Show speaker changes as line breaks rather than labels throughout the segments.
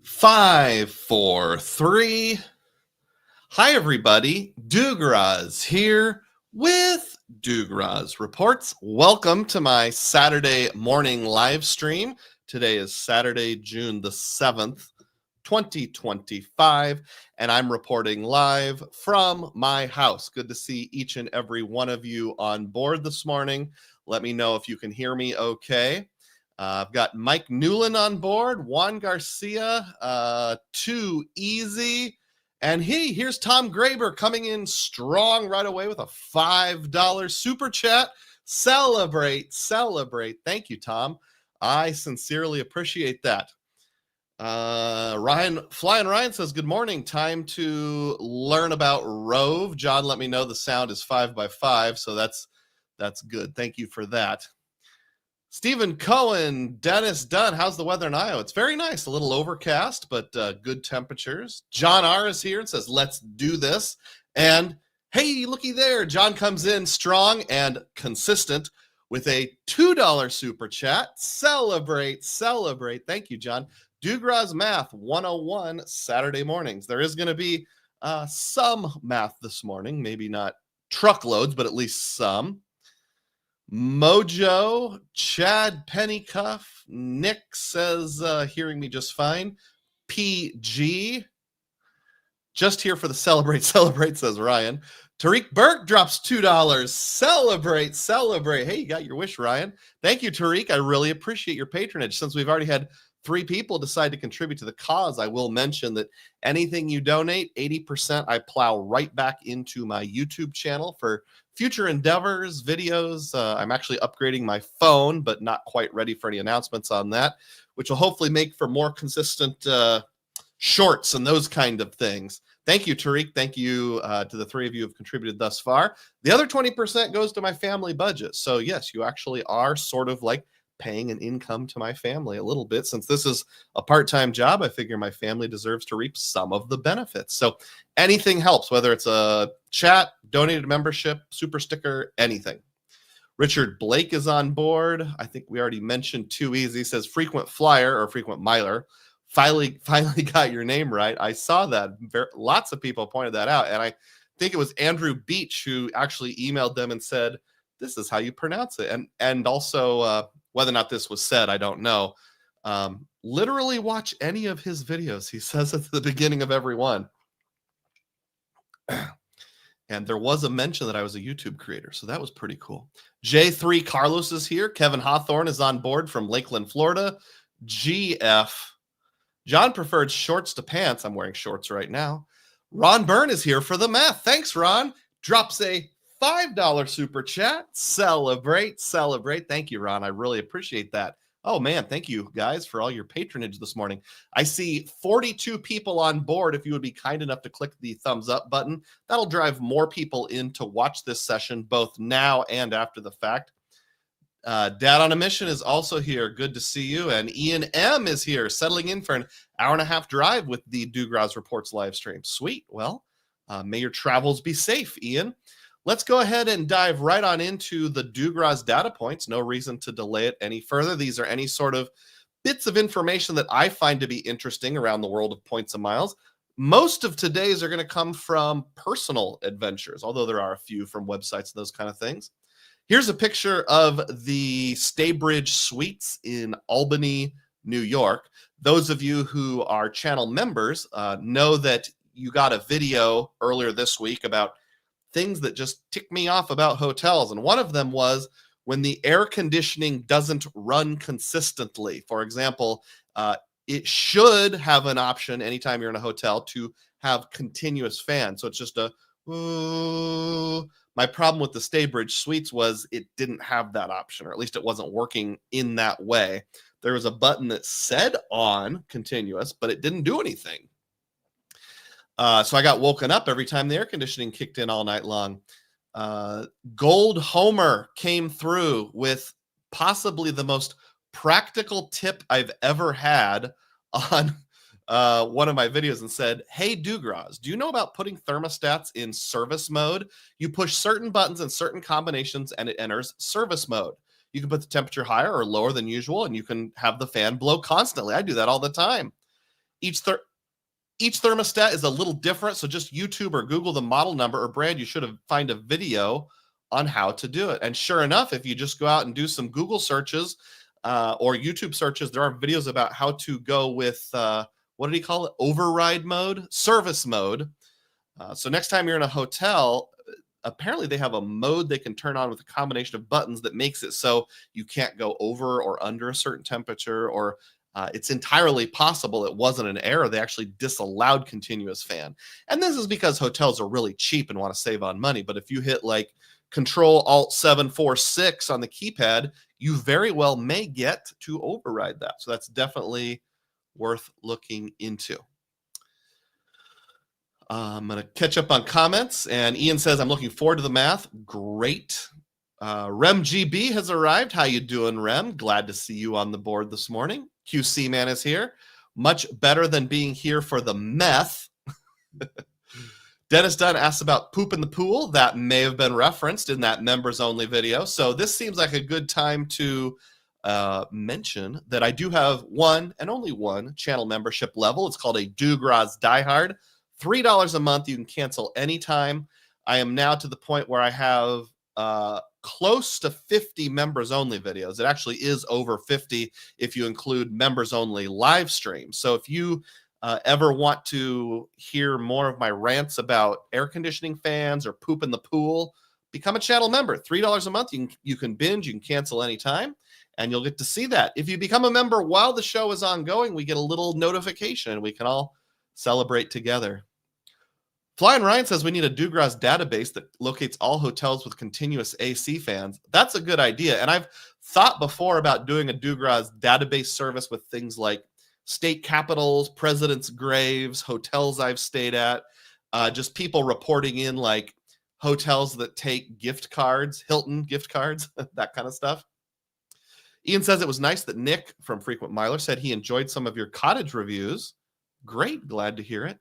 Five, four, three. Hi, everybody. Dugroz here with Dugroz Reports. Welcome to my Saturday morning live stream. Today is Saturday, June the 7th, 2025, and I'm reporting live from my house. Good to see each and every one of you on board this morning. Let me know if you can hear me okay. I've got Mike Newland on board, Juan Garcia, Too Easy, and here's Tom Graber coming in strong right away with a $5 super chat. Celebrate. Thank you, Tom. I sincerely appreciate that. Flying Ryan says, good morning. Time to learn about Rove. John, let me know the sound is 5x5, so that's good. Thank you for that. Stephen Cohen, Dennis Dunn, how's the weather in Iowa? It's very nice, a little overcast, but good temperatures. John R. is here and says, let's do this. And hey, looky there. John comes in strong and consistent with a $2 super chat. Celebrate. Thank you, John. Dugroz Math 101 Saturday mornings. There is going to be some math this morning, maybe not truckloads, but at least some. Mojo, Chad Pennycuff, Nick says, hearing me just fine. PG, just here for the celebrate, says Ryan. Tariq Burke drops $2. Celebrate. Hey, you got your wish, Ryan. Thank you, Tariq. I really appreciate your patronage. Since we've already had 3 people decide to contribute to the cause, I will mention that anything you donate, 80% I plow right back into my YouTube channel for future endeavors, videos. I'm actually upgrading my phone, but not quite ready for any announcements on that, which will hopefully make for more consistent shorts and those kind of things. Thank you, Tariq. Thank you to the 3 of you who have contributed thus far. The other 20% goes to my family budget. So yes, you actually are sort of like paying an income to my family a little bit. Since this is a part-time job, I figure my family deserves to reap some of the benefits. So anything helps, whether it's a chat, donated membership, super sticker, anything. Richard Blake is on board. I think we already mentioned Too Easy. Says frequent flyer or frequent miler. Finally got your name right. I saw that. Lots of people pointed that out. And I think it was Andrew Beach who actually emailed them and said, this is how you pronounce it. And also, whether or not this was said, I don't know. Literally watch any of his videos. He says at the beginning of every one. And there was a mention that I was a YouTube creator, so that was pretty cool. J3 Carlos is here. Kevin Hawthorne is on board from Lakeland, Florida. GF. John preferred shorts to pants. I'm wearing shorts right now. Ron Byrne is here for the math. Thanks, Ron. Drops a $5 super chat. Celebrate. Thank you, Ron. I really appreciate that. Oh, man. Thank you, guys, for all your patronage this morning. I see 42 people on board. If you would be kind enough to click the thumbs up button, that'll drive more people in to watch this session, both now and after the fact. Dad on a Mission is also here. Good to see you. And Ian M is here, settling in for an hour-and-a-half drive with the Dugroz Reports live stream. Sweet. Well, may your travels be safe, Ian. Let's go ahead and dive right on into the Dugroz data points. No reason to delay it any further. These are any sort of bits of information that I find to be interesting around the world of points and miles. Most of today's are going to come from personal adventures, although there are a few from websites and those kind of things. Here's a picture of the Staybridge Suites in Albany, New York. Those of you who are channel members know that you got a video earlier this week about things that just tick me off about hotels. And one of them was when the air conditioning doesn't run consistently. For example, it should have an option anytime you're in a hotel to have continuous fans. So it's just a, ooh. My problem with the Staybridge Suites was it didn't have that option, or at least it wasn't working in that way. There was a button that said on continuous, but it didn't do anything. So I got woken up every time the air conditioning kicked in all night long. Gold Homer came through with possibly the most practical tip I've ever had on one of my videos and said, hey, Dugroz, do you know about putting thermostats in service mode? You push certain buttons and certain combinations and it enters service mode. You can put the temperature higher or lower than usual and you can have the fan blow constantly. I do that all the time. Each thermostat is a little different, so just YouTube or Google the model number or brand. You should have find a video on how to do it. And sure enough, if you just go out and do some Google searches or YouTube searches, there are videos about how to go with, what did he call it? Override mode, service mode. So next time you're in a hotel, apparently they have a mode they can turn on with a combination of buttons that makes it so you can't go over or under a certain temperature, or it's entirely possible it wasn't an error. They actually disallowed continuous fan. And this is because hotels are really cheap and want to save on money. But if you hit like Control Alt 746 on the keypad, you very well may get to override that. So that's definitely worth looking into. I'm going to catch up on comments. And Ian says, I'm looking forward to the math. Great. Rem GB has arrived. How you doing, Rem? Glad to see you on the board this morning. QC Man is here. Much better than being here for the meth. Dennis Dunn asks about poop in the pool. That may have been referenced in that members only video. So this seems like a good time to mention that I do have one and only one channel membership level. It's called a Dugroz Diehard. $3 a month. You can cancel anytime. I am now to the point where I have close to 50 members only videos. It actually is over 50 if you include members only live streams. So if you ever want to hear more of my rants about air conditioning fans or poop in the pool, become a channel member. $3 a month. You can binge, you can cancel anytime, and you'll get to see that. If you become a member while the show is ongoing, we get a little notification and we can all celebrate together. Flying Ryan says we need a Dugroz database that locates all hotels with continuous AC fans. That's a good idea. And I've thought before about doing a Dugroz database service with things like state capitals, presidents' graves, hotels I've stayed at, just people reporting in like hotels that take gift cards, Hilton gift cards, that kind of stuff. Ian says it was nice that Nick from Frequent Miler said he enjoyed some of your cottage reviews. Great. Glad to hear it.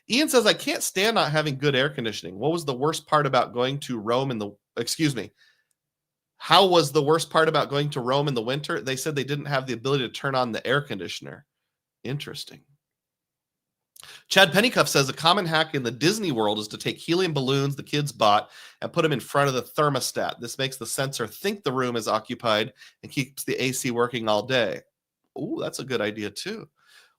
Ian says, I can't stand not having good air conditioning. What was the worst part about going to Rome in the, how was the worst part about going to Rome in the winter? They said they didn't have the ability to turn on the air conditioner. Interesting. Chad Pennycuff says a common hack in the Disney World is to take helium balloons the kids bought and put them in front of the thermostat. This makes the sensor think the room is occupied and keeps the AC working all day. Oh, that's a good idea too.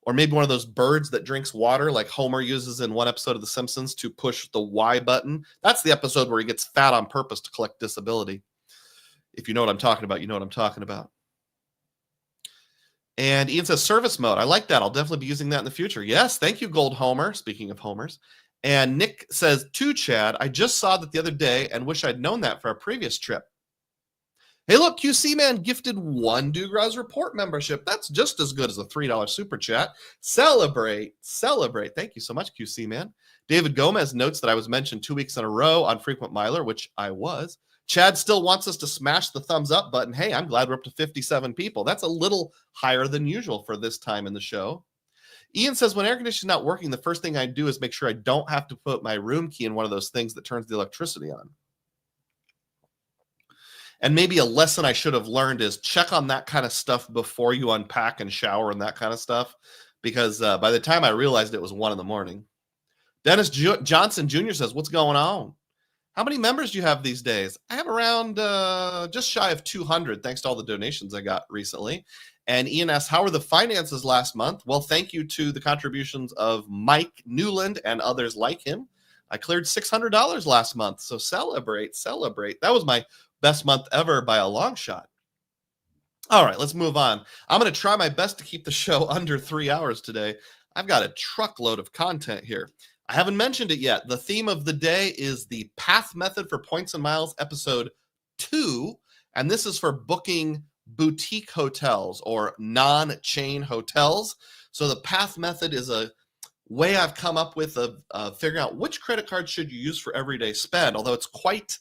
Or maybe one of those birds that drinks water like Homer uses in one episode of The Simpsons to push the Y button. That's the episode where he gets fat on purpose to collect disability. If you know what I'm talking about, you know what I'm talking about. And Ian says service mode. I like that. I'll definitely be using that in the future. Yes, thank you, Gold Homer. Speaking of Homers. And Nick says, to Chad, I just saw that the other day and wish I'd known that for our previous trip. Hey, look, QC Man gifted one Dugroz Report membership. That's just as good as a $3 super chat. Celebrate, celebrate. Thank you so much, QC Man. David Gomez notes that I was mentioned 2 weeks in a row on Frequent Miler, which I was. Chad still wants us to smash the thumbs up button. Hey, I'm glad we're up to 57 people. That's a little higher than usual for this time in the show. Ian says, when air conditioning is not working, the first thing I do is make sure I don't have to put my room key in one of those things that turns the electricity on. And maybe a lesson I should have learned is check on that kind of stuff before you unpack and shower and that kind of stuff. Because by the time I realized it was 1 a.m. Dennis Johnson Jr. says, what's going on? How many members do you have these days? I have around just shy of 200, thanks to all the donations I got recently. And Ian asks, how were the finances last month? Well, thank you to the contributions of Mike Newland and others like him. I cleared $600 last month. So celebrate, celebrate. That was my best month ever by a long shot. All right, let's move on. I'm going to try my best to keep the show under 3 hours today. I've got a truckload of content here. I haven't mentioned it yet. The theme of the day is the Path Method for Points and Miles, episode 2. And this is for booking boutique hotels or non-chain hotels. So the Path Method is a way I've come up with of figuring out which credit card should you use for everyday spend, although it's quite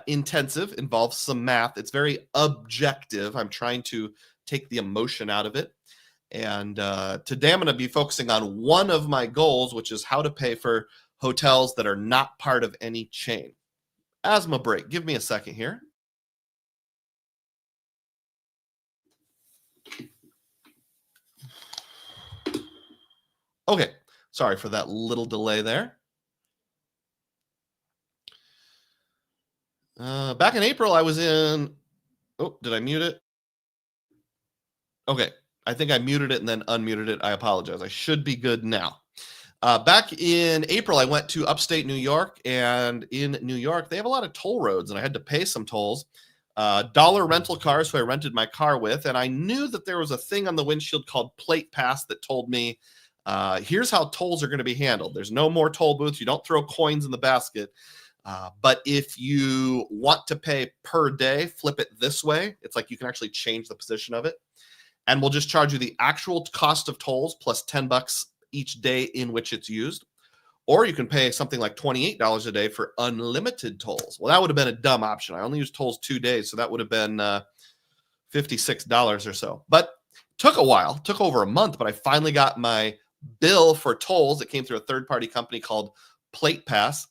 intensive, involves some math. It's very objective. I'm trying to take the emotion out of it. And today I'm going to be focusing on one of my goals, which is how to pay for hotels that are not part of any chain. Asthma break. Give me a second here. Okay, sorry for that little delay there. Back in April, I was in. Oh, did I mute it? Okay, I think I muted it and then unmuted it. I apologize. I should be good now. Back in April, I went to upstate New York, and in New York, they have a lot of toll roads, and I had to pay some tolls. Dollar rental cars, who I rented my car with, and I knew that there was a thing on the windshield called Plate Pass that told me, here's how tolls are going to be handled. There's no more toll booths. You don't throw coins in the basket. But if you want to pay per day, flip it this way. It's like you can actually change the position of it. And we'll just charge you the actual cost of tolls plus $10 each day in which it's used. Or you can pay something like $28 a day for unlimited tolls. Well, that would have been a dumb option. I only used tolls 2 days, so that would have been $56 or so. But took a while, took over a month, but I finally got my bill for tolls. It came through a third-party company called Plate Pass,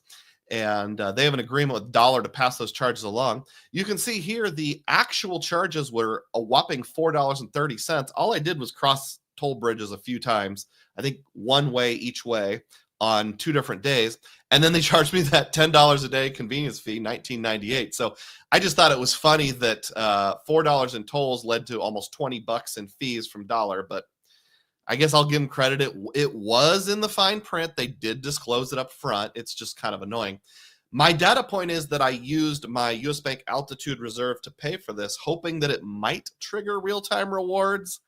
and they have an agreement with Dollar to pass those charges along. You can see here the actual charges were a whopping $4.30. All I did was cross toll bridges a few times, I think one way each way on 2 different days. And then they charged me that $10 a day convenience fee, $19.98. So I just thought it was funny that $4 in tolls led to almost $20 in fees from Dollar, but I guess I'll give them credit. It was in the fine print. They did disclose it up front. It's just kind of annoying. My data point is that I used my US Bank Altitude Reserve to pay for this, hoping that it might trigger real-time rewards.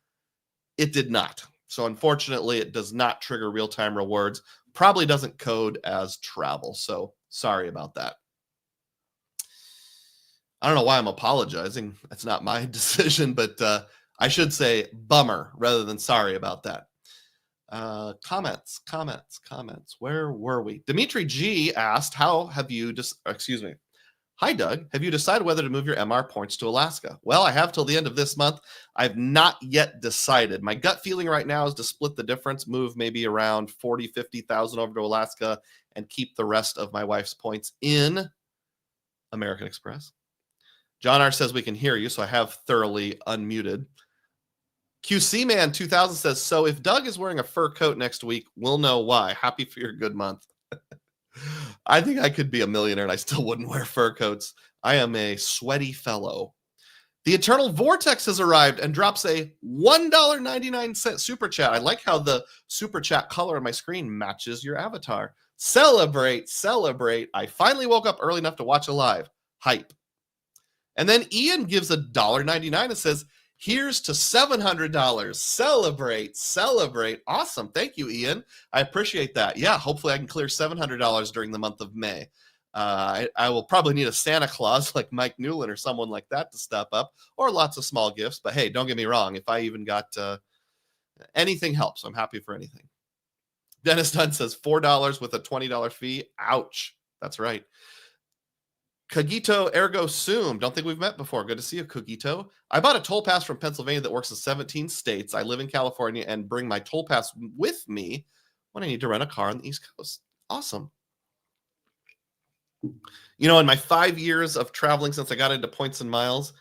It did not. So unfortunately, it does not trigger real-time rewards. Probably doesn't code as travel. So sorry about that. I don't know why I'm apologizing. That's not my decision, but I should say bummer rather than sorry about that. Comments. Where were we? Dimitri G asked, Hi, Doug. Have you decided whether to move your MR points to Alaska? Well, I have till the end of this month. I've not yet decided. My gut feeling right now is to split the difference, move maybe around 40, 50,000 over to Alaska and keep the rest of my wife's points in American Express. John R says we can hear you, so I have thoroughly unmuted. QC Man 2000 says, so if Doug is wearing a fur coat next week, we'll know why. Happy for your good month. I think I could be a millionaire and I still wouldn't wear fur coats. I am a sweaty fellow. The Eternal Vortex has arrived and drops a $1.99 super chat. I like how the super chat color on my screen matches your avatar. Celebrate. I finally woke up early enough to watch it live. Hype. And then Ian gives $1.99 and says, here's to $700. Celebrate. Awesome. Thank you, Ian. I appreciate that. Yeah, hopefully I can clear $700 during the month of May. I will probably need a Santa Claus like Mike Newland or someone like that to step up, or lots of small gifts. But hey, don't get me wrong. If I even got anything helps, I'm happy for anything. Dennis Dunn says $4 with a $20 fee. Ouch. That's right. Cogito ergo sum. Don't think we've met before. Good to see you, Cogito. I bought a toll pass from Pennsylvania that works in 17 states. I live in California and bring my toll pass with me when I need to rent a car on the East Coast. Awesome. You know, in my 5 years of traveling since I got into points and miles,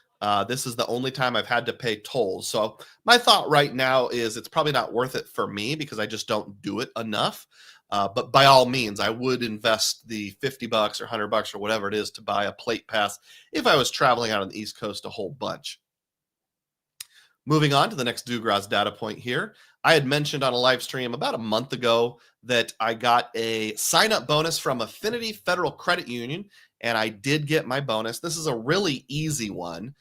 this is the only time I've had to pay tolls. So my thought right now is it's probably not worth it for me because I just don't do it enough. But by all means, I would invest the $50 or $100 or whatever it is to buy a plate pass if I was traveling out on the East Coast a whole bunch. Moving on to the next Dugroz data point here. I had mentioned on a live stream about a month ago that I got a sign-up bonus from Affinity Federal Credit Union, and I did get my bonus. This is a really easy one.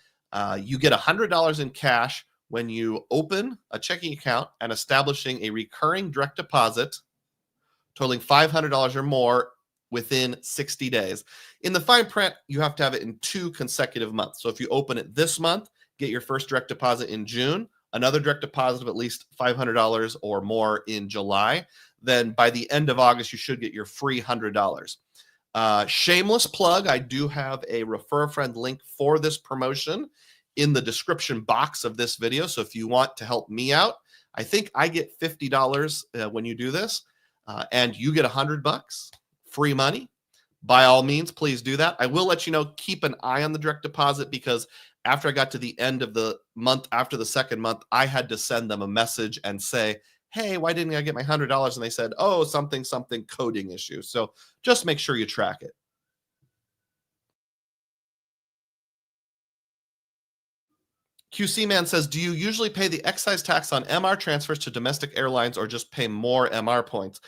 You get $100 in cash when you open a checking account and establishing a recurring direct deposit totaling $500 or more within 60 days. In the fine print, you have to have it in 2 consecutive months. So if you open it this month, get your first direct deposit in June, another direct deposit of at least $500 or more in July. Then by the end of August, you should get your free $100. Shameless plug, I do have a refer a friend link for this promotion in the description box of this video. So if you want to help me out, I think I get $50 when you do this. And you get $100 free money. By all means, please do that. I will let you know, keep an eye on the direct deposit because after I got to the end of the month, after the second month, I had to send them a message and say, hey, why didn't I get my $100? And they said, oh, something coding issue. So just make sure you track it. QC Man says, do you usually pay the excise tax on MR transfers to domestic airlines or just pay more MR points?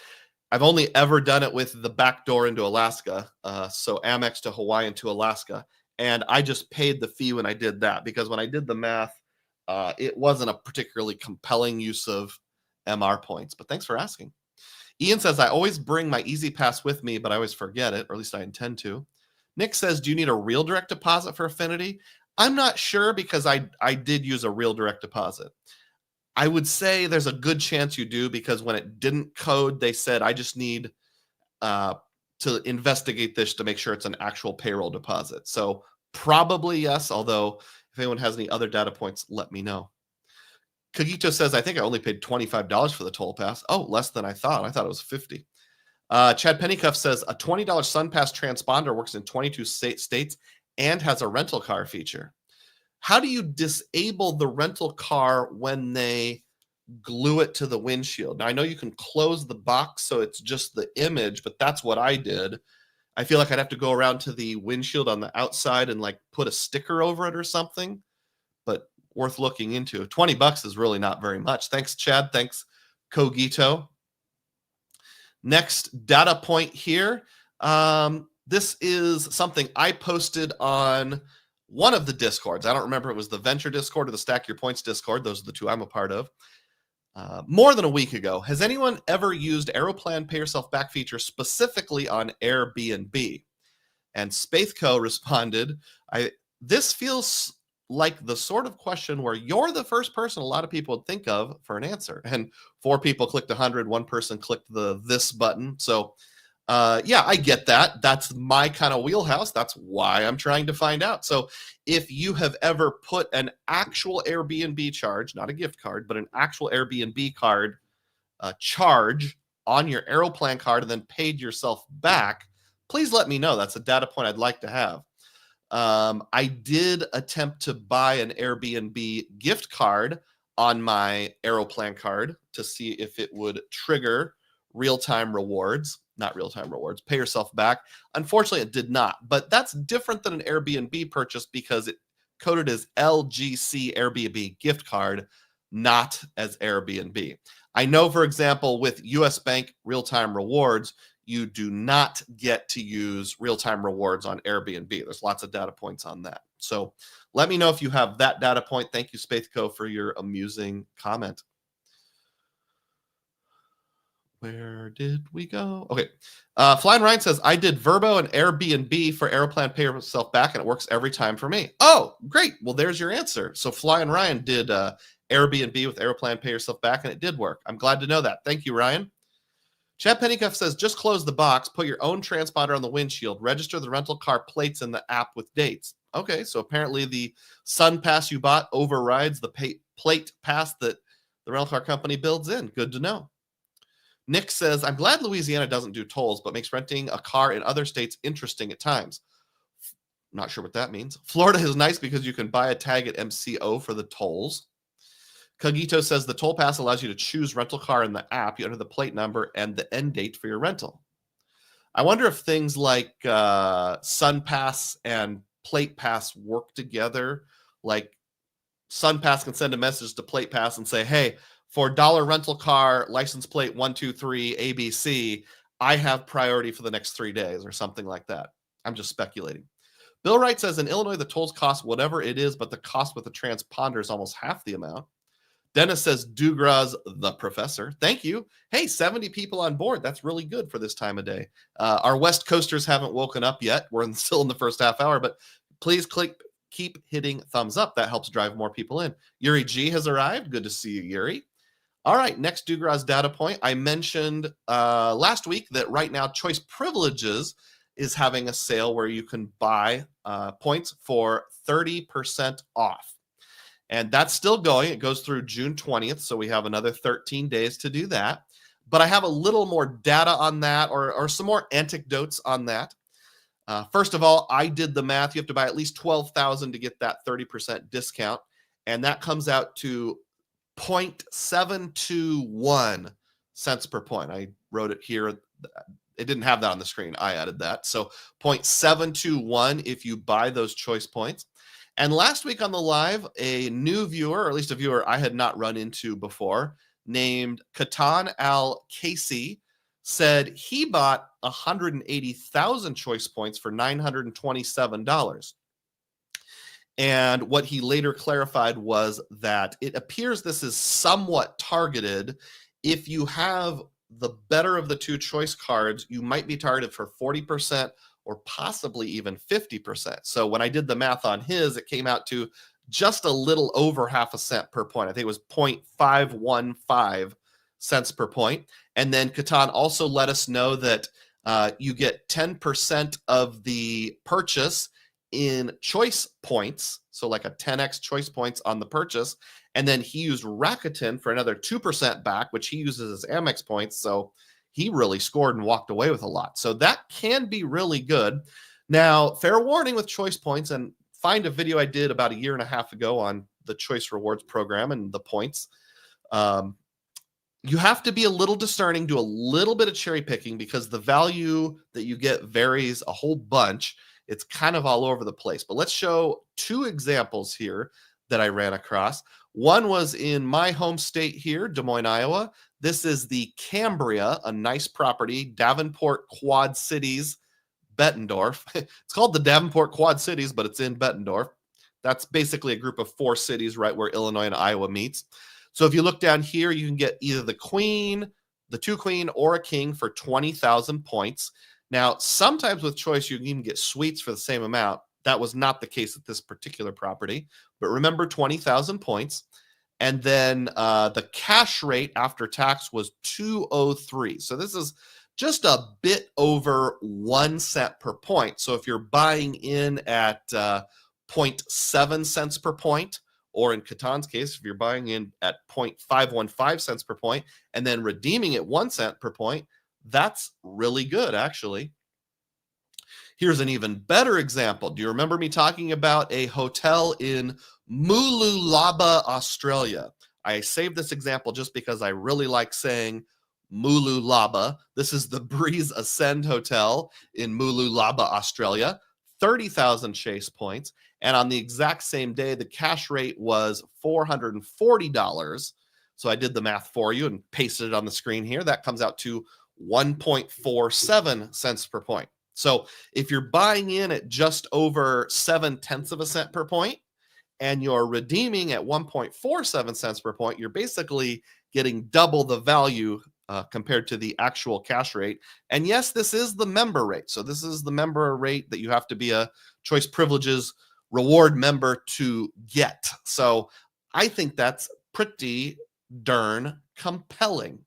I've only ever done it with the back door into Alaska. So Amex to Hawaii and to Alaska. And I just paid the fee when I did that, because when I did the math, it wasn't a particularly compelling use of MR points. But thanks for asking. Ian says, I always bring my Easy Pass with me, but I always forget it, or at least I intend to. Nick says, do you need a real direct deposit for Affinity? I'm not sure, because I did use a real direct deposit. I would say there's a good chance you do, because when it didn't code, they said, I just need to investigate this to make sure it's an actual payroll deposit. So probably yes, although if anyone has any other data points, let me know. Kagito says, I think I only paid $25 for the toll pass. Oh, less than I thought. I thought it was $50. Chad Pennycuff says, a $20 SunPass transponder works in 22 states and has a rental car feature. How do you disable the rental car when they glue it to the windshield? Now, I know you can close the box so it's just the image, but that's what I did. I feel like I'd have to go around to the windshield on the outside and like put a sticker over it or something, but worth looking into. $20 is really not very much. Thanks, Chad. Thanks, Kogito. Next data point here. This is something I posted on one of the Discords. I don't remember if it was the Venture Discord or the Stack Your Points Discord. Those are the two I'm a part of. More than a week ago. Has anyone ever used Aeroplan Pay Yourself Back feature specifically on Airbnb? And Spaithco responded, this feels like the sort of question where you're the first person a lot of people would think of for an answer. And 4 people clicked 100, 1 person clicked the this button. So yeah, I get that. That's my kind of wheelhouse. That's why I'm trying to find out. So if you have ever put an actual Airbnb charge, not a gift card, but an actual Airbnb card charge on your Aeroplan card and then paid yourself back, please let me know. That's a data point I'd like to have. I did attempt to buy an Airbnb gift card on my Aeroplan card to see if it would trigger real-time rewards. Not real-time rewards, pay yourself back. Unfortunately, it did not. But that's different than an Airbnb purchase because it coded as LGC Airbnb gift card, not as Airbnb. I know, for example, with US Bank real-time rewards, you do not get to use real-time rewards on Airbnb. There's lots of data points on that. So let me know if you have that data point. Thank you, Spaithco, for your amusing comment. Where did we go? Okay. Flying Ryan says, I did VRBO and Airbnb for Aeroplan Pay Yourself Back, and it works every time for me. Oh, great. Well, there's your answer. So Flying Ryan did Airbnb with Aeroplan Pay Yourself Back, and it did work. I'm glad to know that. Thank you, Ryan. Chad Pennycuff says, just close the box, put your own transponder on the windshield, register the rental car plates in the app with dates. Okay, so apparently the Sun Pass you bought overrides the plate pass that the rental car company builds in. Good to know. Nick says, I'm glad Louisiana doesn't do tolls, but makes renting a car in other states interesting at times. Not sure what that means. Florida is nice because you can buy a tag at MCO for the tolls. Kagito says the toll pass allows you to choose rental car in the app. You enter the plate number and the end date for your rental. I wonder if things like Sun Pass and Plate Pass work together. Like Sun Pass can send a message to Plate Pass and say, hey, for dollar rental car, license plate 123 ABC, I have priority for the next 3 days or something like that. I'm just speculating. Bill Wright says in Illinois, the tolls cost whatever it is, but the cost with the transponder is almost half the amount. Dennis says, Dugroz, the professor. Thank you. Hey, 70 people on board. That's really good for this time of day. Our West Coasters haven't woken up yet. We're still in the first half hour, but please keep hitting thumbs up. That helps drive more people in. Yuri G has arrived. Good to see you, Yuri. All right, next Dugroz data point. I mentioned last week that right now Choice Privileges is having a sale where you can buy points for 30% off. And that's still going. It goes through June 20th, so we have another 13 days to do that. But I have a little more data on that or some more anecdotes on that. First of all, I did the math. You have to buy at least $12,000 to get that 30% discount. And that comes out to 0.721 cents per point. I wrote it here. It didn't have that on the screen. I added that. So 0.721 if you buy those choice points. And last week on the live, a new viewer, or at least a viewer I had not run into before, named Katan Al Casey, said he bought 180,000 choice points for $927. And what he later clarified was that it appears this is somewhat targeted. If you have the better of the two choice cards, you might be targeted for 40% or possibly even 50%. So when I did the math on his, it came out to just a little over half a cent per point. I think it was 0.515 cents per point. And then Katan also let us know that you get 10% of the purchase in choice points, so like a 10x choice points on the purchase. And then he used Rakuten for another 2% back, which he uses as Amex points. So he really scored and walked away with a lot. So that can be really good. Now, fair warning with choice points, and find a video I did about 1.5 years ago on the choice rewards program and the points. You have to be a little discerning, do a little bit of cherry picking, because the value that you get varies a whole bunch. It's kind of all over the place. But let's show 2 examples here that I ran across. One was in my home state here, Des Moines, Iowa. This is the Cambria, a nice property, Davenport Quad Cities, Bettendorf. It's called the Davenport Quad Cities, but it's in Bettendorf. That's basically a group of 4 cities right where Illinois and Iowa meets. So if you look down here, you can get either the queen, the 2 queen, or a king for 20,000 points. Now, sometimes with choice, you can even get suites for the same amount. That was not the case at this particular property. But remember, 20,000 points. And then the cash rate after tax was 203. So this is just a bit over 1 cent per point. So if you're buying in at 0.7 cents per point, or in Katan's case, if you're buying in at 0.515 cents per point and then redeeming at 1 cent per point, that's really good, actually. Here's an even better example. Do you remember me talking about a hotel in Mooloolaba, Australia? I saved this example just because I really like saying Mooloolaba. This is the Breeze Ascend Hotel in Mooloolaba, Australia. 30,000 chase points. And on the exact same day, the cash rate was $440. So I did the math for you and pasted it on the screen here. That comes out to 1.47 cents per point. So if you're buying in at just over 0.7 of a cent per point and you're redeeming at 1.47 cents per point, you're basically getting double the value compared to the actual cash rate. And yes, this is the member rate. So this is the member rate that you have to be a Choice Privileges reward member to get. So I think that's pretty darn compelling.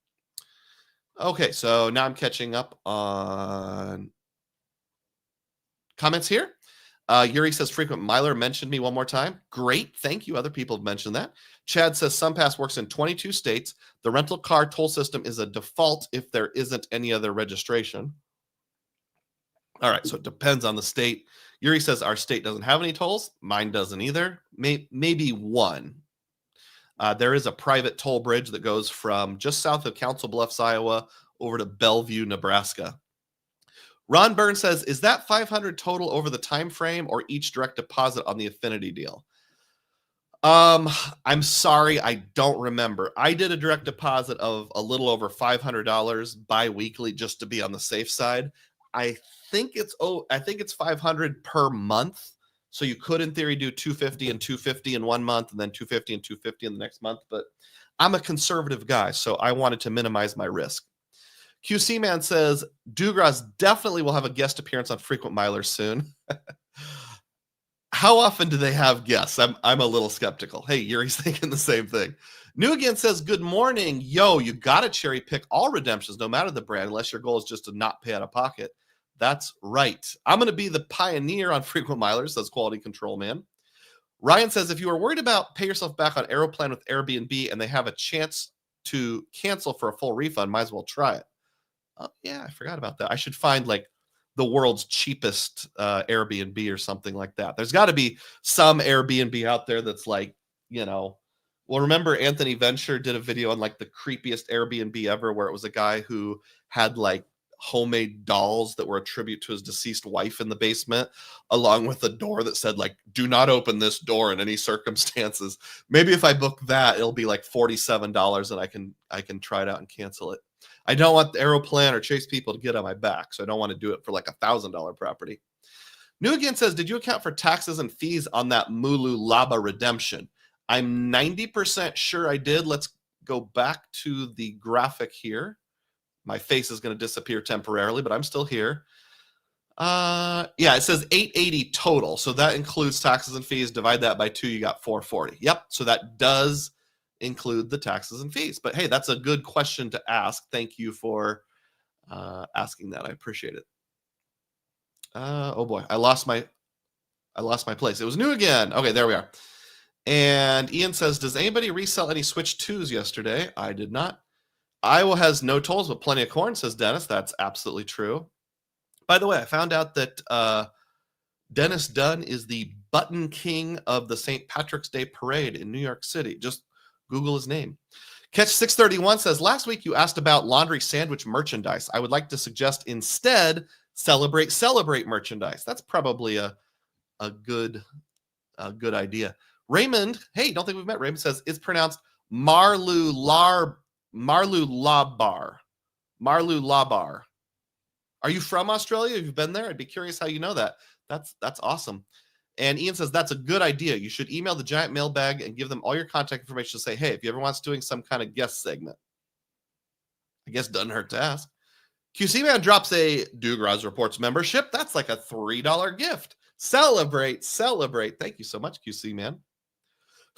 Okay, so now I'm catching up on comments here. Yuri says frequent miler mentioned me one more time. Great, thank you. Other people have mentioned that. Chad says SunPass works in 22 states. The rental car toll system is a default if there isn't any other registration. All right, so it depends on the state. Yuri says our state doesn't have any tolls. Mine doesn't either. Maybe one. There is a private toll bridge that goes from just south of Council Bluffs, Iowa, over to Bellevue, Nebraska. Ron Byrne says, is that 500 total over the time frame or each direct deposit on the Affinity deal? I'm sorry, I don't remember. I did a direct deposit of a little over $500 bi-weekly just to be on the safe side. I think it's 500 per month. So you could, in theory, do 250 and 250 in 1 month and then 250 and 250 in the next month. But I'm a conservative guy, so I wanted to minimize my risk. QC Man says, Dugroz definitely will have a guest appearance on Frequent Milers soon. How often do they have guests? I'm a little skeptical. Hey, Yuri's thinking the same thing. New Again says, good morning. Yo, you got to cherry pick all redemptions, no matter the brand, unless your goal is just to not pay out of pocket. That's right. I'm going to be the pioneer on Frequent Milers, says Quality Control Man. Ryan says, if you are worried about pay yourself back on Aeroplan with Airbnb and they have a chance to cancel for a full refund, might as well try it. Yeah, I forgot about that. I should find like the world's cheapest Airbnb or something like that. There's got to be some Airbnb out there that's like, Well, remember Anthony Venture did a video on like the creepiest Airbnb ever, where it was a guy who had like homemade dolls that were a tribute to his deceased wife in the basement, along with a door that said like, do not open this door in any circumstances. Maybe if I book that, it'll be like $47 and I can try it out and cancel it. I don't want the Aeroplan or Chase people to get on my back, so I don't want to do it for like $1,000 property. New Again says, did you account for taxes and fees on that Mulu Laba redemption? I'm 90% sure I did. Let's go back to the graphic here. My face is going to disappear temporarily, but I'm still here. Yeah, it says 880 total. So that includes taxes and fees. Divide that by 2, you got 440. Yep. So that does include the taxes and fees. But hey, that's a good question to ask. Thank you for asking that. I appreciate it. Oh boy, I lost my place. It was New Again. Okay, there we are. And Ian says, does anybody resell any Switch 2s yesterday? I did not. Iowa has no tolls, but plenty of corn, says Dennis. That's absolutely true. By the way, I found out that Dennis Dunn is the button king of the St. Patrick's Day Parade in New York City. Just Google his name. Catch 631 says, last week you asked about laundry sandwich merchandise. I would like to suggest instead celebrate merchandise. That's probably a good idea. Raymond, hey, don't think we've met. Raymond says it's pronounced Marlu Labar. Are you from Australia? Have you been there? I'd be curious how you know that. That's awesome. And Ian says that's a good idea. You should email the giant mailbag and give them all your contact information to say, hey, if you ever want doing some kind of guest segment. I guess doesn't hurt to ask. QC Man drops a Dugroz Reports membership. That's like a $3 gift. Celebrate. Thank you so much, QC Man.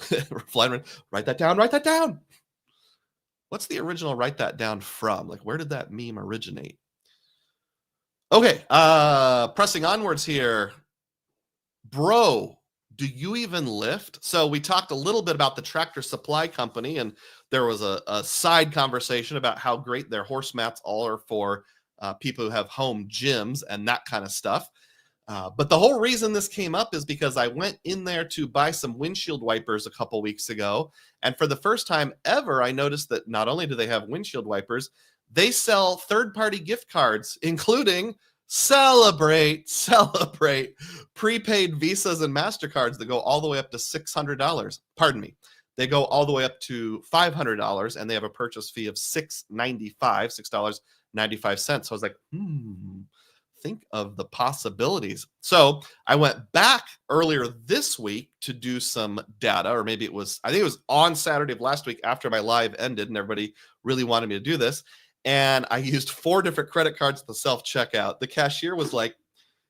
Flyman, write that down. What's the original write that down from? Like, where did that meme originate? Okay, pressing onwards here. Bro, do you even lift? So we talked a little bit about the Tractor Supply Company, and there was a side conversation about how great their horse mats all are for people who have home gyms and that kind of stuff. But the whole reason this came up is because I went in there to buy some windshield wipers a couple weeks ago. And for the first time ever, I noticed that not only do they have windshield wipers, they sell third-party gift cards, including celebrate prepaid Visas and MasterCards that go all the way up to $600. Pardon me. They go all the way up to $500, and they have a purchase fee of $6.95. So I was like, think of the possibilities. So I went back earlier this week to do some data, or maybe I think it was on Saturday of last week after my live ended and everybody really wanted me to do this. And I used 4 different credit cards at the self-checkout. The cashier was like,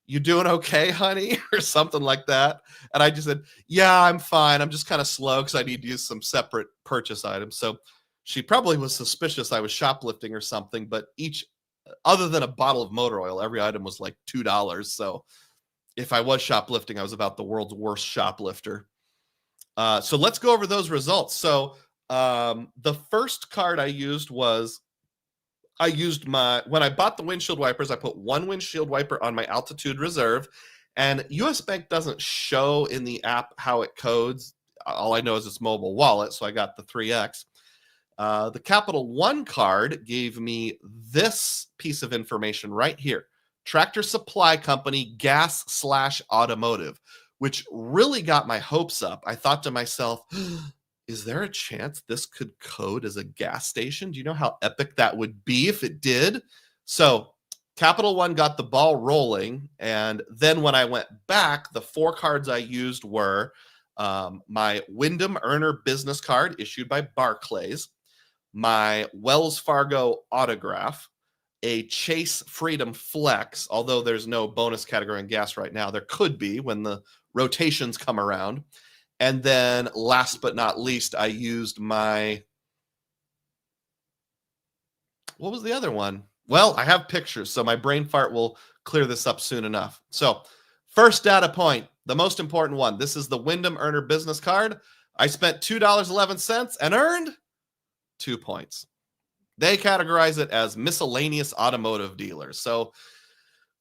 you doing okay, honey? Or something like that. And I just said, yeah, I'm fine. I'm just kind of slow because I need to use some separate purchase items. So she probably was suspicious I was shoplifting or something, but other than a bottle of motor oil, every item was like $2. So if I was shoplifting, I was about the world's worst shoplifter. So let's go over those results. So the first card I used when I bought the windshield wipers, I put 1 windshield wiper on my Altitude Reserve, and US Bank doesn't show in the app how it codes. All I know is it's mobile wallet, so I got the 3X. The Capital One card gave me this piece of information right here. Tractor Supply Company gas/automotive, which really got my hopes up. I thought to myself, is there a chance this could code as a gas station? Do you know how epic that would be if it did? So Capital One got the ball rolling. And then when I went back, the 4 cards I used were my Wyndham Earner business card issued by Barclays, my Wells Fargo autograph, a Chase Freedom Flex, although there's no bonus category in gas right now. There could be when the rotations come around. And then last but not least, I used what was the other one? Well, I have pictures, so my brain fart will clear this up soon enough. So first data point, the most important one. This is the Wyndham Earner business card. I spent $2.11 and earned 2 points. They categorize it as miscellaneous automotive dealers. So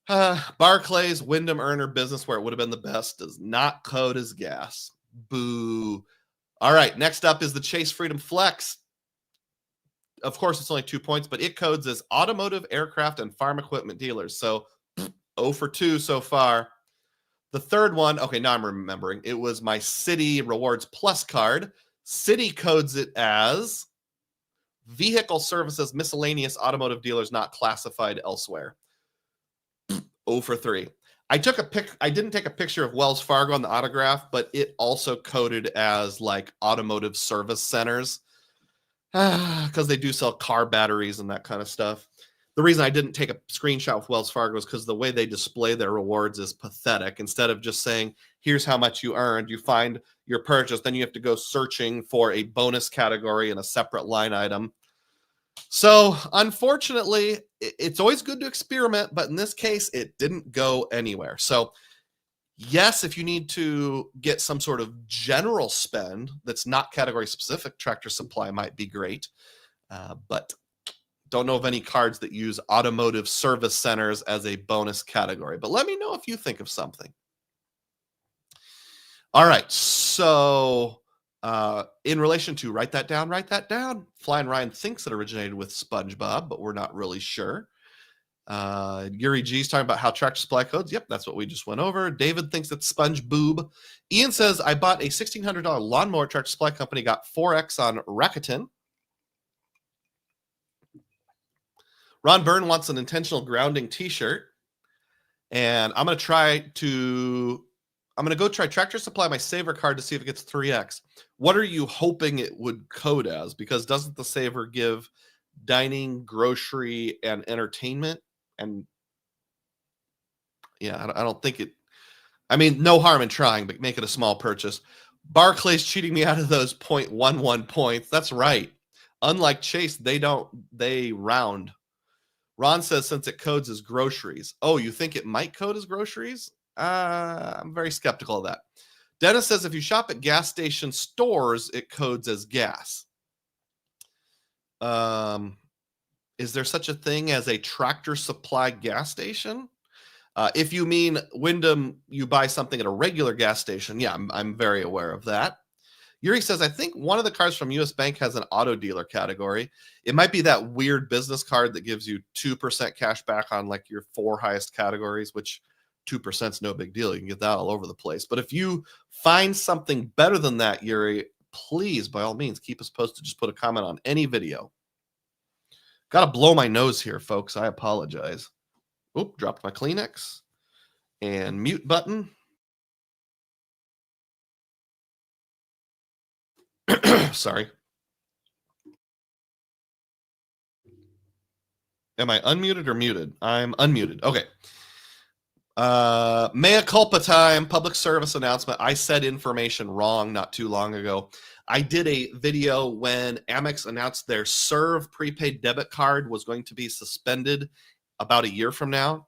Barclays Wyndham Earner business, where it would have been the best, does not code as gas. Boo. All right, next up is the Chase Freedom Flex. Of course, it's only 2 points, but it codes as automotive, aircraft, and farm equipment dealers. So 0 for 2 so far. The third one, okay, now I'm remembering. It was my Citi Rewards Plus card. Citi codes it as vehicle services, miscellaneous automotive dealers not classified elsewhere. 0 for 3. I didn't take a picture of Wells Fargo on the autograph, but it also coded as like automotive service centers because they do sell car batteries and that kind of stuff. The reason I didn't take a screenshot with Wells Fargo is because the way they display their rewards is pathetic. Instead of just saying, here's how much you earned, you find your purchase, then you have to go searching for a bonus category in a separate line item. So unfortunately, it's always good to experiment, but in this case, it didn't go anywhere. So yes, if you need to get some sort of general spend that's not category specific, Tractor Supply might be great. But don't know of any cards that use automotive service centers as a bonus category. But let me know if you think of something. All right, so in relation to write that down. Flying Ryan thinks it originated with SpongeBob, but we're not really sure. Yuri G's talking about how Tractor Supply codes. Yep, that's what we just went over. David thinks it's SpongeBoob. Ian says, I bought a $1,600 lawnmower at Tractor Supply Company, got 4X on Rakuten. Ron Byrne wants an intentional grounding t-shirt. And I'm going to go try Tractor Supply, my Saver card, to see if it gets 3X. What are you hoping it would code as? Because doesn't the Saver give dining, grocery, and entertainment? And yeah, I don't think it. I mean, no harm in trying, but make it a small purchase. Barclays cheating me out of those 0.11 points. That's right. Unlike Chase, they round. Ron says since it codes as groceries. Oh, you think it might code as groceries? I'm very skeptical of that. Dennis says if you shop at gas station stores, it codes as gas. Is there such a thing as a Tractor Supply gas station? If you mean Wyndham, you buy something at a regular gas station. Yeah, I'm very aware of that. Yuri says, I think one of the cards from US Bank has an auto dealer category. It might be that weird business card that gives you 2% cash back on like your 4 highest categories, which 2% is no big deal. You can get that all over the place. But if you find something better than that, Yuri, please, by all means, keep us posted. Just put a comment on any video. Got to blow my nose here, folks. I apologize. Oop, dropped my Kleenex. And mute button. Sorry. Am I unmuted or muted? I'm unmuted. Okay. Mea culpa time, public service announcement. I said information wrong not too long ago. I did a video when Amex announced their Serve prepaid debit card was going to be suspended about a year from now.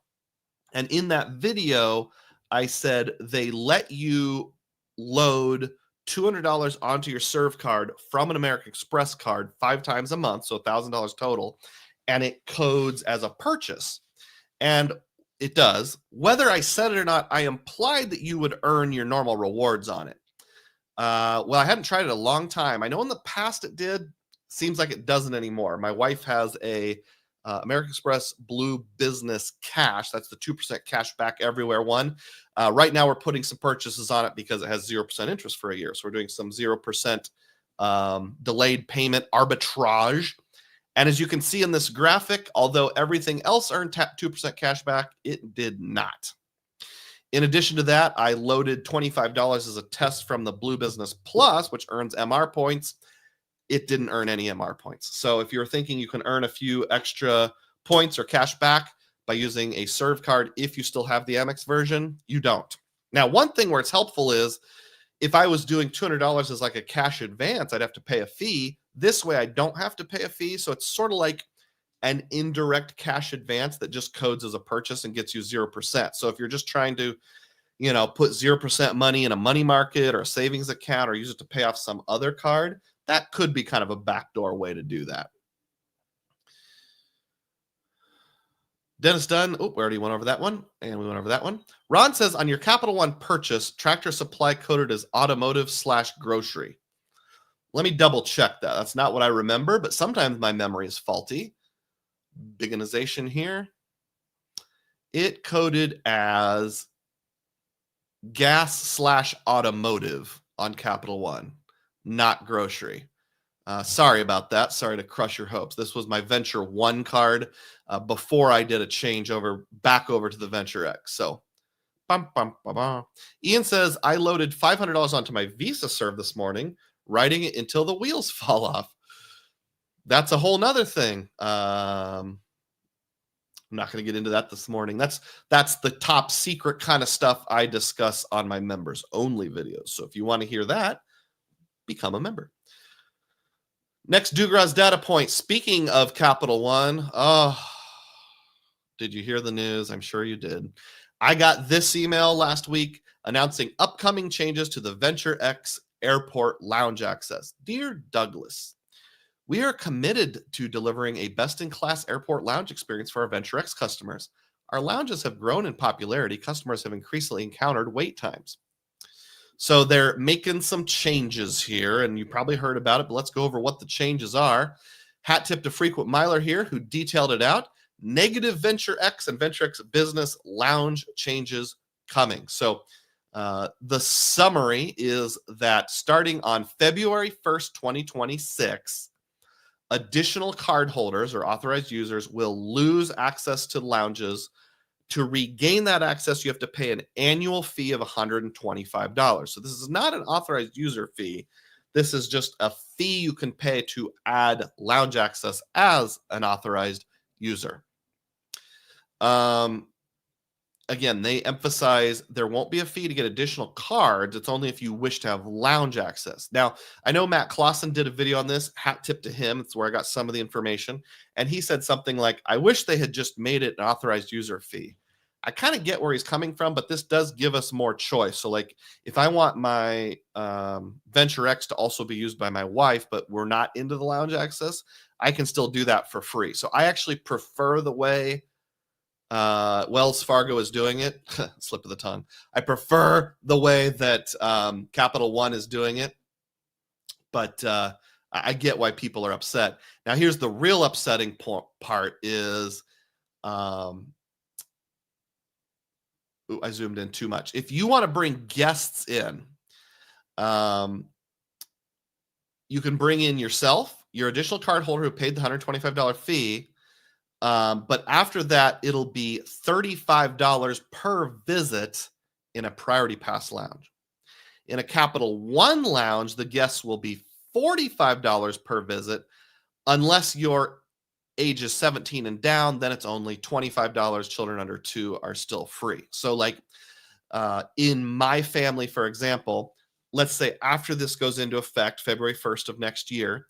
And in that video, I said they let you load $200 onto your Serve card from an American Express card 5 times a month, so $1,000 total, and it codes as a purchase. And it does. Whether I said it or not, I implied that you would earn your normal rewards on it. Well, I hadn't tried it a long time. I know in the past it did. Seems like it doesn't anymore. My wife has a American Express Blue Business Cash. That's the 2% cash back everywhere one. Right now, we're putting some purchases on it because it has 0% interest for a year. So we're doing some 0% delayed payment arbitrage. And as you can see in this graphic, although everything else earned 2% cash back, it did not. In addition to that, I loaded $25 as a test from the Blue Business Plus, which earns MR points. It didn't earn any MR points. So if you're thinking you can earn a few extra points or cash back by using a Serve card, if you still have the Amex version, you don't. Now, one thing where it's helpful is if I was doing $200 as like a cash advance, I'd have to pay a fee. This way, I don't have to pay a fee. So it's sort of like an indirect cash advance that just codes as a purchase and gets you 0%. So if you're just trying to, put 0% money in a money market or a savings account or use it to pay off some other card, that could be kind of a backdoor way to do that. Dennis Dunn. Oh, we already went over that one. And we went over that one. Ron says, on your Capital One purchase, Tractor Supply coded as automotive/grocery. Let me double check that. That's not what I remember, but sometimes my memory is faulty. Bigginization here. It coded as gas/automotive on Capital One, not grocery. Sorry about that. Sorry to crush your hopes. This was my Venture One card before I did a change back over to the Venture X. So, bum, bum, bum, bum. Ian says, I loaded $500 onto my Visa serve this morning, riding it until the wheels fall off. That's a whole nother thing. I'm not going to get into that this morning. That's the top secret kind of stuff I discuss on my members only videos. So if you want to hear that, become a member. Next Dugroz data point. Speaking of Capital One, did you hear the news? I'm sure you did. I got this email last week announcing upcoming changes to the Venture X Airport Lounge Access. Dear Douglas, we are committed to delivering a best-in-class airport lounge experience for our Venture X customers. Our lounges have grown in popularity. Customers have increasingly encountered wait times. So they're making some changes here, and you probably heard about it, but let's go over what the changes are. Hat tip to Frequent Miler here, who detailed it out. Negative Venture X and Venture X Business Lounge changes coming. So the summary is that starting on February 1st, 2026, additional cardholders or authorized users will lose access to lounges. To regain that access, you have to pay an annual fee of $125. So this is not an authorized user fee. This is just a fee you can pay to add lounge access as an authorized user. Again, they emphasize there won't be a fee to get additional cards. It's only if you wish to have lounge access. Now, I know Matt Clausen did a video on this. Hat tip to him. It's where I got some of the information. And he said something like, I wish they had just made it an authorized user fee. I kind of get where he's coming from, but this does give us more choice. So like if I want my Venture X to also be used by my wife, but we're not into the lounge access, I can still do that for free. So I actually prefer the way Wells Fargo is doing it. Slip of the tongue. I prefer the way that Capital One is doing it, but I get why people are upset. Now, here's the real upsetting part is, I zoomed in too much. If you want to bring guests in, you can bring in yourself, your additional card holder who paid the $125 fee, but after that, it'll be $35 per visit in a Priority Pass lounge. In a Capital One lounge, the guests will be $45 per visit. Unless your age is 17 and down, then it's only $25. Children under 2 are still free. So like in my family, for example, let's say after this goes into effect, February 1st of next year,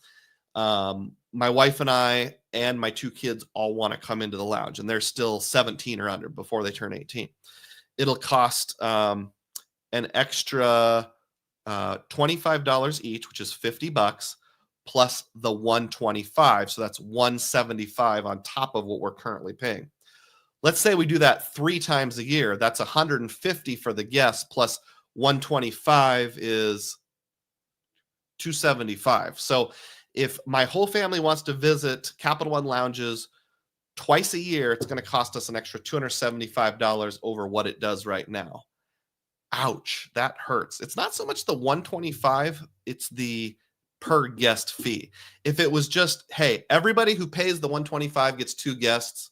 my wife and I and my 2 kids all want to come into the lounge, and they're still 17 or under before they turn 18. It'll cost an extra $25 each, which is $50, plus the $125. So that's $175 on top of what we're currently paying. Let's say we do that 3 times a year. That's $150 for the guests, plus $125 is $275. So if my whole family wants to visit Capital One lounges twice a year, it's going to cost us an extra $275 over what it does right now. Ouch, that hurts. It's not so much the $125, it's the per guest fee. If it was just, hey, everybody who pays the $125 gets 2 guests,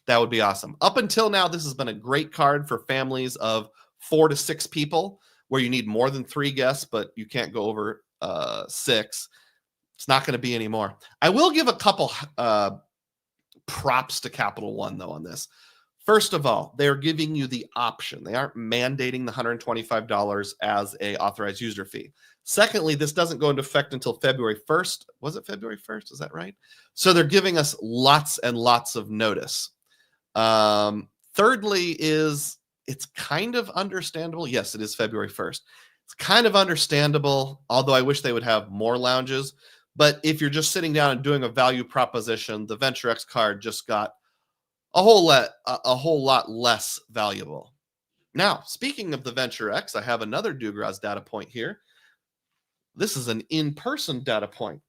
that would be awesome. Up until now, this has been a great card for families of 4 to 6 people where you need more than 3 guests, but you can't go over 6. It's not going to be anymore. I will give a couple props to Capital One, though, on this. First of all, they're giving you the option. They aren't mandating the $125 as a authorized user fee. Secondly, this doesn't go into effect until February 1st. Was it February 1st? Is that right? So they're giving us lots and lots of notice. Thirdly is it's kind of understandable. Yes, it is February 1st. It's kind of understandable, although I wish they would have more lounges. But if you're just sitting down and doing a value proposition, the Venture X card just got a whole lot less valuable. Now, speaking of the Venture X, I have another Dugroz data point here. This is an in-person data point.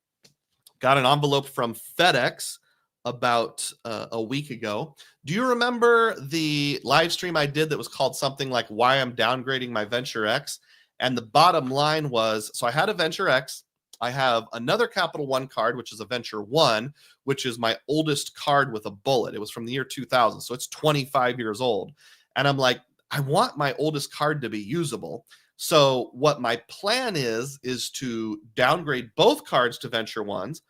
Got an envelope from FedEx about a week ago. Do you remember the live stream I did that was called something like Why I'm Downgrading My Venture X? And the bottom line was, so I had a Venture X. I have another Capital One card, which is a Venture One, which is my oldest card with a bullet. It was from the year 2000, so it's 25 years old. And I'm like, I want my oldest card to be usable. So what my plan is to downgrade both cards to Venture Ones,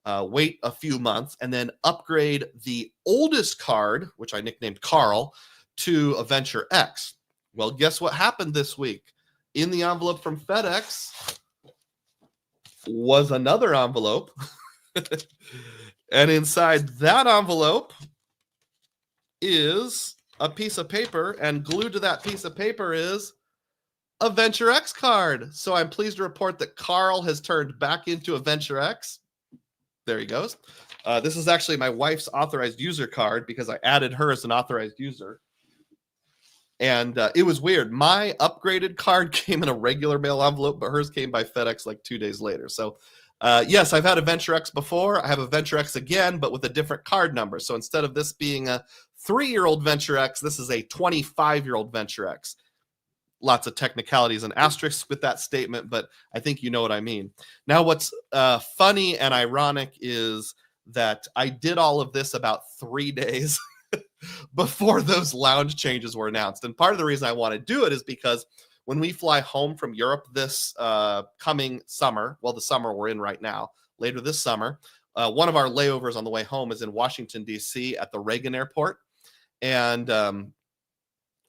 wait a few months, and then upgrade the oldest card, which I nicknamed Carl, to a Venture X. Well, guess what happened this week? In the envelope from FedEx was another envelope. And inside that envelope is a piece of paper, and glued to that piece of paper is a Venture X card. So I'm pleased to report that Carl has turned back into a Venture X. There he goes. This is actually my wife's authorized user card because I added her as an authorized user. And it was weird. My upgraded card came in a regular mail envelope, but hers came by FedEx like 2 days later. So yes, I've had a Venture X before. I have a Venture X again, but with a different card number. So instead of this being a 3-year-old Venture X, this is a 25-year-old Venture X. Lots of technicalities and asterisks with that statement, but I think you know what I mean. Now, what's funny and ironic is that I did all of this about 3 days before those lounge changes were announced. And part of the reason I want to do it is because when we fly home from Europe this coming summer, well, the summer we're in right now, later this summer, one of our layovers on the way home is in Washington, D.C. at the Reagan Airport. And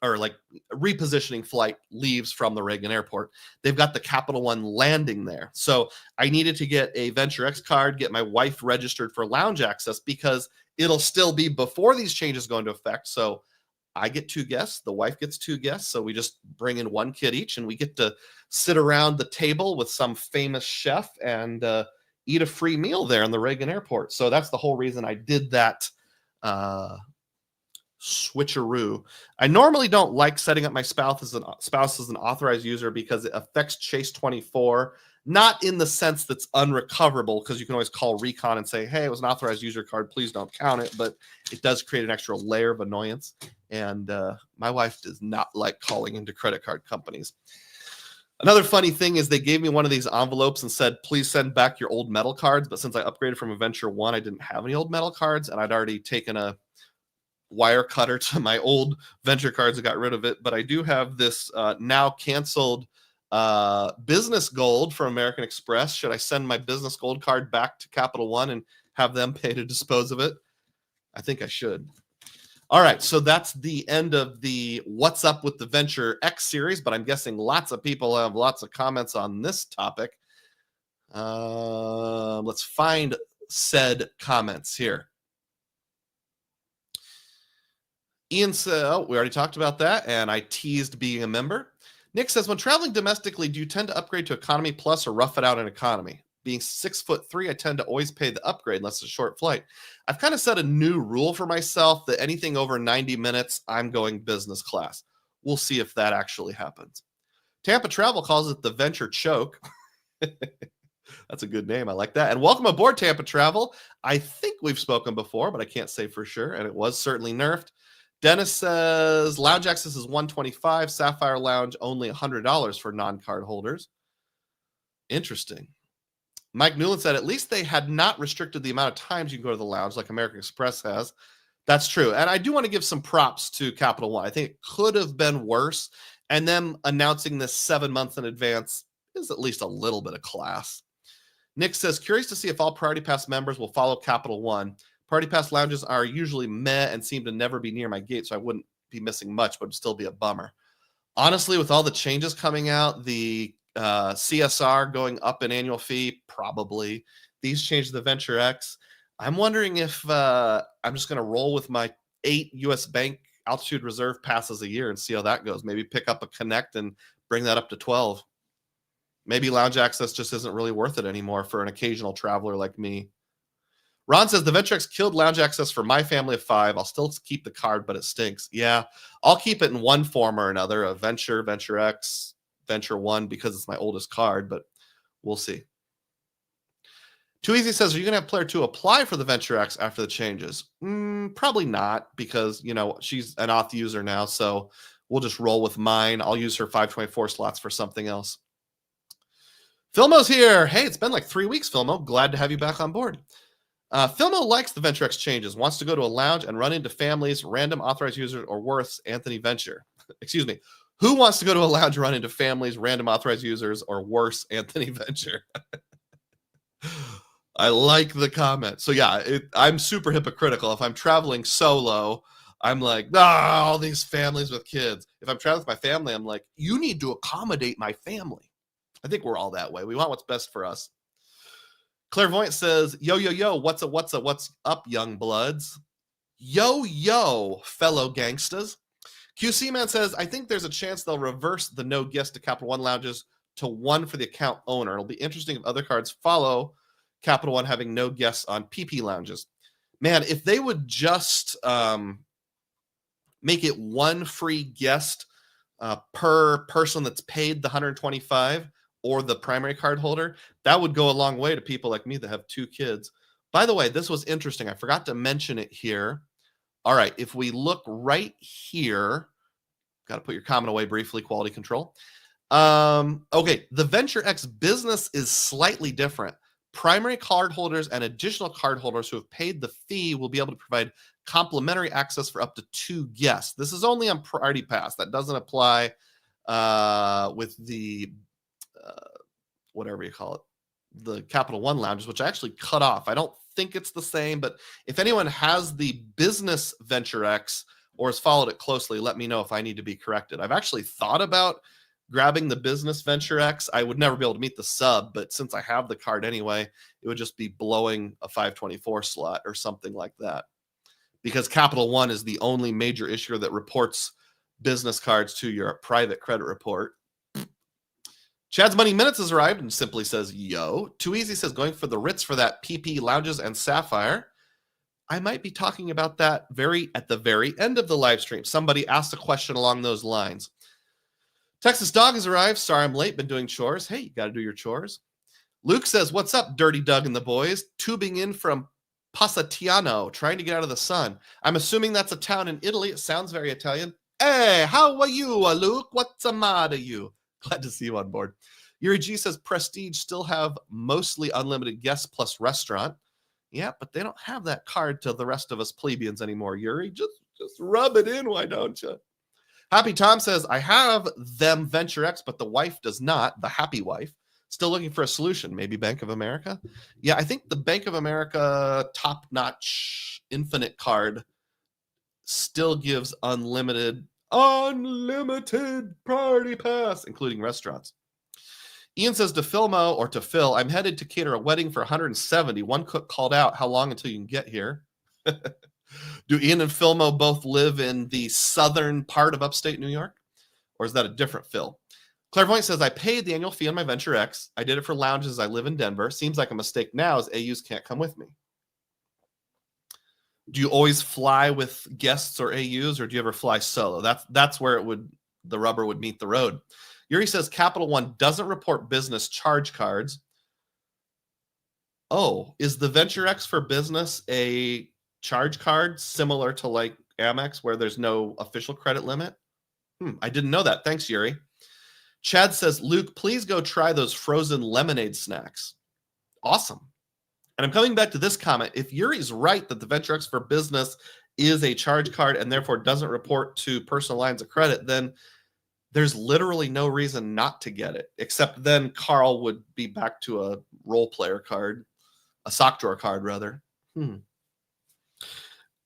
or like a repositioning flight leaves from the Reagan Airport. They've got the Capital One landing there. So I needed to get a Venture X card, get my wife registered for lounge access because it'll still be before these changes go into effect. So I get 2 guests, the wife gets 2 guests. So we just bring in 1 kid each and we get to sit around the table with some famous chef and eat a free meal there in the Reagan Airport. So that's the whole reason I did that switcheroo. I normally don't like setting up my spouse as an authorized user because it affects Chase 24, not in the sense that's unrecoverable, because you can always call Recon and say, hey, it was an authorized user card, please don't count it, but it does create an extra layer of annoyance. And my wife does not like calling into credit card companies. Another funny thing is they gave me one of these envelopes and said, please send back your old metal cards. But since I upgraded from a Venture One, I didn't have any old metal cards, and I'd already taken a wire cutter to my old Venture cards and got rid of it. But I do have this now canceled business gold from American Express. Should I send my business gold card back to Capital One and have them pay to dispose of it? I think I should. All right, so that's the end of the What's Up with the Venture X series, but I'm guessing lots of people have lots of comments on this topic. Let's find said comments here. Ian said, oh, we already talked about that, and I teased being a member. Nick says, when traveling domestically, do you tend to upgrade to Economy Plus or rough it out in Economy? Being 6'3", I tend to always pay the upgrade unless it's a short flight. I've kind of set a new rule for myself that anything over 90 minutes, I'm going business class. We'll see if that actually happens. Tampa Travel calls it the Venture Choke. That's a good name. I like that. And welcome aboard, Tampa Travel. I think we've spoken before, but I can't say for sure. And it was certainly nerfed. Dennis says lounge access is $125. Sapphire Lounge only $100 for non-card holders. Interesting. Mike Newland said at least they had not restricted the amount of times you can go to the lounge like American Express has. That's true. And I do want to give some props to Capital One. I think it could have been worse. And them announcing this 7 months in advance is at least a little bit of class. Nick says, curious to see if all Priority Pass members will follow Capital One. Priority Pass lounges are usually meh and seem to never be near my gate, so I wouldn't be missing much, but it'd still be a bummer. Honestly, with all the changes coming out, the CSR going up in annual fee, probably. These changes the Venture X. I'm wondering if I'm just going to roll with my 8 U.S. Bank Altitude Reserve passes a year and see how that goes. Maybe pick up a Connect and bring that up to 12. Maybe lounge access just isn't really worth it anymore for an occasional traveler like me. Ron says, the Venture X killed lounge access for my family of 5. I'll still keep the card, but it stinks. Yeah, I'll keep it in one form or another, a Venture, Venture X, Venture One, because it's my oldest card, but We'll see. Too Easy says, are you going to have Player 2 apply for the Venture X after the changes? Probably not, because, she's an auth user now, so we'll just roll with mine. I'll use her 524 slots for something else. Filmo's here. Hey, it's been like 3 weeks, Filmo. Glad to have you back on board. Filmo likes the Venture X changes, wants to go to a lounge and run into families, random authorized users, or worse, Anthony Venture. Excuse me. Who wants to go to a lounge and run into families, random authorized users, or worse, Anthony Venture? I like the comment. So yeah, I'm super hypocritical. If I'm traveling solo, I'm like, all these families with kids. If I'm traveling with my family, I'm like, you need to accommodate my family. I think we're all that way. We want what's best for us. Clairvoyant says, yo, what's up, young bloods? Yo, fellow gangstas. QC Man says, I think there's a chance they'll reverse the no guest to Capital One lounges to one for the account owner. It'll be interesting if other cards follow Capital One having no guests on PP lounges. Man, if they would just make it one free guest per person that's paid the 125 or the primary card holder, that would go a long way to people like me that have 2 kids. By the way, this was interesting. I forgot to mention it here. All right, if we look right here, got to put your comment away briefly, quality control. Okay, the Venture X business is slightly different. Primary card holders and additional card holders who have paid the fee will be able to provide complimentary access for up to 2 guests. This is only on Priority Pass. That doesn't apply with the, whatever you call it, the Capital One lounges, which I actually cut off. I don't think it's the same, but if anyone has the business Venture X or has followed it closely, let me know if I need to be corrected. I've actually thought about grabbing the business Venture X. I would never be able to meet the sub, but since I have the card anyway, it would just be blowing a 524 slot or something like that. Because Capital One is the only major issuer that reports business cards to your private credit report. Chad's Money Minutes has arrived and simply says, yo. Too Easy says, going for the Ritz for that PP Lounges and Sapphire. I might be talking about that at the very end of the live stream. Somebody asked a question along those lines. Texas Dog has arrived. Sorry I'm late. Been doing chores. Hey, you got to do your chores. Luke says, what's up, Dirty Doug and the boys? Tubing in from Positiano, trying to get out of the sun. I'm assuming that's a town in Italy. It sounds very Italian. Hey, how are you, Luke? What's the matter, you? Glad to see you on board. Yuri G says, Prestige still have mostly unlimited guests plus restaurant. Yeah, but they don't have that card to the rest of us plebeians anymore, Yuri. Just rub it in, why don't you? Happy Tom says, I have them Venture X, but the wife does not, the happy wife. Still looking for a solution. Maybe Bank of America? Yeah, I think the Bank of America top-notch infinite card still gives unlimited priority pass, including restaurants. Ian says to Philmo or to Phil, I'm headed to cater a wedding for 170. One cook called out, how long until you can get here? Do Ian and Philmo both live in the southern part of upstate New York? Or is that a different Phil? Clairvoyant says, I paid the annual fee on my Venture X. I did it for lounges. I live in Denver. Seems like a mistake now as AUs can't come with me. Do you always fly with guests or AUs, or do you ever fly solo? That's where the rubber would meet the road. Yuri says Capital One doesn't report business charge cards. Oh, is the Venture X for business a charge card similar to like Amex where there's no official credit limit? I didn't know that. Thanks, Yuri. Chad says, Luke, please go try those frozen lemonade snacks. Awesome. And I'm coming back to this comment. If Yuri's right that the Venture X for business is a charge card and therefore doesn't report to personal lines of credit, then there's literally no reason not to get it, except then Carl would be back to a role player card, a sock drawer card, rather.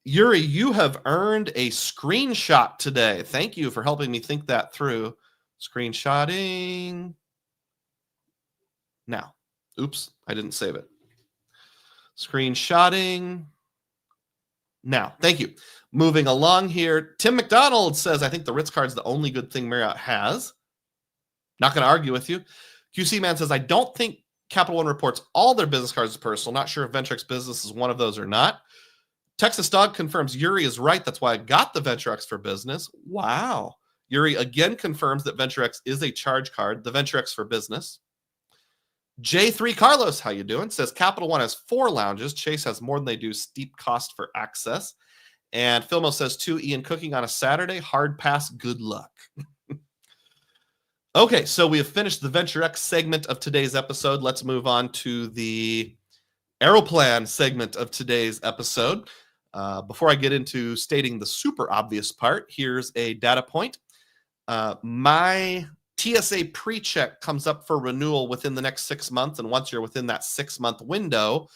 Yuri, you have earned a screenshot today. Thank you for helping me think that through. Screenshotting. Now. Oops, I didn't save it. Screenshotting. Now. Thank you. Moving along here, Tim McDonald says, I think the Ritz card's the only good thing Marriott has. Not going to argue with you. QC Man says, I don't think Capital One reports all their business cards as personal. Not sure if Venture X Business is one of those or not. Texas Dog confirms Yuri is right. That's why I got the Venture X for business. Wow. Yuri again confirms that Venture X is a charge card, the Venture X for business. J3 Carlos, how you doing? Says Capital One has 4 lounges. Chase has more than they do. Steep cost for access. And Filmo says 2. Ian cooking on a Saturday. Hard pass. Good luck. Okay, so we have finished the Venture X segment of today's episode. Let's move on to the Aeroplan segment of today's episode. Before I get into stating the super obvious part, here's a data point. My TSA pre-check comes up for renewal within the next 6 months, and once you're within that 6-month window,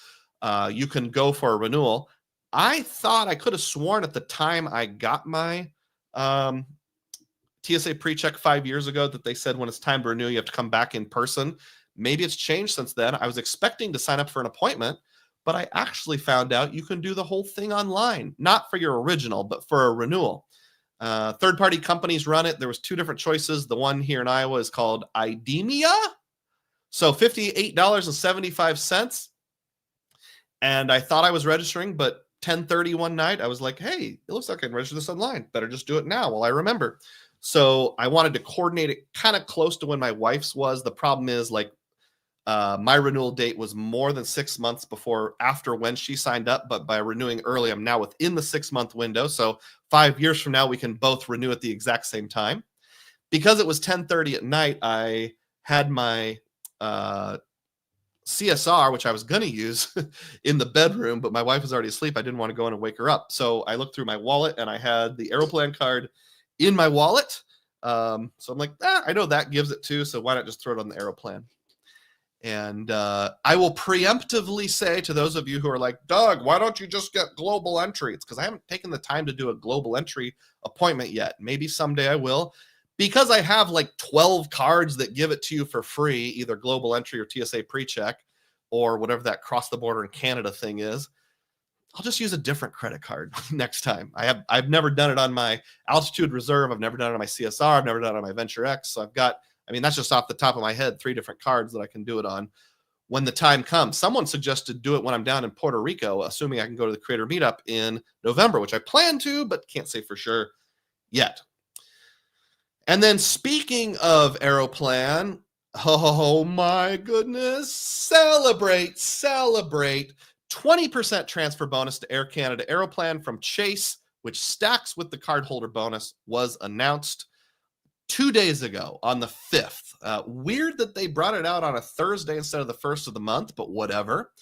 you can go for a renewal. I thought I could have sworn at the time I got my TSA pre-check 5 years ago that they said when it's time to renew, you have to come back in person. Maybe it's changed since then. I was expecting to sign up for an appointment, but I actually found out you can do the whole thing online, not for your original, but for a renewal. Third-party companies run it. There was 2 different choices. The one here in Iowa is called IDEMIA. So $58.75. And I thought I was registering, but 10:30 one night, I was like, hey, it looks like I can register this online. Better just do it now while I remember. So I wanted to coordinate it kind of close to when my wife's was. The problem is my renewal date was more than 6 months after when she signed up, but by renewing early, I'm now within the 6-month window. So 5 years from now, we can both renew at the exact same time. Because it was 10:30 at night, I had my CSR, which I was going to use in the bedroom, but my wife was already asleep. I didn't want to go in and wake her up. So I looked through my wallet and I had the Aeroplan card in my wallet. So I'm like, I know that gives it too. So why not just throw it on the Aeroplan? And I will preemptively say to those of you who are like, Doug, why don't you just get global entry? It's because I haven't taken the time to do a global entry appointment yet. Maybe someday I will. Because I have like 12 cards that give it to you for free, either global entry or TSA pre-check or whatever that cross the border in Canada thing is, I'll just use a different credit card next time. I've never done it on my Altitude Reserve. I've never done it on my CSR. I've never done it on my Venture X. So that's just off the top of my head, 3 different cards that I can do it on when the time comes. Someone suggested do it when I'm down in Puerto Rico, assuming I can go to the Creator Meetup in November, which I plan to, but can't say for sure yet. And then speaking of Aeroplan, oh my goodness, celebrate. 20% transfer bonus to Air Canada Aeroplan from Chase, which stacks with the cardholder bonus, was announced 2 days ago on the 5th. Weird that they brought it out on a Thursday instead of the 1st of the month, but whatever.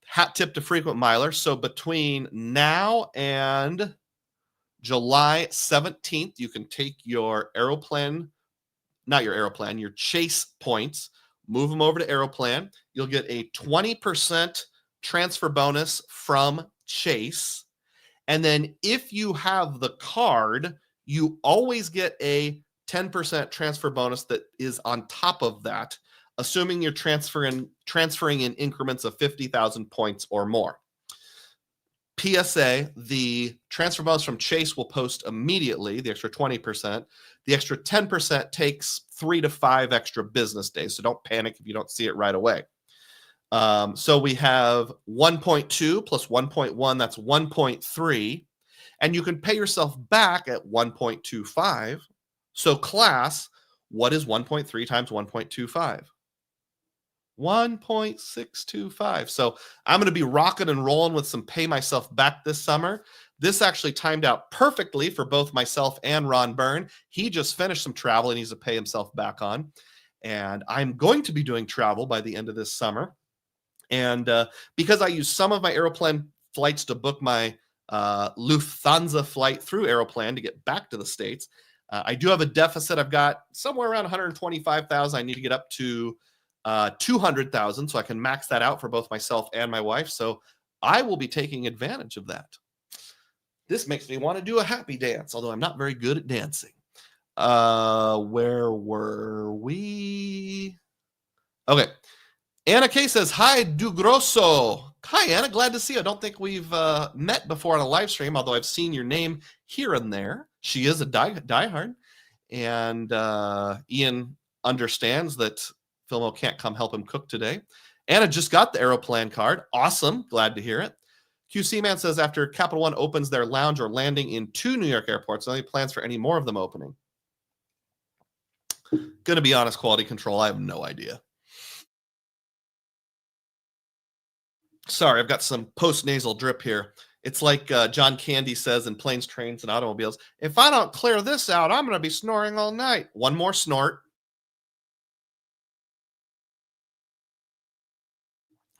Hat tip to frequent miler. So between now and July 17th, you can take your Aeroplan, your Chase points, move them over to Aeroplan. You'll get a 20% transfer bonus from Chase. And then if you have the card, you always get a 10% transfer bonus that is on top of that, assuming you're transferring in increments of 50,000 points or more. PSA, the transfer bonus from Chase will post immediately, the extra 20%. The extra 10% takes 3 to 5 extra business days, so don't panic if you don't see it right away. So we have 1.2 plus 1.1, that's 1.3, and you can pay yourself back at 1.25. So class, what is 1.3 times 1.25? 1.625. So I'm going to be rocking and rolling with some pay myself back this summer. This actually timed out perfectly for both myself and Ron Byrne. He just finished some travel and he's to pay himself back on. And I'm going to be doing travel by the end of this summer. And because I use some of my Aeroplan flights to book my Lufthansa flight through Aeroplan to get back to the States, I do have a deficit. I've got somewhere around 125,000. I need to get up to 200,000 so I can max that out for both myself and my wife. So I will be taking advantage of that. This makes me want to do a happy dance, although I'm not very good at dancing. Where were we? Okay. Anna K says, hi, Dugroz. Hi, Anna. Glad to see you. I don't think we've met before on a live stream, although I've seen your name here and there. She is a diehard. And Ian understands that Philmo can't come help him cook today. Anna just got the Aeroplan card. Awesome. Glad to hear it. QC Man says, after Capital One opens their lounge or landing in 2 New York airports, any plans for any more of them opening? Going to be honest, quality control, I have no idea. Sorry, I've got some post-nasal drip here. It's like John Candy says in Planes, Trains, and Automobiles, if I don't clear this out, I'm going to be snoring all night. One more snort.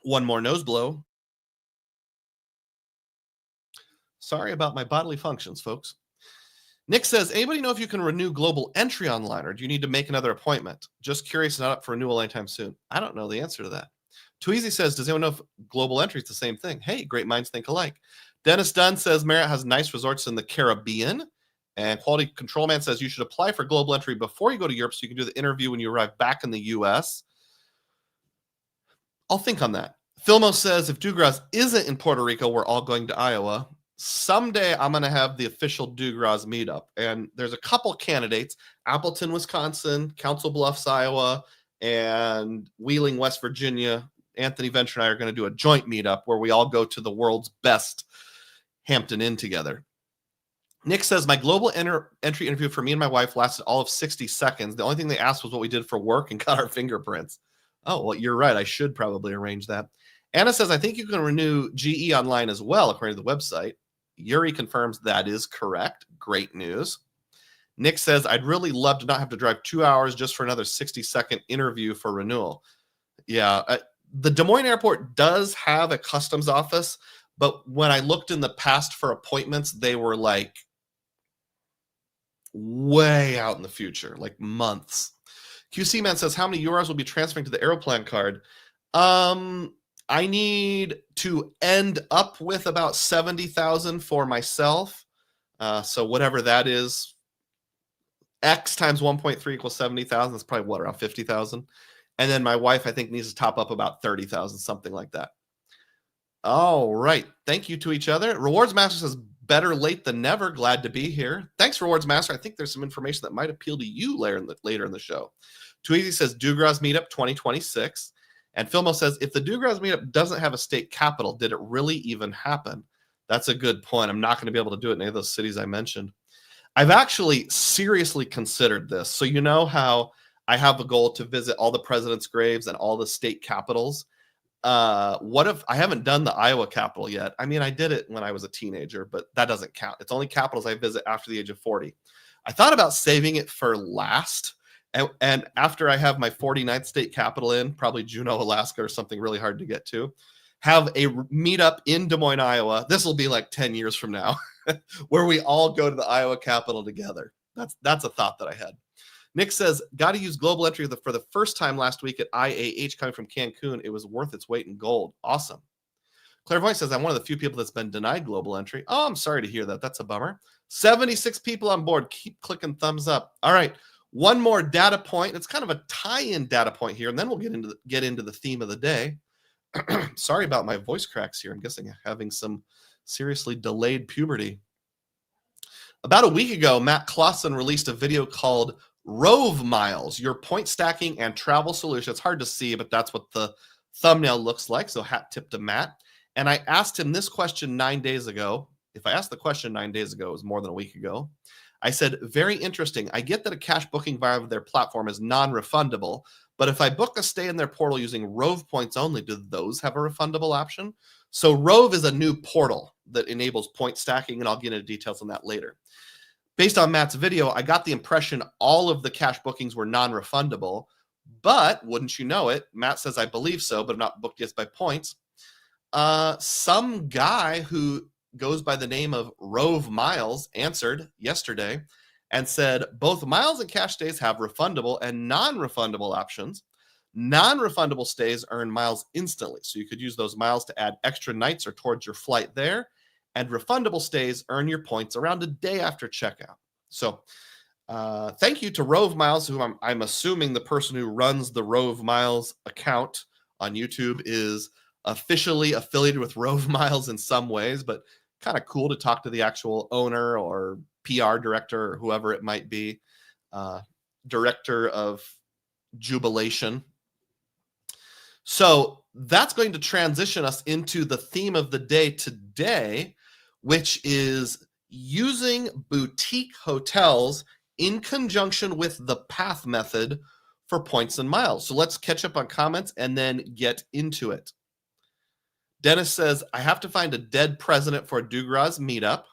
One more nose blow. Sorry about my bodily functions, folks. Nick says, anybody know if you can renew global entry online, or do you need to make another appointment? Just curious, not up for renewal anytime soon. I don't know the answer to that. Too Easy says, does anyone know if global entry is the same thing? Hey, great minds think alike. Dennis Dunn says, Marriott has nice resorts in the Caribbean. And Quality Control Man says, you should apply for global entry before you go to Europe so you can do the interview when you arrive back in the U.S. I'll think on that. Filmo says, if Dugroz isn't in Puerto Rico, we're all going to Iowa. Someday I'm going to have the official Dugroz meetup. And there's a couple candidates, Appleton, Wisconsin, Council Bluffs, Iowa, and Wheeling, West Virginia. Anthony Venture and I are going to do a joint meetup where we all go to the world's best Hampton Inn together. Nick says, my global entry interview for me and my wife lasted all of 60 seconds. The only thing they asked was what we did for work and got our fingerprints. Oh, well, you're right. I should probably arrange that. Anna says, I think you can renew GE online as well, according to the website. Yuri confirms that is correct. Great news. Nick says, I'd really love to not have to drive 2 hours just for another 60-second interview for renewal. Yeah, the Des Moines airport does have a customs office, but when I looked in the past for appointments, they were like way out in the future, like months. QC Man says, how many euros will be transferring to the Aeroplan card? I need to end up with about 70,000 for myself. So whatever that is, X times 1.3 equals 70,000. That's probably what, around 50,000. And then my wife, I think, needs to top up about 30,000, something like that. All right. Thank you to each other. Rewards Master says, better late than never. Glad to be here. Thanks, Rewards Master. I think there's some information that might appeal to you later in the show. Too Easy says, Dugroz Meetup 2026. And Filmo says, if the Dugroz Meetup doesn't have a state capital, did it really even happen? That's a good point. I'm not going to be able to do it in any of those cities I mentioned. I've actually seriously considered this. So you know how I have a goal to visit all the presidents' graves and all the state capitals? What if I haven't done the Iowa Capitol yet? I mean, I did it when I was a teenager, but that doesn't count. It's only capitals I visit after the age of 40. I thought about saving it for last. And after I have my 49th state capital in, probably Juneau, Alaska, or something really hard to get to, have a meetup in Des Moines, Iowa. This will be like 10 years from now, where we all go to the Iowa Capitol together. That's a thought that I had. Nick says, got to use global entry for the first time last week at IAH coming from Cancun. It was worth its weight in gold. Awesome. Clairvoyant says, I'm one of the few people that's been denied global entry. Oh, I'm sorry to hear that. That's a bummer. 76 people on board. Keep clicking thumbs up. All right. One more data point. It's kind of a tie-in data point here, and then we'll get into the theme of the day. Sorry about my voice cracks here. I'm guessing I'm having some seriously delayed puberty. About a week ago, Matt Clausen released a video called Rove Miles, your point stacking and travel solution. It's hard to see, but that's what the thumbnail looks like. So hat tip to Matt. And I asked him this question 9 days ago. If I asked the question 9 days ago, it was more than a week ago. I said, very interesting. I get that a cash booking via their platform is non-refundable, but if I book a stay in their portal using Rove points only, do those have a refundable option? So Rove is a new portal that enables point stacking, and I'll get into details on that later. Based on Matt's video, I got the impression all of the cash bookings were non-refundable, but wouldn't you know it, Matt says, I believe so, but I'm not booked yet by points. Some guy who goes by the name of Rove Miles answered yesterday and said, both miles and cash stays have refundable and non-refundable options. Non-refundable stays earn miles instantly, so you could use those miles to add extra nights or towards your flight there. And refundable stays earn your points around a day after checkout. So thank you to Rove Miles, who I'm assuming the person who runs the Rove Miles account on YouTube is officially affiliated with Rove Miles in some ways, but kind of cool to talk to the actual owner or PR director or whoever it might be, director of jubilation. So that's going to transition us into the theme of the day today, which is using boutique hotels in conjunction with the path method for points and miles. So let's catch up on comments and then get into it. Dennis says, I have to find a dead president for a Dugroz meetup.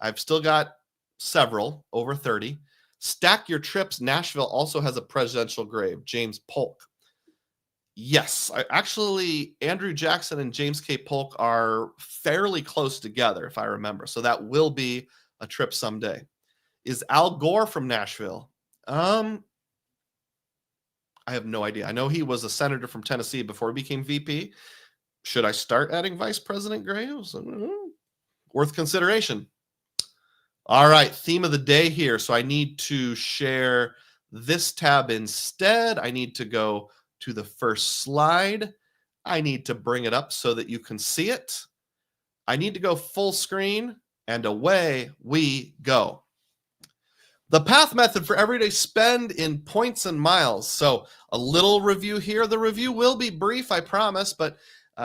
I've still got several, over 30. Stack your trips. Nashville also has a presidential grave. James Polk. Yes, actually, Andrew Jackson and James K. Polk are fairly close together, if I remember. So that will be a trip someday. Is Al Gore from Nashville? I have no idea. I know he was a senator from Tennessee before he became VP. Should I start adding vice president graves? Worth consideration. All right, theme of the day here. So I need to share this tab instead. I need to go to the first slide. I need to bring it up so that you can see it. I need to go full screen, and away we go. The path method for everyday spend in points and miles. So a little review here. The review will be brief, I promise, but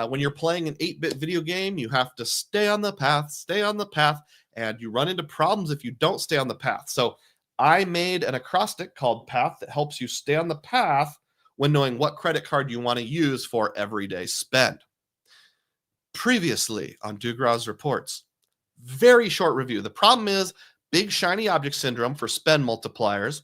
when you're playing an 8-bit video game, you have to stay on the path, and you run into problems if you don't stay on the path. So I made an acrostic called path that helps you stay on the path when knowing what credit card you want to use for everyday spend. Previously on Dugroz Reports, very short review. The problem is big shiny object syndrome for spend multipliers.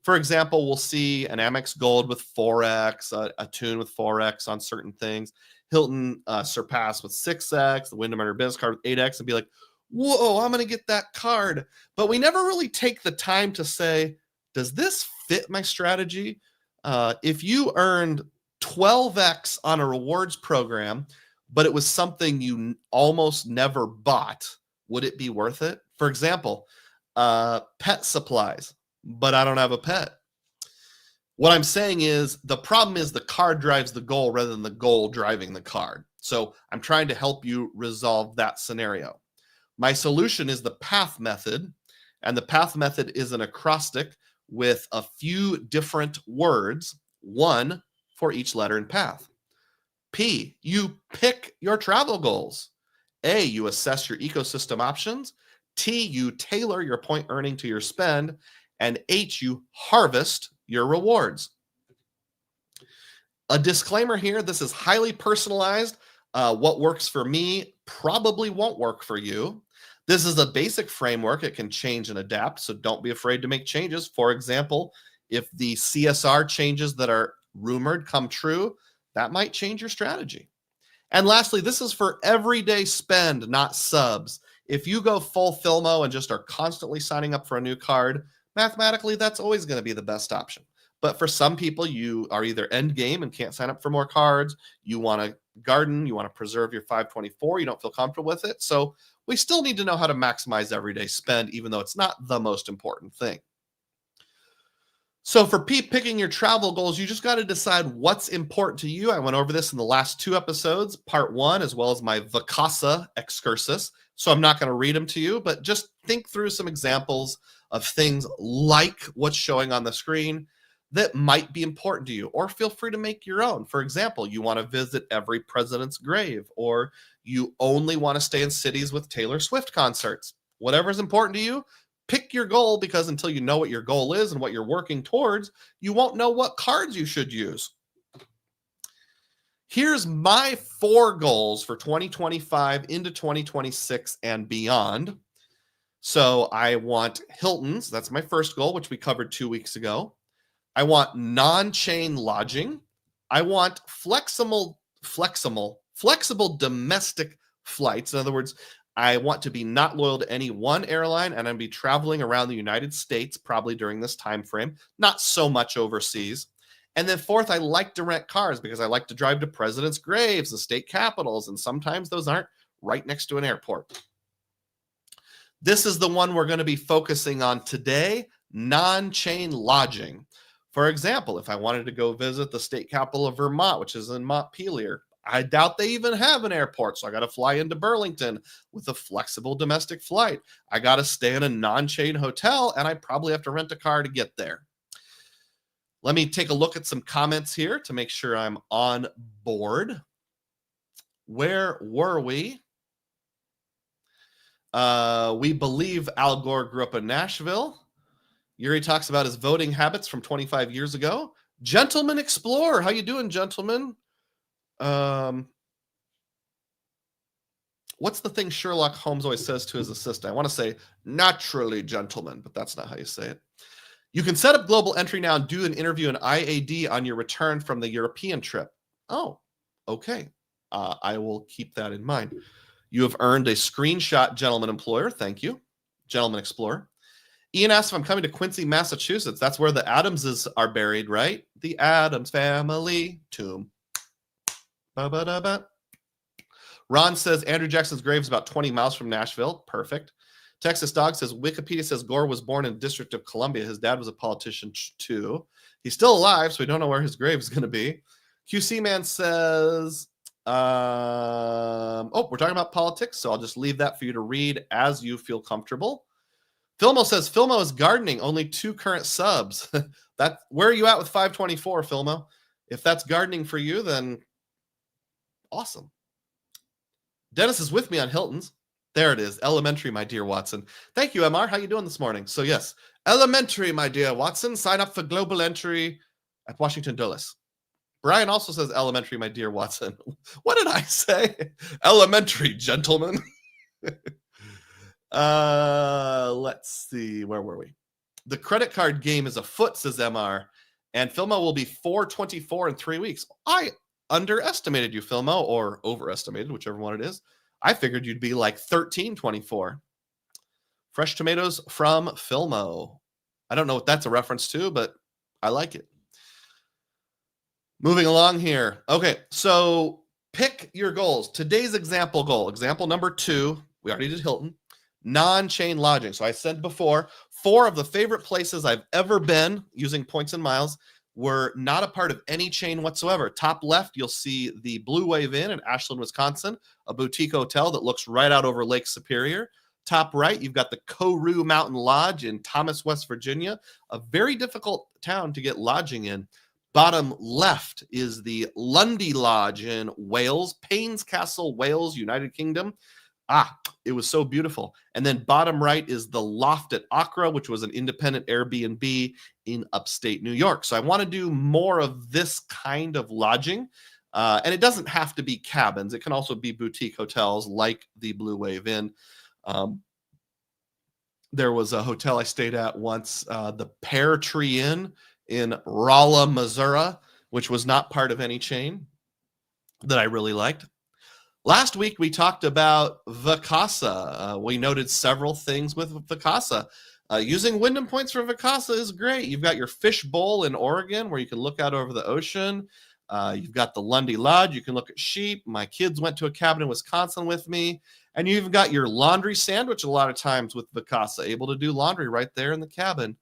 For example, we'll see an Amex Gold with 4x, a Tune with 4x on certain things, Hilton Surpass with 6x, the Wyndham Business Card with 8x, and be like, whoa, I'm going to get that card. But we never really take the time to say, does this fit my strategy? If you earned 12x on a rewards program, but it was something you almost never bought, would it be worth it? For example, pet supplies, but I don't have a pet. What I'm saying is the problem is the card drives the goal rather than the goal driving the card. So I'm trying to help you resolve that scenario. My solution is the path method, and the path method is an acrostic with a few different words, one for each letter in path. P, you pick your travel goals. A, you assess your ecosystem options. T, you tailor your point earning to your spend. And H, you harvest your rewards. A disclaimer here, this is highly personalized. What works for me probably won't work for you. This is a basic framework. It can change and adapt, so don't be afraid to make changes. For example, if the CSR changes that are rumored come true, that might change your strategy. And lastly, this is for everyday spend, not subs. If you go full Filmo and just are constantly signing up for a new card, mathematically, that's always going to be the best option. But for some people, you are either end game and can't sign up for more cards, you want to garden, you want to preserve your 524, you don't feel comfortable with it. So we still need to know how to maximize everyday spend, even though it's not the most important thing. So for picking your travel goals, you just got to decide what's important to you. I went over this in the last 2 episodes, part 1, as well as my Vacasa excursus. So I'm not going to read them to you, but just think through some examples of things like what's showing on the screen that might be important to you, or feel free to make your own. For example, you want to visit every president's grave, or you only want to stay in cities with Taylor Swift concerts. Whatever's important to you, pick your goal, because until you know what your goal is and what you're working towards, you won't know what cards you should use. Here's my 4 goals for 2025 into 2026 and beyond. So I want Hilton's. That's my first goal, which we covered 2 weeks ago. I want non-chain lodging. I want flexible domestic flights. In other words, I want to be not loyal to any one airline, and I'm going to be traveling around the United States probably during this time frame, not so much overseas. And then 4th, I like to rent cars because I like to drive to presidents' graves and state capitals, and sometimes those aren't right next to an airport. This is the one we're going to be focusing on today, non-chain lodging. For example, if I wanted to go visit the state capital of Vermont, which is in Montpelier, I doubt they even have an airport, so I got to fly into Burlington with a flexible domestic flight. I got to stay in a non-chain hotel, and I probably have to rent a car to get there. Let me take a look at some comments here to make sure I'm on board. Where were we? We believe Al Gore grew up in Nashville. Yuri talks about his voting habits from 25 years ago. Gentleman Explorer, how you doing, gentlemen? What's the thing Sherlock Holmes always says to his assistant? I want to say, naturally, gentlemen, but that's not how you say it. You can set up global entry now and do an interview in IAD on your return from the European trip. Oh, okay. I will keep that in mind. You have earned a screenshot, gentleman employer. Thank you, gentleman explorer. Ian asks if I'm coming to Quincy, Massachusetts. That's where the Adamses are buried, right? The Adams family tomb. Ba-ba-da-ba. Ron says Andrew Jackson's grave is about 20 miles from Nashville. Perfect. Texas Dog says Wikipedia says Gore was born in the District of Columbia. His dad was a politician too. He's still alive, so we don't know where his grave is going to be. QC Man says, we're talking about politics, so I'll just leave that for you to read as you feel comfortable. Filmo says Filmo is gardening, only 2 current subs. Where are you at with 524, Filmo? If that's gardening for you, then awesome. Dennis is with me on Hilton's. There it is. Elementary, my dear Watson. Thank you, MR. How you doing this morning? So yes, elementary, my dear Watson. Sign up for global entry at Washington Dulles. Brian also says elementary, my dear Watson. What did I say? Elementary, gentlemen. Let's see. Where were we? The credit card game is afoot, says MR. And Filmo will be 424 in 3 weeks. I underestimated you, Filmo, or overestimated, whichever one it is. I figured you'd be like 1324. Fresh tomatoes from Filmo. I don't know what that's a reference to, but I like it. Moving along here. Okay, so pick your goals. Today's example goal. Example number 2. We already did Hilton. Non-chain lodging. So I said before, 4 of the favorite places I've ever been using points and miles were not a part of any chain whatsoever. Top left, you'll see the Blue Wave Inn in Ashland, Wisconsin, a boutique hotel that looks right out over Lake Superior. Top right, you've got the Koru Mountain Lodge in Thomas, West Virginia, a very difficult town to get lodging in. Bottom left is the Lundy Lodge in Wales, Paynes Castle, Wales, United Kingdom. It was so beautiful. And then bottom right is the Loft at Accra, which was an independent Airbnb in upstate New York. So I want to do more of this kind of lodging. And it doesn't have to be cabins. It can also be boutique hotels like the Blue Wave Inn. There was a hotel I stayed at once, the Pear Tree Inn in Rolla, Missouri, which was not part of any chain that I really liked. Last week, we talked about Vacasa. We noted several things with Vacasa. Using Wyndham points for Vacasa is great. You've got your Fish Bowl in Oregon where you can look out over the ocean. You've got the Lundy Lodge. You can look at sheep. My kids went to a cabin in Wisconsin with me. And you even got your laundry sandwich a lot of times with Vacasa, able to do laundry right there in the cabin.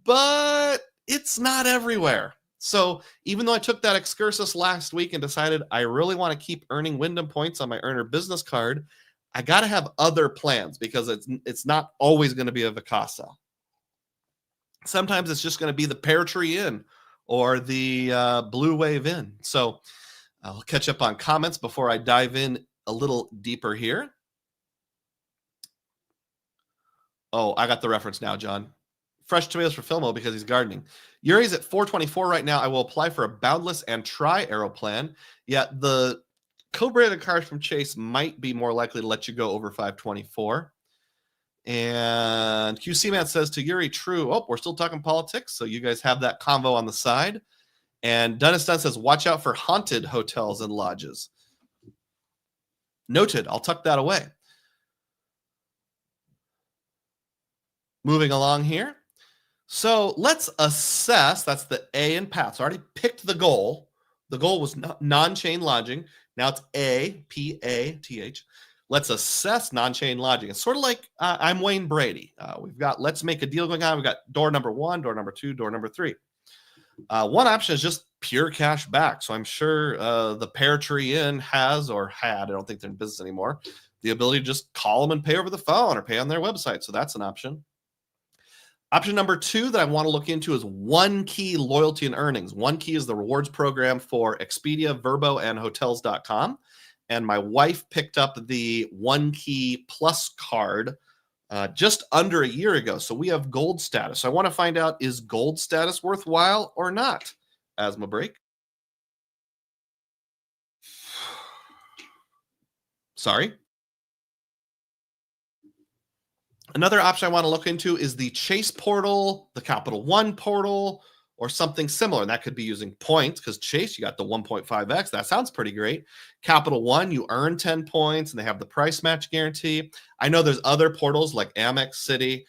But it's not everywhere. So even though I took that excursus last week and decided I really want to keep earning Wyndham points on my earner business card, I got to have other plans because it's not always going to be a Vacasa. Sometimes it's just going to be the Pear Tree Inn or the Blue Wave Inn. So I'll catch up on comments before I dive in a little deeper here. Oh, I got the reference now, John. Fresh tomatoes for Filmo because he's gardening. Yuri's at 424 right now. I will apply for a boundless and try Aeroplan. Yeah, the co-branded cards from Chase might be more likely to let you go over 524. And QC Man says to Yuri, true. Oh, we're still talking politics, so you guys have that convo on the side. And Dennis Dunn says, watch out for haunted hotels and lodges. Noted. I'll tuck that away. Moving along here. So let's assess. That's the A in path. So I already picked the goal. The goal was non-chain lodging. Now it's A, P-A-T-H. Let's assess non-chain lodging. It's sort of like I'm Wayne Brady. We've got let's make a deal going on. We've got door number 1, door number 2, door number 3. One option is just pure cash back. So I'm sure the Pear Tree Inn has or had, I don't think they're in business anymore, the ability to just call them and pay over the phone or pay on their website. So that's an option. Option number 2 that I want to look into is OneKey loyalty and earnings. OneKey is the rewards program for Expedia, VRBO, and Hotels.com. And my wife picked up the OneKey Plus card just under a year ago. So we have gold status. So I want to find out, is gold status worthwhile or not? Asthma break. Sorry. Another option I want to look into is the Chase portal, the Capital One portal, or something similar. And that could be using points, because Chase, you got the 1.5x. That sounds pretty great. Capital One, you earn 10 points and they have the price match guarantee. I know there's other portals like Amex, Citi.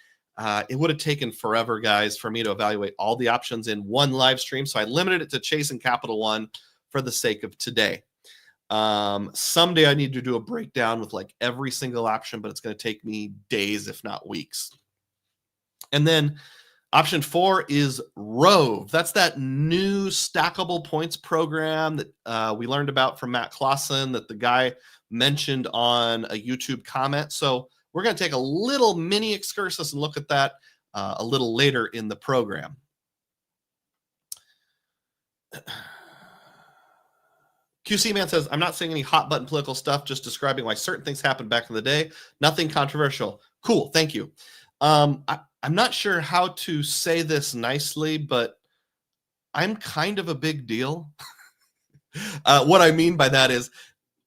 It would have taken forever, guys, for me to evaluate all the options in one live stream. So I limited it to Chase and Capital One for the sake of today. Someday I need to do a breakdown with like every single option, but it's going to take me days, if not weeks. And then option 4 is Rove. That's that new stackable points program that we learned about from Matt Clausen that the guy mentioned on a YouTube comment. So we're going to take a little mini excursus and look at that a little later in the program. QC Man says, I'm not saying any hot button political stuff, just describing why certain things happened back in the day. Nothing controversial. Cool. Thank you. I'm not sure how to say this nicely, but I'm kind of a big deal. What I mean by that is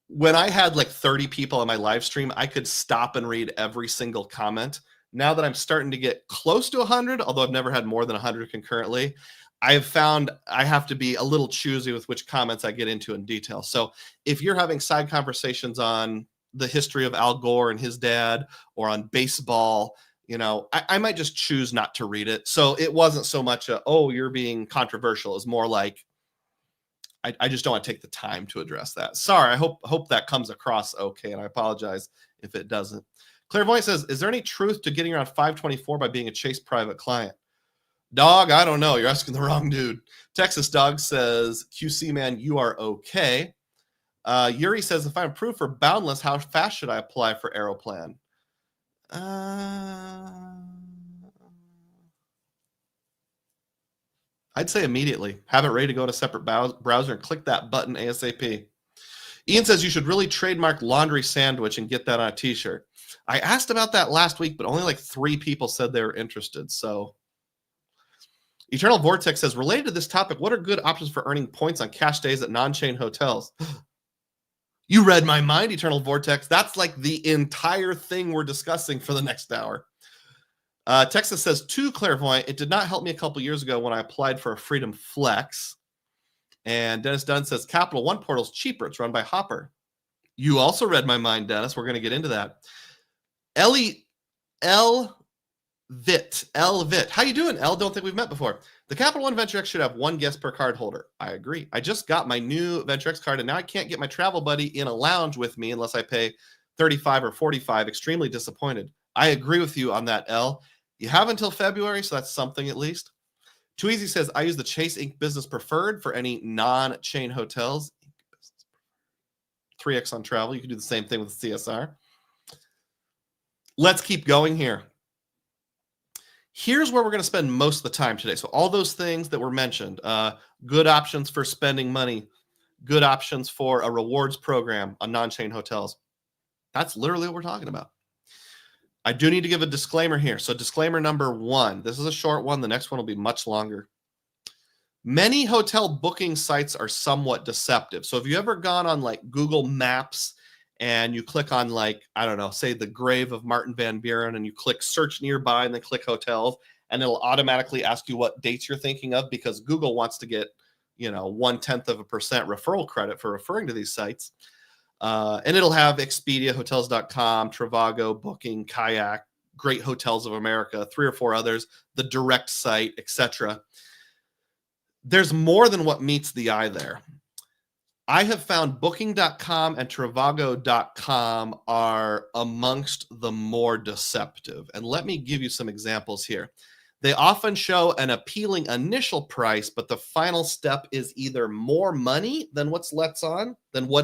when I had like 30 people on my live stream, I could stop and read every single comment. Now that I'm starting to get close to 100, although I've never had more than 100 concurrently, I have found I have to be a little choosy with which comments I get into in detail. So if you're having side conversations on the history of Al Gore and his dad, or on baseball, I might just choose not to read it. So it wasn't so much oh, you're being controversial. It's more like, I just don't want to take the time to address that. Sorry, I hope that comes across okay, and I apologize if it doesn't. Clairvoyant says, is there any truth to getting around 524 by being a Chase private client? Dog, I don't know. You're asking the wrong dude. Texas Dog says, QC Man, you are okay. Yuri says, if I'm approved for Boundless, how fast should I apply for Aeroplan? I'd say immediately. Have it ready to go to a separate browser and click that button ASAP. Ian says you should really trademark laundry sandwich and get that on a t-shirt. I asked about that last week, but only like 3 people said they were interested. So Eternal Vortex says, related to this topic, what are good options for earning points on cash days at non-chain hotels? You read my mind, Eternal Vortex. That's like the entire thing we're discussing for the next hour. Texas says, to Clairvoyant, it did not help me a couple years ago when I applied for a Freedom Flex. And Dennis Dunn says, Capital One portal is cheaper. It's run by Hopper. You also read my mind, Dennis. We're going to get into that. L. Vit. How you doing, L? Don't think we've met before. The Capital One Venture X should have 1 guest per card holder. I agree. I just got my new Venture X card, and now I can't get my travel buddy in a lounge with me unless I pay 35 or 45. Extremely disappointed. I agree with you on that, L. You have until February, so that's something at least. Too Easy says, I use the Chase Inc. Business Preferred for any non-chain hotels. 3x on travel. You can do the same thing with the CSR. Let's keep going here. Here's where we're going to spend most of the time today. So all those things that were mentioned, good options for spending money, good options for a rewards program on non-chain hotels. That's literally what we're talking about. I do need to give a disclaimer here. So disclaimer number 1, this is a short one. The next one will be much longer. Many hotel booking sites are somewhat deceptive. So have you ever gone on like Google Maps and you click on like, I don't know, say the grave of Martin Van Buren, and you click search nearby and then click hotels, and it'll automatically ask you what dates you're thinking of because Google wants to get, 0.1% referral credit for referring to these sites. And it'll have Expedia, Hotels.com, Trivago, Booking, Kayak, Great Hotels of America, 3 or 4 others, the direct site, etc. There's more than what meets the eye there. I have found Booking.com and Trivago.com are amongst the more deceptive. And let me give you some examples here. They often show an appealing initial price, but the final step is either more money than what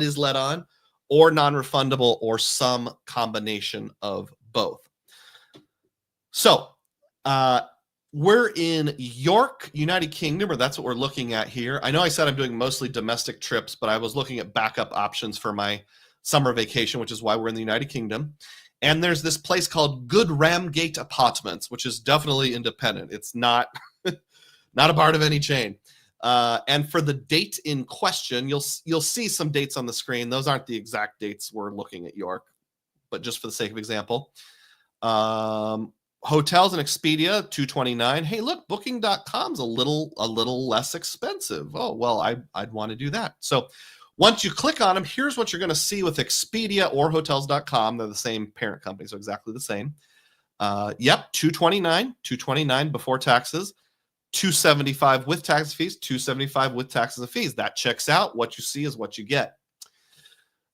is let on, or non-refundable, or some combination of both. So we're in York, United Kingdom, or that's what we're looking at here. I know I said I'm doing mostly domestic trips, but I was looking at backup options for my summer vacation, which is why we're in the United Kingdom. And there's this place called Good Ramgate Apartments, which is definitely independent. It's not, not a part of any chain. And for the date in question, you'll see some dates on the screen. Those aren't the exact dates we're looking at York, but just for the sake of example. Hotels and Expedia, $229. Hey, look, Booking.com's a little less expensive. Oh, well, I'd want to do that. So once you click on them, here's what you're going to see with Expedia or Hotels.com. They're the same parent company, so exactly the same. Yep, $229 before taxes, $275 with tax fees, $275 with taxes and fees. That checks out. What you see is what you get.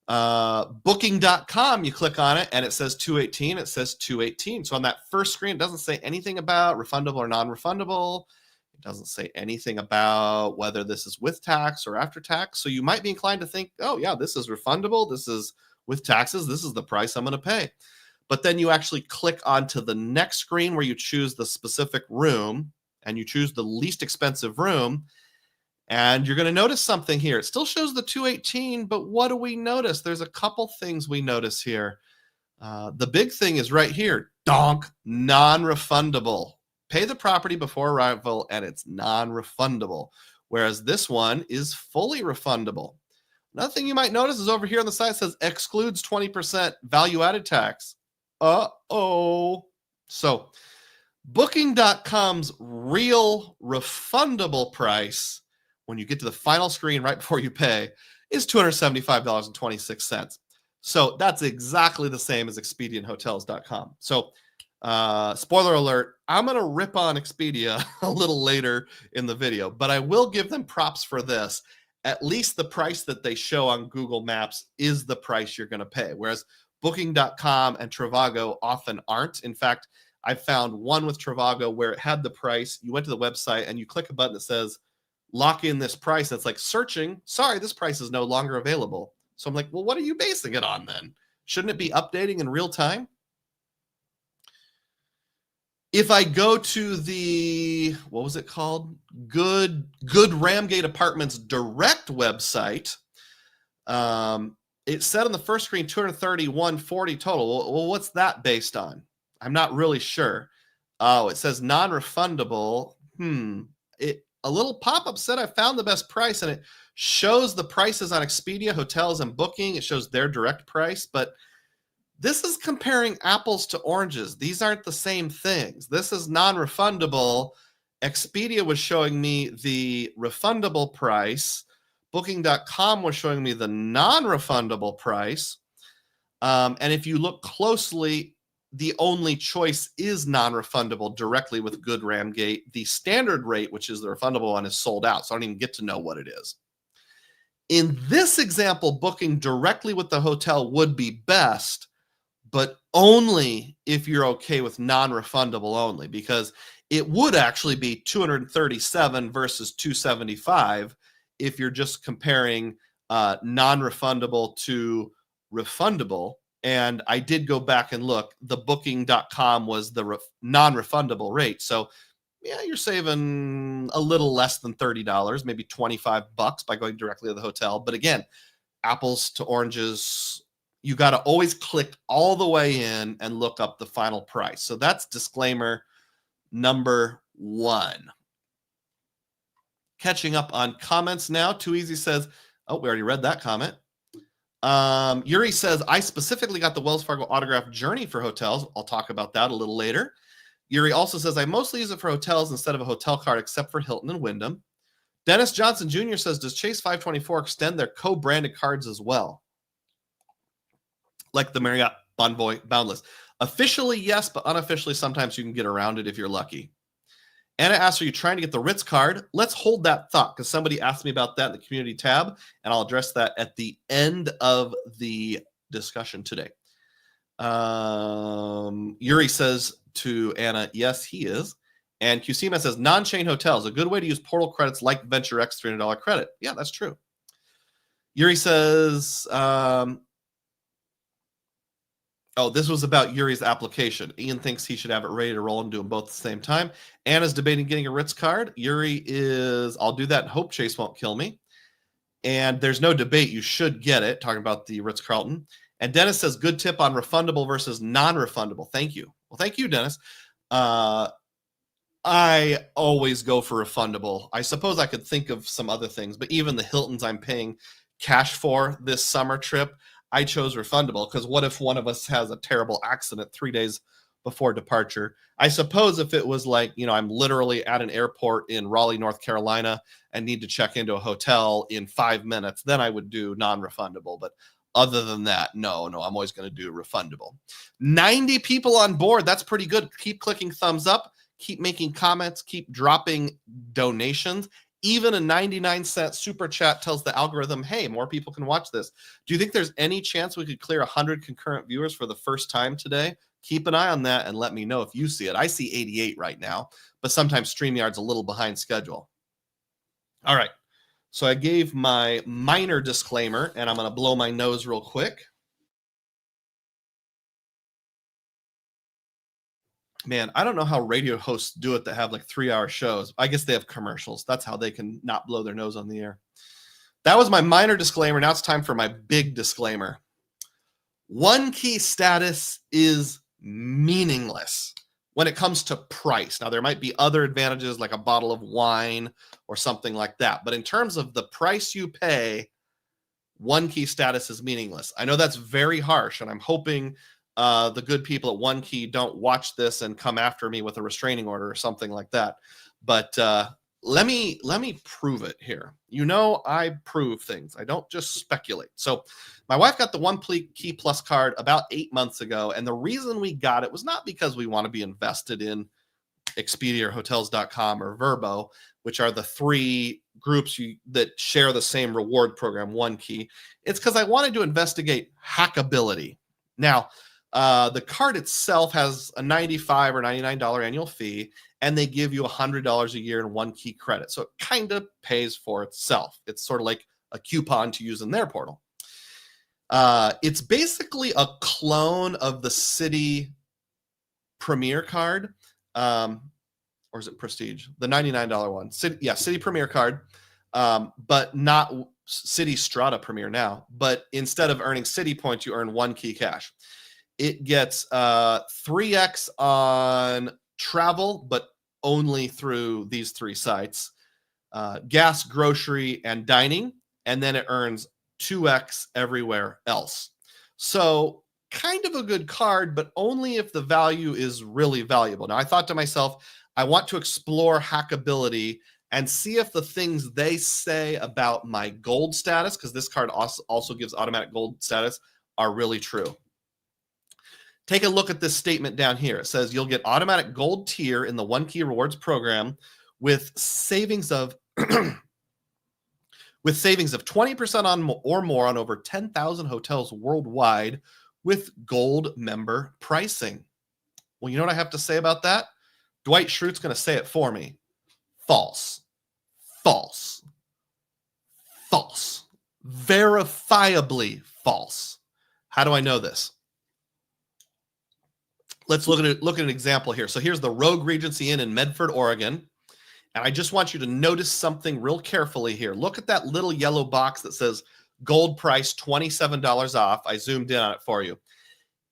Booking.com, you click on it and it says $218. It says $218. So on that first screen, it doesn't say anything about refundable or non-refundable. It doesn't say anything about whether this is with tax or after tax. So you might be inclined to think, oh yeah, this is refundable. This is with taxes. This is the price I'm going to pay. But then you actually click onto the next screen where you choose the specific room and you choose the least expensive room. And you're going to notice something here. It still shows the $218, but what do we notice? There's a couple things we notice here. The big thing is right here. Donk, non-refundable. Pay the property before arrival, and it's non-refundable. Whereas this one is fully refundable. Another thing you might notice is over here on the side, it says excludes 20% value-added tax. Uh-oh. So Booking.com's real refundable price when you get to the final screen right before you pay is $275.26. So that's exactly the same as Expedia and Hotels.com. So spoiler alert, I'm going to rip on Expedia a little later in the video, but I will give them props for this. At least the price that they show on Google Maps is the price you're going to pay, whereas Booking.com and Trivago often aren't. In fact, I found one with Trivago where it had the price. You went to the website and you click a button that says, lock in this price. That's like searching. Sorry, this price is no longer available. So I'm like, well, what are you basing it on then? Shouldn't it be updating in real time? If I go to the, what was it called? Good Ramgate Apartments direct website, it said on the first screen, 231.40 total. Well, what's that based on? I'm not really sure. Oh, it says non-refundable. A little pop-up said I found the best price, and it shows the prices on Expedia, Hotels, and Booking. It shows their direct price, but this is comparing apples to oranges. These aren't the same things. This is non-refundable. Expedia was showing me the refundable price. Booking.com was showing me the non-refundable price. And if you look closely, the only choice is non-refundable directly with Good Ramgate. The standard rate, which is the refundable one, is sold out, so I don't even get to know what it is. In this example, booking directly with the hotel would be best, but only if you're okay with non-refundable only, because it would actually be $237 versus $275 if you're just comparing non-refundable to refundable. And I did go back and look. The Booking.com was the non-refundable rate. So, yeah, you're saving a little less than $30, maybe $25 by going directly to the hotel. But again, apples to oranges, you got to always click all the way in and look up the final price. So that's disclaimer number 1. Catching up on comments now. Too Easy says, oh, we already read that comment. Yuri says, I specifically got the Wells Fargo autograph journey for hotels. I'll talk about that a little later. Yuri also says, I mostly use it for hotels instead of a hotel card, except for Hilton and Wyndham. Dennis Johnson Jr. says, does Chase 524 extend their co-branded cards as well? Like the Marriott Bonvoy Boundless. Officially, yes, but unofficially, sometimes you can get around it if you're lucky. Anna asks, are you trying to get the Ritz card? Let's hold that thought, because somebody asked me about that in the community tab, and I'll address that at the end of the discussion today. Yuri says to Anna, yes, he is. And QCMA says, non-chain hotels, a good way to use portal credits like VentureX $300 credit. Yeah, that's true. Yuri says, oh, this was about Yuri's application. Ian thinks he should have it ready to roll and do them both at the same time. Anna's debating getting a Ritz card. Yuri is, I'll do that and hope Chase won't kill me. And there's no debate. You should get it, talking about the Ritz-Carlton. And Dennis says, good tip on refundable versus non-refundable. Thank you. Well, thank you, Dennis. I always go for refundable. I suppose I could think of some other things, but even the Hiltons I'm paying cash for this summer trip, I chose refundable, because what if one of us has a terrible accident 3 days before departure. I suppose if it was like, I'm literally at an airport in Raleigh, North Carolina and need to check into a hotel in 5 minutes, then I would do non-refundable. But other than that, no, I'm always going to do refundable. 90 people on board. That's pretty good. Keep clicking thumbs up. Keep making comments. Keep dropping donations. Even a 99-cent super chat tells the algorithm, hey, more people can watch this. Do you think there's any chance we could clear 100 concurrent viewers for the first time today? Keep an eye on that and let me know if you see it. I see 88 right now, but sometimes StreamYard's a little behind schedule. All right. So I gave my minor disclaimer, and I'm going to blow my nose real quick. Man, I don't know how radio hosts do it that have like 3-hour shows. I guess they have commercials. That's how they can not blow their nose on the air. That was my minor disclaimer. Now it's time for my big disclaimer. OneKey status is meaningless when it comes to price. Now, there might be other advantages like a bottle of wine or something like that. But in terms of the price you pay, OneKey status is meaningless. I know that's very harsh, and I'm hoping the good people at OneKey don't watch this and come after me with a restraining order or something like that. But let me prove it here. I prove things. I don't just speculate. So my wife got the OneKey Plus card about 8 months ago, and the reason we got it was not because we want to be invested in Expedia or Hotels.com or VRBO, which are the 3 groups that share the same reward program, OneKey. It's because I wanted to investigate hackability. Now, the card itself has a $95 or $99 annual fee, and they give you $100 a year in OneKey credit. So it kind of pays for itself. It's sort of like a coupon to use in their portal. It's basically a clone of the City Premier card, or is it Prestige? The $99 one. City Premier card, but not City Strata Premier now. But instead of earning City points, you earn OneKey cash. It gets 3x on travel, but only through these 3 sites, gas, grocery, and dining, and then it earns 2x everywhere else. So kind of a good card, but only if the value is really valuable. Now, I thought to myself, I want to explore hackability and see if the things they say about my gold status, because this card also gives automatic gold status, are really true. Take a look at this statement down here. It says you'll get automatic gold tier in the OneKey rewards program with savings of 20% on or more on over 10,000 hotels worldwide with gold member pricing. Well, you know what I have to say about that? Dwight Schrute's going to say it for me. False. False. False. Verifiably false. How do I know this? Let's look at an example here. So here's the Rogue Regency Inn in Medford, Oregon. And I just want you to notice something real carefully here. Look at that little yellow box that says gold price $27 off. I zoomed in on it for you.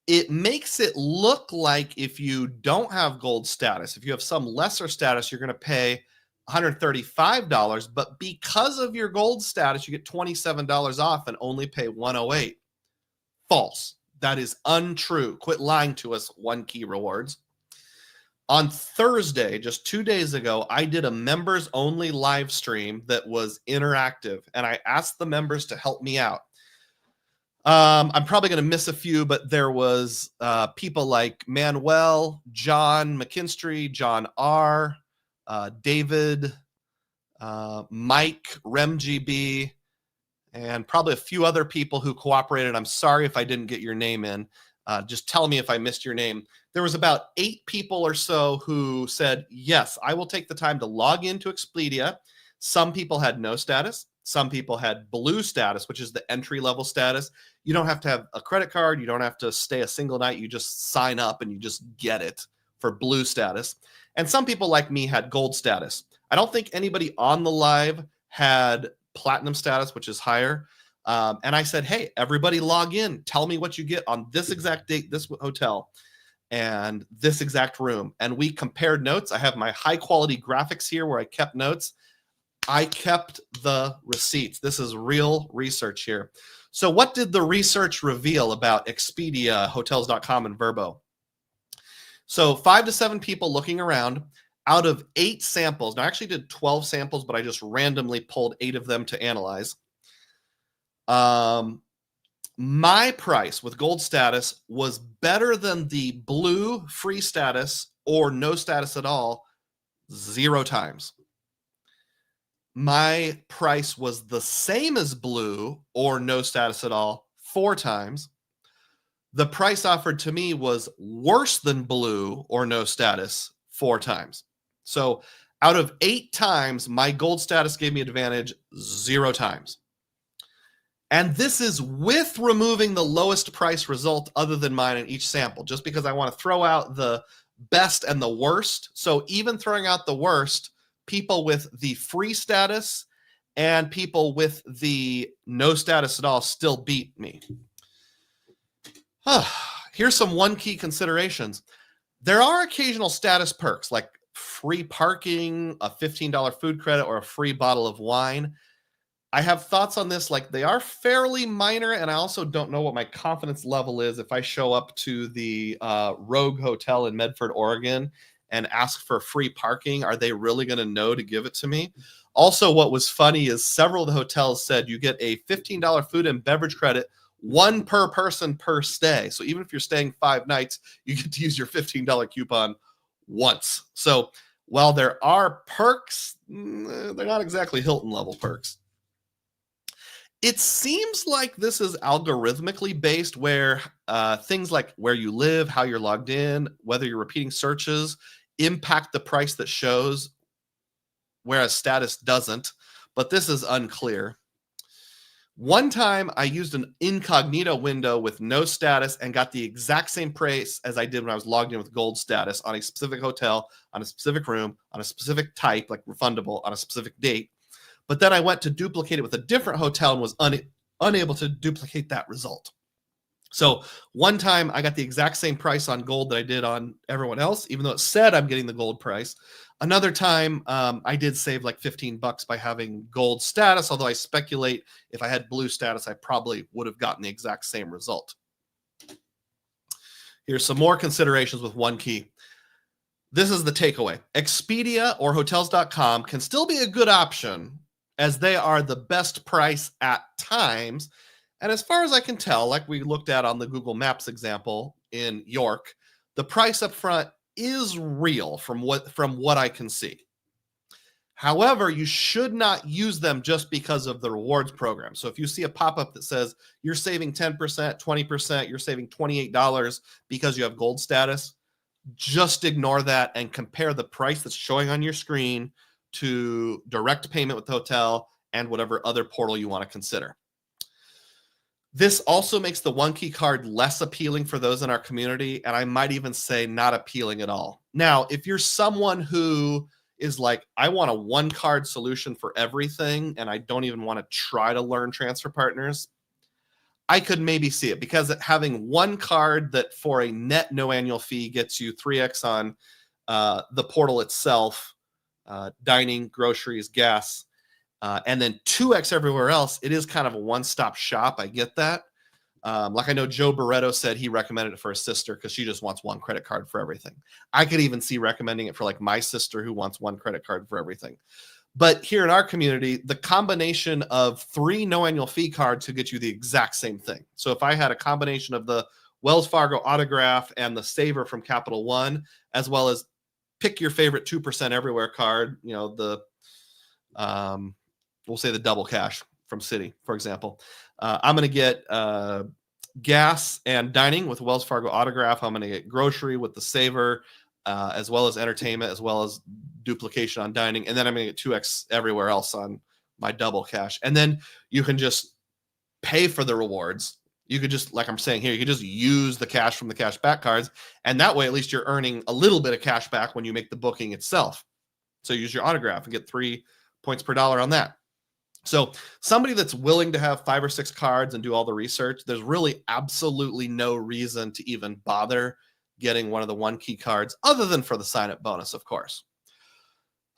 It makes it look like if you don't have gold status, if you have some lesser status, you're going to pay $135. But because of your gold status, you get $27 off and only pay $108. False. That is untrue. Quit lying to us, OneKey Rewards. On Thursday, just 2 days ago, I did a members-only live stream that was interactive, and I asked the members to help me out. I'm probably going to miss a few, but there was people like Manuel, John McKinstry, John R., David, Mike, RemGB, and probably a few other people who cooperated. I'm sorry if I didn't get your name in. Just tell me if I missed your name. There was about 8 people or so who said, yes, I will take the time to log into Expedia. Some people had no status. Some people had blue status, which is the entry-level status. You don't have to have a credit card. You don't have to stay a single night. You just sign up and you just get it for blue status. And some people like me had gold status. I don't think anybody on the live had platinum status, which is higher. And I said, hey, everybody log in. Tell me what you get on this exact date, this hotel, and this exact room. And we compared notes. I have my high quality graphics here where I kept notes. I kept the receipts. This is real research here. So what did the research reveal about Expedia, Hotels.com, and VRBO? So 5 to 7 people looking around. Out of 8 samples, now I actually did 12 samples, but I just randomly pulled 8 of them to analyze. My price with gold status was better than the blue free status or no status at all 0 times. My price was the same as blue or no status at all 4 times. The price offered to me was worse than blue or no status 4 times. So out of 8 times, my gold status gave me advantage 0 times. And this is with removing the lowest price result other than mine in each sample, just because I want to throw out the best and the worst. So even throwing out the worst, people with the free status and people with the no status at all still beat me. Here's some OneKey considerations. There are occasional status perks like free parking, a $15 food credit, or a free bottle of wine. I have thoughts on this, like they are fairly minor, and I also don't know what my confidence level is if I show up to the Rogue Hotel in Medford, Oregon, and ask for free parking. Are they really going to know to give it to me? Also, what was funny is several of the hotels said you get a $15 food and beverage credit, 1 per person per stay. So even if you're staying 5 nights, you get to use your $15 coupon once. So while there are perks, they're not exactly Hilton level perks. It seems like this is algorithmically based, where things like where you live, how you're logged in, whether you're repeating searches impact the price that shows, whereas status doesn't. But this is unclear. One time I used an incognito window with no status and got the exact same price as I did when I was logged in with gold status on a specific hotel, on a specific room, on a specific type, like refundable, on a specific date. But then I went to duplicate it with a different hotel and was unable to duplicate that result. So one time I got the exact same price on gold that I did on everyone else, even though it said I'm getting the gold price. Another time I did save like $15 by having gold status, although I speculate if I had blue status, I probably would have gotten the exact same result. Here's some more considerations with OneKey. This is the takeaway. Expedia or hotels.com can still be a good option, as they are the best price at times. And as far as I can tell, like we looked at on the Google Maps example in York, the price up front is real from what I can see. However, you should not use them just because of the rewards program. So if you see a pop-up that says you're saving 10%, 20%, you're saving $28 because you have gold status, just ignore that and compare the price that's showing on your screen to direct payment with the hotel and whatever other portal you want to consider. This also makes the OneKey card less appealing for those in our community, and I might even say not appealing at all. Now, if you're someone who is like, I want a one card solution for everything, and I don't even want to try to learn transfer partners, I could maybe see it, because having one card that for a net no annual fee gets you 3x on the portal itself, dining, groceries, gas, and then 2x everywhere else, it is kind of a one-stop shop. I get that. Like I know Joe Barreto said he recommended it for his sister because she just wants one credit card for everything. I could even see recommending it for like my sister who wants one credit card for everything. But here in our community, the combination of 3 no annual fee cards could get you the exact same thing. So if I had a combination of the Wells Fargo Autograph and the Saver from Capital One, as well as pick your favorite 2% everywhere card, you know, the we'll say the double cash from Citi, for example. I'm going to get gas and dining with Wells Fargo Autograph. I'm going to get grocery with the Saver, as well as entertainment, as well as duplication on dining. And then I'm going to get 2x everywhere else on my double cash. And then you can just pay for the rewards. You could just, like I'm saying here, you could just use the cash from the cash back cards. And that way, at least you're earning a little bit of cash back when you make the booking itself. So use your autograph and get 3 points per dollar on that. So somebody that's willing to have 5 or 6 cards and do all the research, there's really absolutely no reason to even bother getting one of the OneKey cards, other than for the sign-up bonus, of course.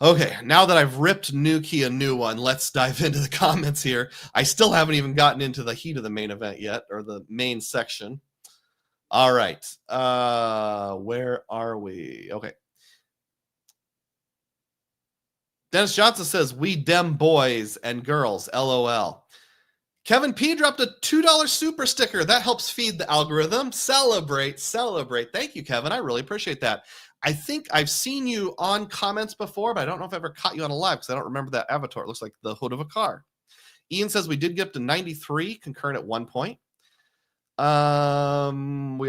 Okay, now that I've ripped NewKey a new one, let's dive into the comments here. I still haven't even gotten into the heat of the main event yet, or the main section. All right. Where are we? Okay. Dennis Johnson says, we dem boys and girls, LOL. Kevin P dropped a $2 super sticker. That helps feed the algorithm. Celebrate, celebrate. Thank you, Kevin. I really appreciate that. I think I've seen you on comments before, but I don't know if I ever caught you on a live because I don't remember that avatar. It looks like the hood of a car. Ian says we did get up to 93 concurrent at one point. We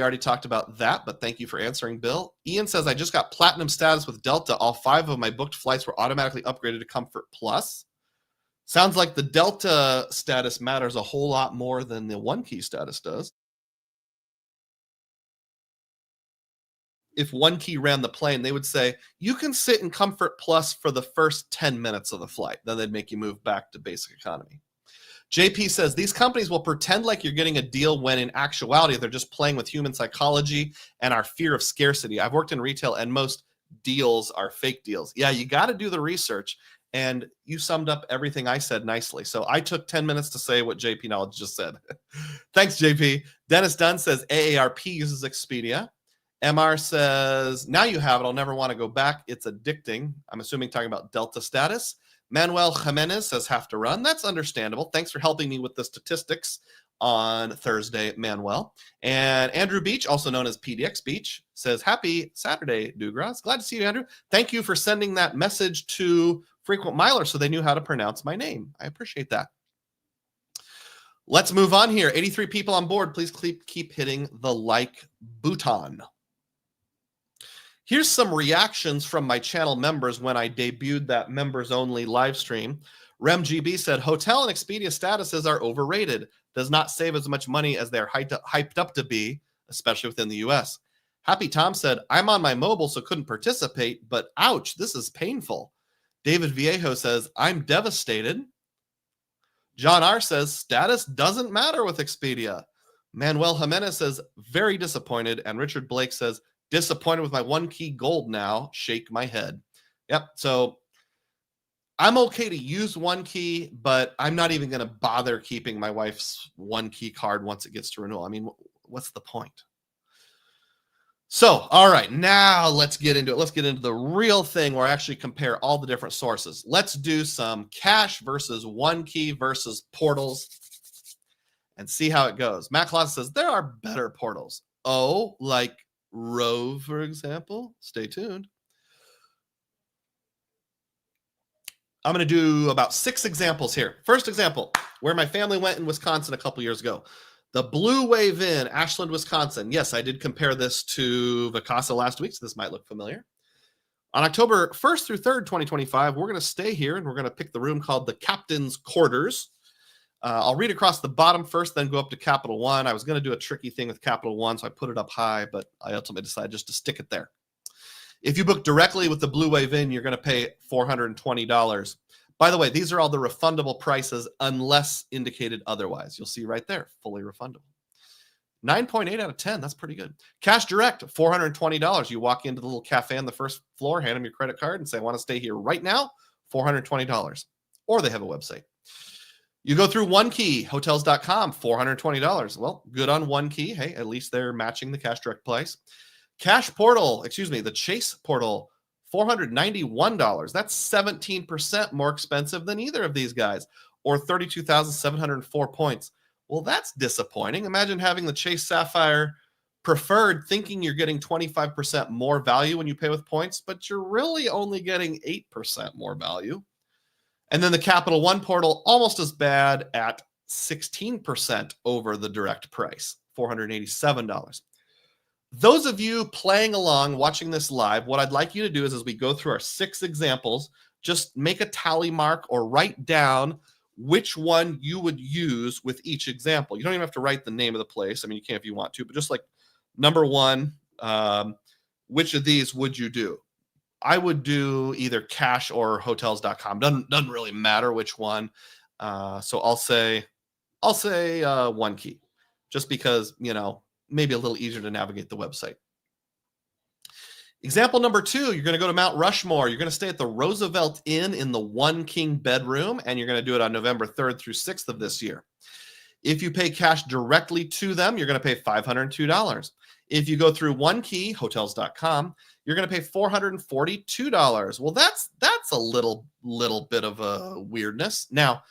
already talked about that, but thank you for answering, Bill. Ian says, I just got platinum status with Delta. All 5 of my booked flights were automatically upgraded to Comfort Plus. Sounds like the Delta status matters a whole lot more than the OneKey status does. If OneKey ran the plane, they would say, you can sit in Comfort Plus for the first 10 minutes of the flight. Then they'd make you move back to basic economy. JP says, these companies will pretend like you're getting a deal when in actuality, they're just playing with human psychology and our fear of scarcity. I've worked in retail and most deals are fake deals. Yeah, you got to do the research. And you summed up everything I said nicely. So I took 10 minutes to say what JP Knowledge just said. Thanks, JP. Dennis Dunn says AARP uses Expedia. MR says, now you have it. I'll never want to go back. It's addicting. I'm assuming talking about Delta status. Manuel Jimenez says have to run. That's understandable. Thanks for helping me with the statistics on Thursday, Manuel. And Andrew Beach, also known as PDX Beach, says happy Saturday, Dugroz. Glad to see you, Andrew. Thank you for sending that message to Frequent Miler so they knew how to pronounce my name. I appreciate that. Let's move on here. 83 people on board. Please keep hitting the like button. Here's some reactions from my channel members when I debuted that members-only live stream. RemGB said, hotel and Expedia statuses are overrated. Does not save as much money as they're hyped up to be, especially within the US. Happy Tom said, I'm on my mobile, so couldn't participate, but ouch, this is painful. David Viejo says, I'm devastated. John R. says, status doesn't matter with Expedia. Manuel Jimenez says, very disappointed. And Richard Blake says, disappointed with my OneKey Gold now. Shake my head. Yep. So I'm okay to use OneKey, but I'm not even going to bother keeping my wife's OneKey card once it gets to renewal. I mean, what's the point? So, all right, now let's get into it. Let's get into the real thing where I actually compare all the different sources. Let's do some cash versus OneKey versus portals and see how it goes. Matt Claus says there are better portals. Oh, like Rove, for example. Stay tuned. I'm going to do about 6 examples here. First example, where my family went in Wisconsin a couple years ago. The Blue Wave Inn, Ashland, Wisconsin. Yes, I did compare this to Vacasa last week, so this might look familiar. On October 1st through 3rd, 2025, we're going to stay here, and we're going to pick the room called the Captain's Quarters. I'll read across the bottom first, then go up to Capital One. I was going to do a tricky thing with Capital One, so I put it up high, but I ultimately decided just to stick it there. If you book directly with the Blue Wave Inn, you're going to pay $420. By the way, these are all the refundable prices unless indicated otherwise. You'll see right there, fully refundable. 9.8 out of 10. That's pretty good. Cash direct, $420. You walk into the little cafe on the first floor, hand them your credit card and say, I want to stay here right now, $420. Or they have a website. You go through OneKey, hotels.com, $420. Well, good on OneKey. Hey, at least they're matching the cash direct price. Cash portal, the Chase portal, $491. That's 17% more expensive than either of these guys, or 32,704 points. Well, that's disappointing. Imagine having the Chase Sapphire Preferred thinking you're getting 25% more value when you pay with points, but you're really only getting 8% more value. And then the Capital One portal, almost as bad at 16% over the direct price, $487. Those of you playing along, watching this live, what I'd like you to do is as we go through our 6 examples, just make a tally mark or write down which one you would use with each example. You don't even have to write the name of the place. I mean, you can if you want to, but just like number 1, which of these would you do? I would do either cash or hotels.com. Doesn't really matter which one. So I'll say OneKey, just because, maybe a little easier to navigate the website. Example number 2, you're going to go to Mount Rushmore. You're going to stay at the Roosevelt Inn in the One King bedroom, and you're going to do it on November 3rd through 6th of this year. If you pay cash directly to them, you're going to pay $502. If you go through OneKey, hotels.com, you're going to pay $442. Well, that's a little bit of a weirdness. Now,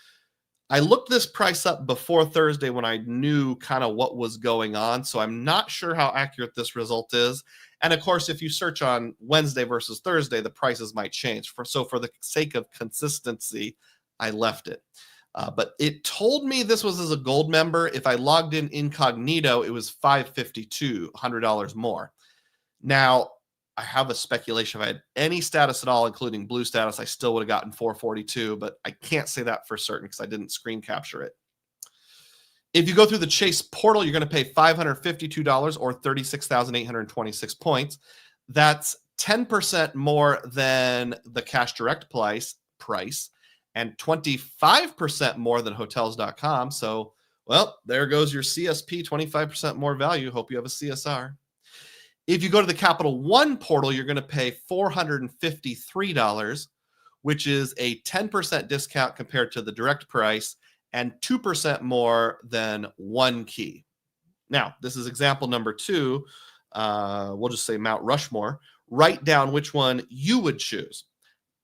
I looked this price up before Thursday when I knew kind of what was going on, so I'm not sure how accurate this result is. And of course, if you search on Wednesday versus Thursday, the prices might change. So for the sake of consistency, I left it. But it told me this was as a gold member. If I logged in incognito, it was $552, $100 more. Now, I have a speculation if I had any status at all, including blue status, I still would have gotten 442, but I can't say that for certain because I didn't screen capture it. If you go through the Chase portal, you're going to pay $552 or 36,826 points. That's 10% more than the cash direct price and 25% more than hotels.com. So, well, there goes your CSP, 25% more value. Hope you have a CSR. If you go to the Capital One portal, you're going to pay $453, which is a 10% discount compared to the direct price and 2% more than OneKey. Now, this is example number 2. We'll just say Mount Rushmore. Write down which one you would choose.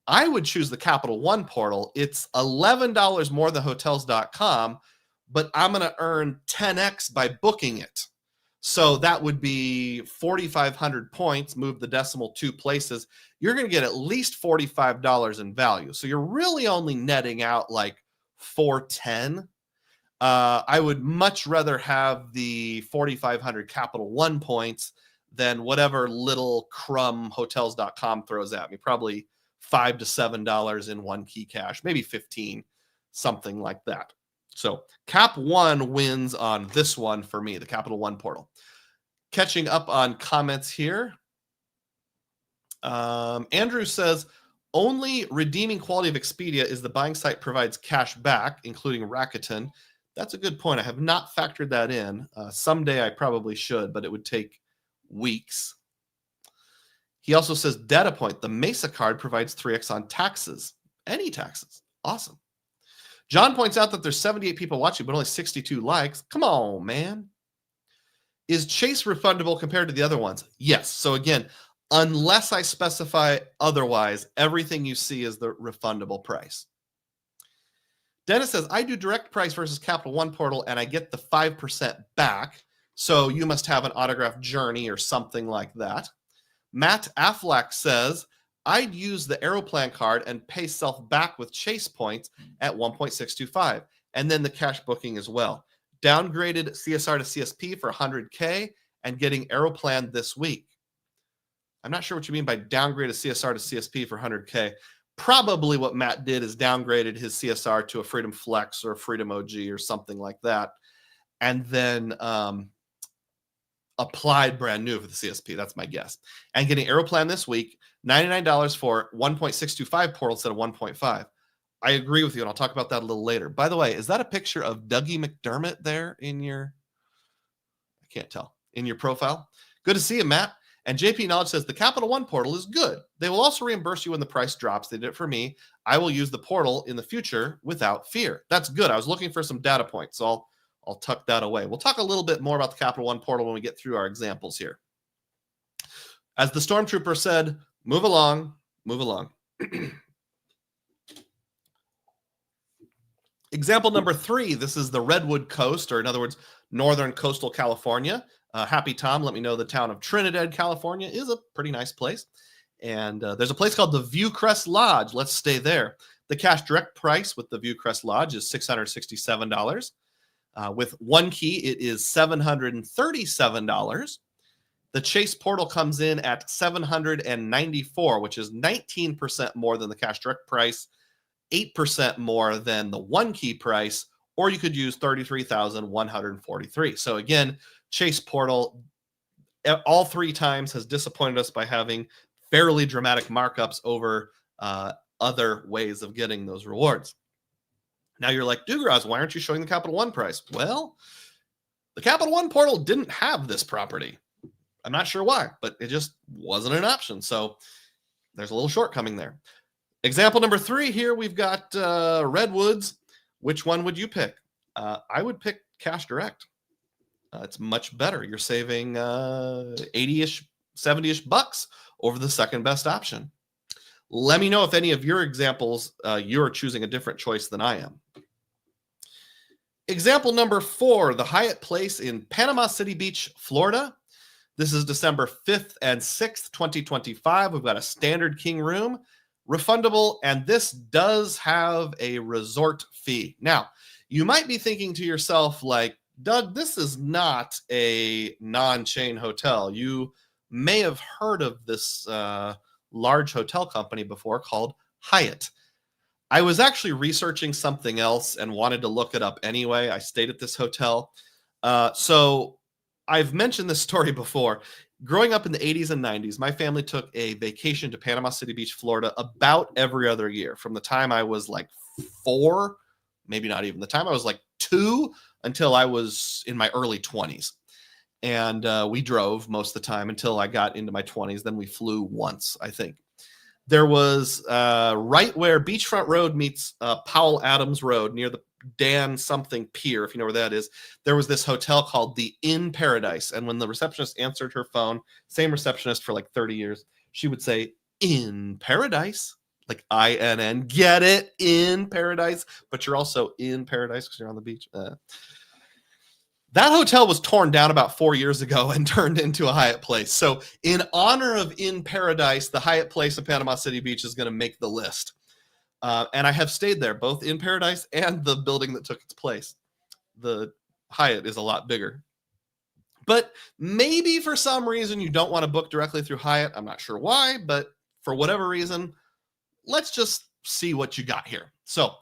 I would choose the Capital One portal. It's $11 more than hotels.com, but I'm going to earn 10x by booking it. So that would be 4,500 points, move the decimal 2 places. You're going to get at least $45 in value. So you're really only netting out like $410. I would much rather have the 4,500 Capital One points than whatever little crumb hotels.com throws at me. Probably $5 to $7 in OneKey cash, maybe 15, something like that. So Cap One wins on this one for me, the Capital One portal. Catching up on comments here. Andrew says, only redeeming quality of Expedia is the buying site provides cash back, including Rakuten. That's a good point. I have not factored that in. Someday I probably should, but it would take weeks. He also says, data point, the Mesa card provides 3x on taxes. Any taxes. Awesome. John points out that there's 78 people watching, but only 62 likes. Come on, man. Is Chase refundable compared to the other ones? Yes. So again, unless I specify otherwise, everything you see is the refundable price. Dennis says, I do direct price versus Capital One portal, and I get the 5% back. So you must have an autographed journey or something like that. Matt Affleck says, I'd use the Aeroplan card and pay self back with Chase points at 1.625, and then the cash booking as well. Downgraded CSR to CSP for 100K and getting Aeroplan this week. I'm not sure what you mean by downgraded CSR to CSP for 100K. Probably what Matt did is downgraded his CSR to a Freedom Flex or a Freedom OG or something like that, and then applied brand new for the CSP. That's my guess. And getting Aeroplan this week, $99 for 1.625 portal instead of 1.5. I agree with you, and I'll talk about that a little later. By the way, is that a picture of Dougie McDermott there in your, I can't tell, in your profile? Good to see you, Matt. And JP Knowledge says the Capital One portal is good. They will also reimburse you when the price drops. They did it for me. I will use the portal in the future without fear. That's good. I was looking for some data points, so I'll tuck that away. We'll talk a little bit more about the Capital One portal when we get through our examples here. As the Stormtrooper said, move along, move along. Example number 3, this is the Redwood Coast, or in other words, Northern Coastal California. Happy Tom let me know the town of Trinidad, California is a pretty nice place. And there's a place called the Viewcrest Lodge. Let's stay there. The cash direct price with the Viewcrest Lodge is $667. With OneKey, it is $737. The Chase portal comes in at $794, which is 19% more than the cash direct price, 8% more than the OneKey price, or you could use $33,143. So again, Chase portal all 3 times has disappointed us by having fairly dramatic markups over other ways of getting those rewards. Now you're like, Dugroz, why aren't you showing the Capital One price? Well, the Capital One portal didn't have this property. I'm not sure why, but it just wasn't an option. So there's a little shortcoming there. Example number 3 here, we've got Redwoods. Which one would you pick? I would pick cash direct. It's much better. You're saving 80-ish, 70-ish bucks over the second best option. Let me know if any of your examples, you're choosing a different choice than I am. Example number 4, the Hyatt Place in Panama City Beach, Florida. This is December 5th and 6th, 2025. We've got a standard king room, refundable, and this does have a resort fee. Now, you might be thinking to yourself, like, Doug, this is not a non-chain hotel. You may have heard of this large hotel company before called Hyatt. I was actually researching something else and wanted to look it up anyway. I stayed at this hotel. So I've mentioned this story before. Growing up in the 80s and 90s, my family took a vacation to Panama City Beach, Florida about every other year. From the time I was like 4, maybe not even the time I was like 2, until I was in my early 20s. And we drove most of the time until I got into my 20s. Then we flew once, I think. There was right where Beachfront Road meets Powell Adams Road near the Dan something Pier, if you know where that is. There was this hotel called the Inn Paradise. And when the receptionist answered her phone, same receptionist for like 30 years, she would say, "In Paradise." Like INN, get it? In Paradise. But you're also in paradise because you're on the beach. That hotel was torn down about 4 years ago and turned into a Hyatt Place. So in honor of In Paradise, the Hyatt Place in Panama City Beach is going to make the list. And I have stayed there, both in Paradise and the building that took its place. The Hyatt is a lot bigger. But maybe for some reason you don't want to book directly through Hyatt. I'm not sure why, but for whatever reason, let's just see what you got here. So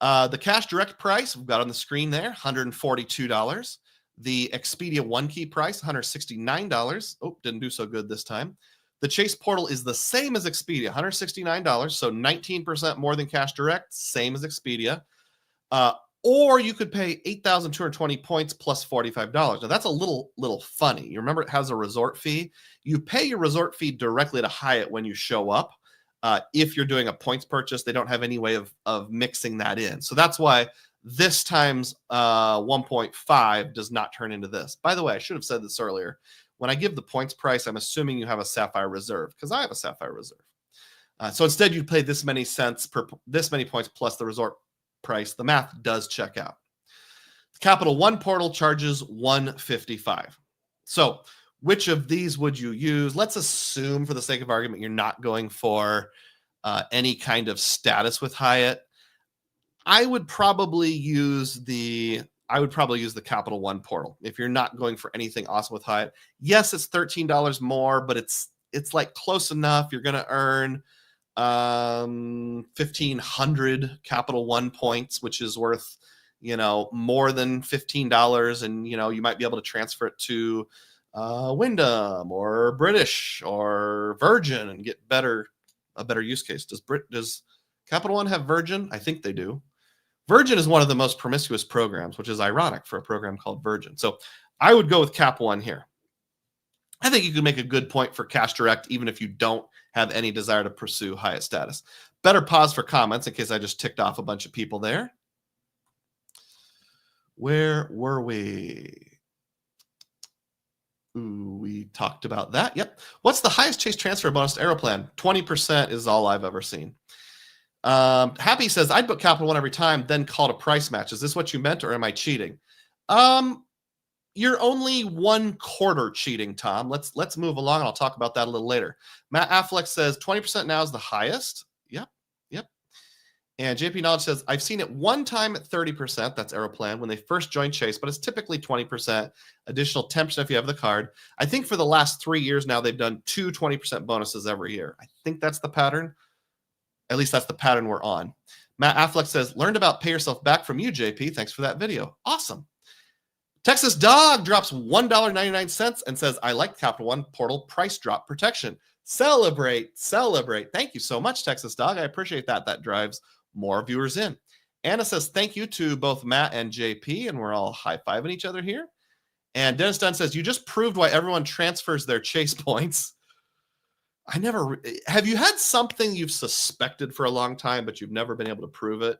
the cash direct price we've got on the screen there, $142. The Expedia OneKey price, $169. Oh, didn't do so good this time. The Chase portal is the same as Expedia, $169, so 19% more than cash direct, same as Expedia. Or you could pay 8,220 points plus $45. Now that's a little funny. You remember it has a resort fee. You pay your resort fee directly to Hyatt when you show up. If you're doing a points purchase, they don't have any way of mixing that in. So that's why this times 1.5 does not turn into this. By the way, I should have said this earlier. When I give the points price, I'm assuming you have a Sapphire Reserve because I have a Sapphire Reserve. So instead, you'd pay this many cents per this many points plus the resort price. The math does check out. The Capital One portal charges $155. So which of these would you use? Let's assume, for the sake of argument, you're not going for any kind of status with Hyatt. I would probably use the Capital One portal if you're not going for anything awesome with Hyatt. Yes, it's $13 more, but it's like close enough. You're going to earn 1,500 Capital One points, which is worth more than $15, and you might be able to transfer it to Wyndham or British or Virgin and get a better use case. Does Capital One have Virgin? I think they do. Virgin is one of the most promiscuous programs, which is ironic for a program called Virgin. So I would go with Cap One here. I think you could make a good point for cash direct, even if you don't have any desire to pursue Hyatt status. Better pause for comments in case I just ticked off a bunch of people there. Where were we? Ooh, we talked about that. Yep. What's the highest Chase transfer bonus to Aeroplan? 20% is all I've ever seen. Happy says, I'd book Capital One every time, then call it a price match. Is this what you meant, or am I cheating? You're only 1/4 cheating, Tom. Let's move along, and I'll talk about that a little later. Matt Affleck says 20% now is the highest. Yep. And JP Knowledge says, I've seen it one time at 30%. That's Aeroplan when they first joined Chase, but it's typically 20%, additional 10% if you have the card. I think for the last 3 years now, they've done 2 20% bonuses every year. I think that's the pattern. At least that's the pattern we're on. Matt Affleck says, learned about pay yourself back from you, JP. Thanks for that video. Awesome. Texas Dog drops $1.99 and says, I like Capital One portal price drop protection. Celebrate. Thank you so much, Texas Dog. I appreciate that. That drives more viewers in. Anna says, thank you to both Matt and JP, and we're all high-fiving each other here. And Dennis Dunn says, you just proved why everyone transfers their Chase points. Have you had something you've suspected for a long time, but you've never been able to prove it?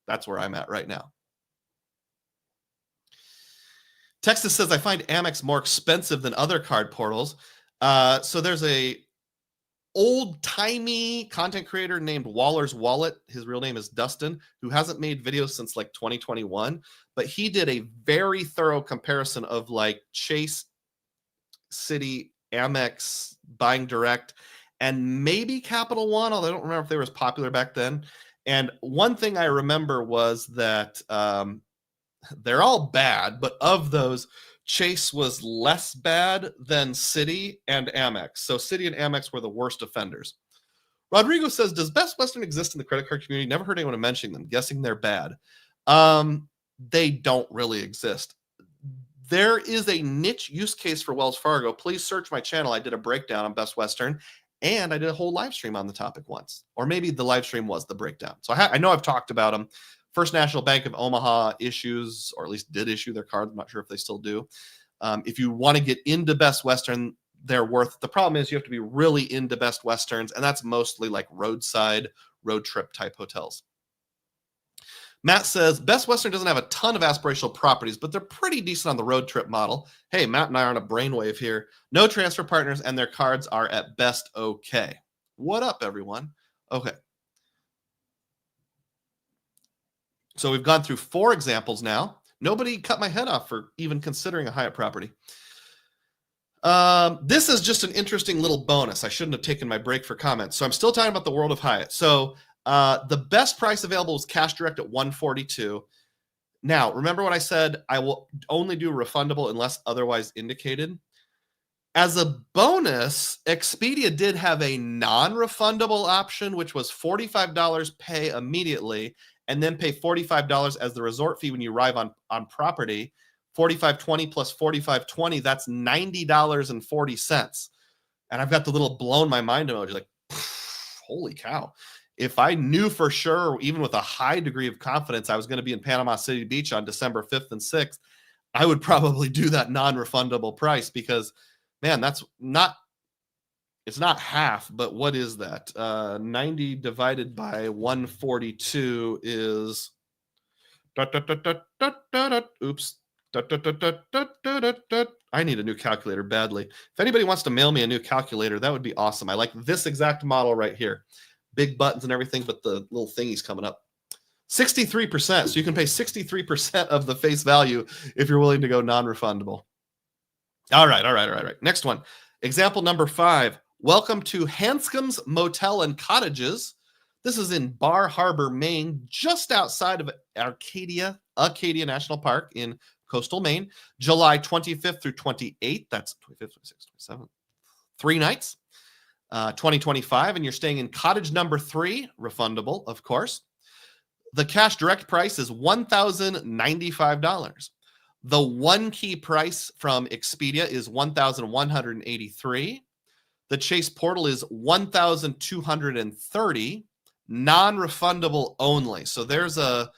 That's where I'm at right now. Texas says, I find Amex more expensive than other card portals. So there's a old-timey content creator named Waller's Wallet. His real name is Dustin, who hasn't made videos since like 2021, but he did a very thorough comparison of like Chase, Citi, Amex, buying direct, and maybe Capital One, although I don't remember if they were as popular back then. And one thing I remember was that they're all bad, but of those, Chase was less bad than Citi and Amex. So Citi and Amex were the worst offenders. Rodrigo says, does Best Western exist in the credit card community? Never heard anyone mentioning them. Guessing they're bad. They don't really exist. There is a niche use case for Wells Fargo. Please search my channel. I did a breakdown on Best Western, and I did a whole live stream on the topic once. Or maybe the live stream was the breakdown. So I know I've talked about them. First National Bank of Omaha issues, or at least did issue their card. I'm not sure if they still do. If you want to get into Best Western, they're worth. The problem is you have to be really into Best Westerns, and that's mostly like roadside, road trip type hotels. Matt says, Best Western doesn't have a ton of aspirational properties, but they're pretty decent on the road trip model. Hey, Matt and I are on a brainwave here. No transfer partners, and their cards are at best okay. What up, everyone? Okay. So we've gone through 4 examples now. Nobody cut my head off for even considering a Hyatt property. This is just an interesting little bonus. I shouldn't have taken my break for comments. So I'm still talking about the world of Hyatt. So the best price available is cash direct at $142. Now, remember what I said? I will only do refundable unless otherwise indicated. As a bonus, Expedia did have a non-refundable option, which was $45 pay immediately, and then pay $45 as the resort fee when you arrive on property. $45.20 plus $45.20, that's $90.40. And I've got the little blown my mind emoji, like, holy cow. If I knew for sure, even with a high degree of confidence, I was going to be in Panama City Beach on December 5th and 6th, I would probably do that non-refundable price because, man, that's not, it's not half, but what is that? 90 divided by 142 is, oops. I need a new calculator badly. If anybody wants to mail me a new calculator, that would be awesome. I like this exact model right here. Big buttons and everything, but the little thingy's coming up. 63%. So you can pay 63% of the face value if you're willing to go non-refundable. All right. Next one. Example number 5. Welcome to Hanscom's Motel and Cottages. This is in Bar Harbor, Maine, just outside of Acadia National Park in coastal Maine, July 25th through 28th. That's 25th, 26th, 27th. 3 nights, 2025. And you're staying in cottage number 3, refundable, of course. The cash direct price is $1,095. The OneKey price from Expedia is $1,183. The Chase portal is $1,230. Non-refundable only. So there's a,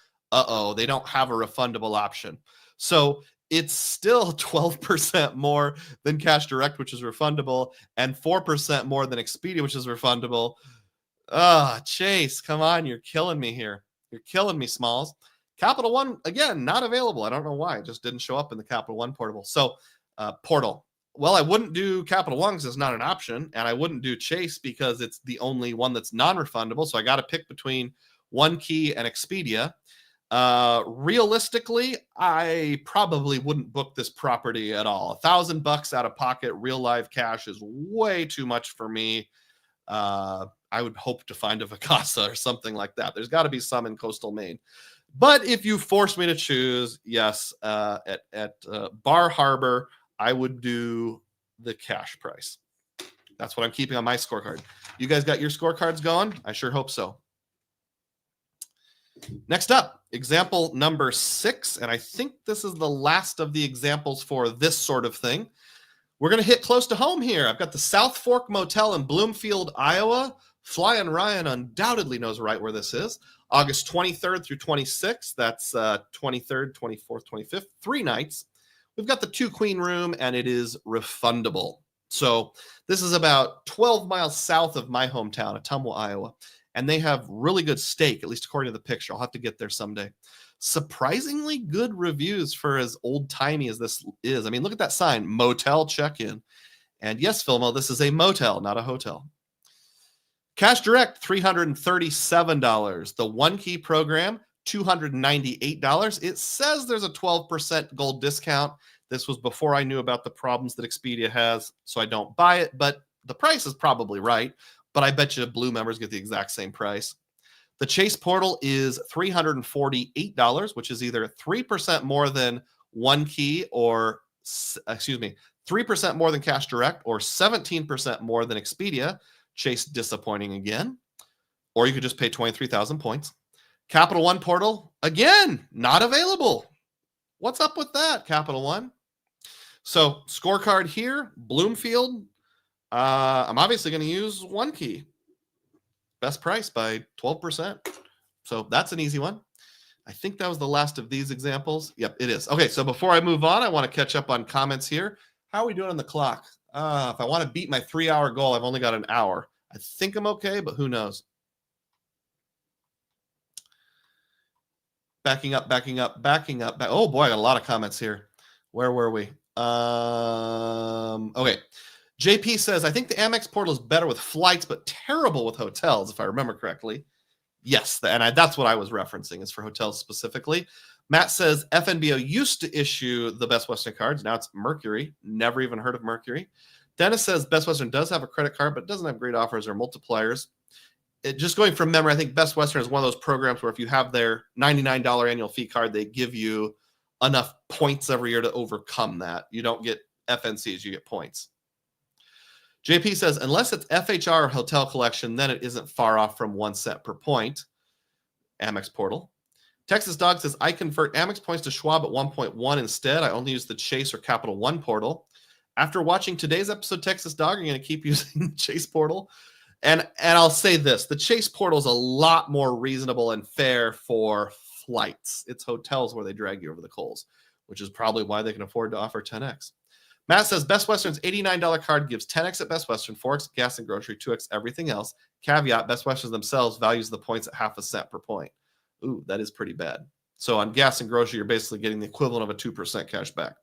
they don't have a refundable option. So it's still 12% more than cash direct, which is refundable, and 4% more than Expedia, which is refundable. Chase, come on. You're killing me here. You're killing me, Smalls. Capital One, again, not available. I don't know why. It just didn't show up in the Capital One portal. So portal. Well, I wouldn't do Capital One because it's not an option, and I wouldn't do Chase because it's the only one that's non-refundable. So I got to pick between OneKey and Expedia. Realistically, I probably wouldn't book this property at all. $1,000 out of pocket, real live cash is way too much for me. I would hope to find a Vacasa or something like that. There's got to be some in coastal Maine. But if you force me to choose, yes, at Bar Harbor, I would do the cash price. That's what I'm keeping on my scorecard. You guys got your scorecards going? I sure hope so. Next up, example number 6, and I think this is the last of the examples for this sort of thing. We're going to hit close to home here. I've got the South Fork Motel in Bloomfield, Iowa. Flying Ryan undoubtedly knows right where this is. August 23rd through 26th. That's 23rd, 24th, 25th. 3 nights. We've got the 2 queen room, and it is refundable. So this is about 12 miles south of my hometown, Ottumwa, Iowa. And they have really good steak, at least according to the picture. I'll have to get there someday. Surprisingly good reviews for as old-timey as this is. I mean, look at that sign, motel check-in. And yes, Filmo, this is a motel, not a hotel. Cash Direct, $337. The OneKey program, $298. It says there's a 12% gold discount. This was before I knew about the problems that Expedia has, so I don't buy it, but the price is probably right. But I bet you Blue members get the exact same price. The Chase portal is $348, which is either 3% more than OneKey or, 3% more than Cash Direct or 17% more than Expedia. Chase disappointing again. Or you could just pay 23,000 points. Capital One portal, again, not available. What's up with that, Capital One? So scorecard here, Bloomfield. I'm obviously going to use OneKey. Best price by 12%. So that's an easy one. I think that was the last of these examples. Yep, it is. Okay, so before I move on, I want to catch up on comments here. How are we doing on the clock? If I want to beat my 3-hour goal, I've only got an hour. I think I'm okay, but who knows? Backing up. Oh boy, I got a lot of comments here. Where were we? Okay. JP says, I think the Amex portal is better with flights, but terrible with hotels, if I remember correctly. Yes, that's what I was referencing, is for hotels specifically. Matt says, FNBO used to issue the Best Western cards. Now it's Mercury. Never even heard of Mercury. Dennis says, Best Western does have a credit card, but doesn't have great offers or multipliers. Just going from memory, I think Best Western is one of those programs where if you have their $99 annual fee card, they give you enough points every year to overcome that. You don't get FNCs, you get points. JP says, unless it's FHR or hotel collection, then it isn't far off from 1 cent per point. Amex portal. Texas Dog says, I convert Amex points to Schwab at 1.1 instead. I only use the Chase or Capital One portal. After watching today's episode, Texas Dog, you're going to keep using Chase portal. And I'll say this, the Chase portal is a lot more reasonable and fair for flights. It's hotels where they drag you over the coals, which is probably why they can afford to offer 10x. Matt says, Best Western's $89 card gives 10x at Best Western, 4x gas and grocery, 2x everything else. Caveat, Best Westerns themselves values the points at half a cent per point. Ooh, that is pretty bad. So on gas and grocery, you're basically getting the equivalent of a 2% cash back.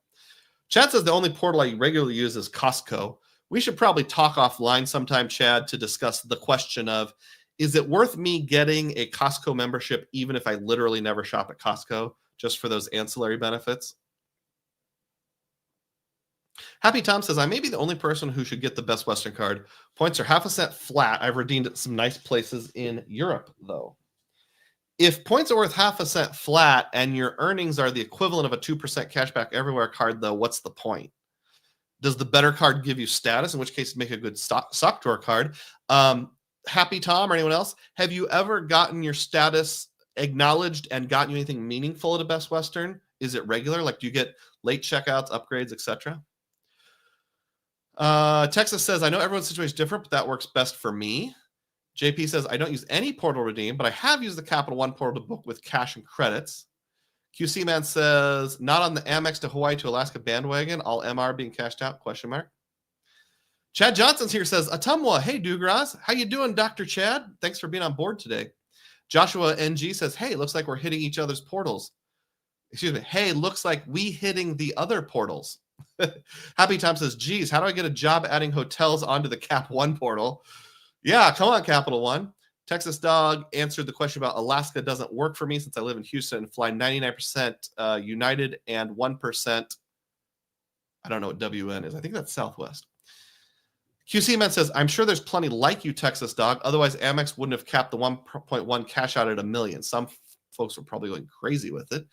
Chad says the only portal I regularly use is Costco. We should probably talk offline sometime, Chad, to discuss the question of, is it worth me getting a Costco membership even if I literally never shop at Costco just for those ancillary benefits? Happy Tom says, I may be the only person who should get the Best Western card. Points are half a cent flat. I've redeemed at some nice places in Europe, though. If points are worth half a cent flat and your earnings are the equivalent of a 2% cashback everywhere card, though, what's the point? Does the better card give you status, in which case make a good sock drawer card? Happy Tom or anyone else, have you ever gotten your status acknowledged and gotten you anything meaningful at a Best Western? Is it regular? Like, do you get late checkouts, upgrades, etc.? Texas says, I know everyone's situation is different, but that works best for me. JP says, I don't use any portal redeem, but I have used the Capital One portal to book with cash and credits. QC Man says, not on the Amex to Hawaii to Alaska bandwagon, all MR being cashed out, question mark. Chad Johnson's here, says, Ottumwa, hey Dugroz, how you doing, Dr. Chad? Thanks for being on board today. Joshua NG says, hey, looks like we're hitting each other's portals. Excuse me, hey, looks like we hitting the other portals. Happy Tom says, geez, how do I get a job adding hotels onto the Cap One portal? Yeah, come on, Capital One. Texas Dog answered the question about Alaska doesn't work for me since I live in Houston and fly 99% United and 1%. I don't know what WN is. I think that's Southwest. QC Man says, I'm sure there's plenty like you, Texas Dog. Otherwise, Amex wouldn't have capped the 1.1 cash out at $1 million. Some folks were probably going crazy with it.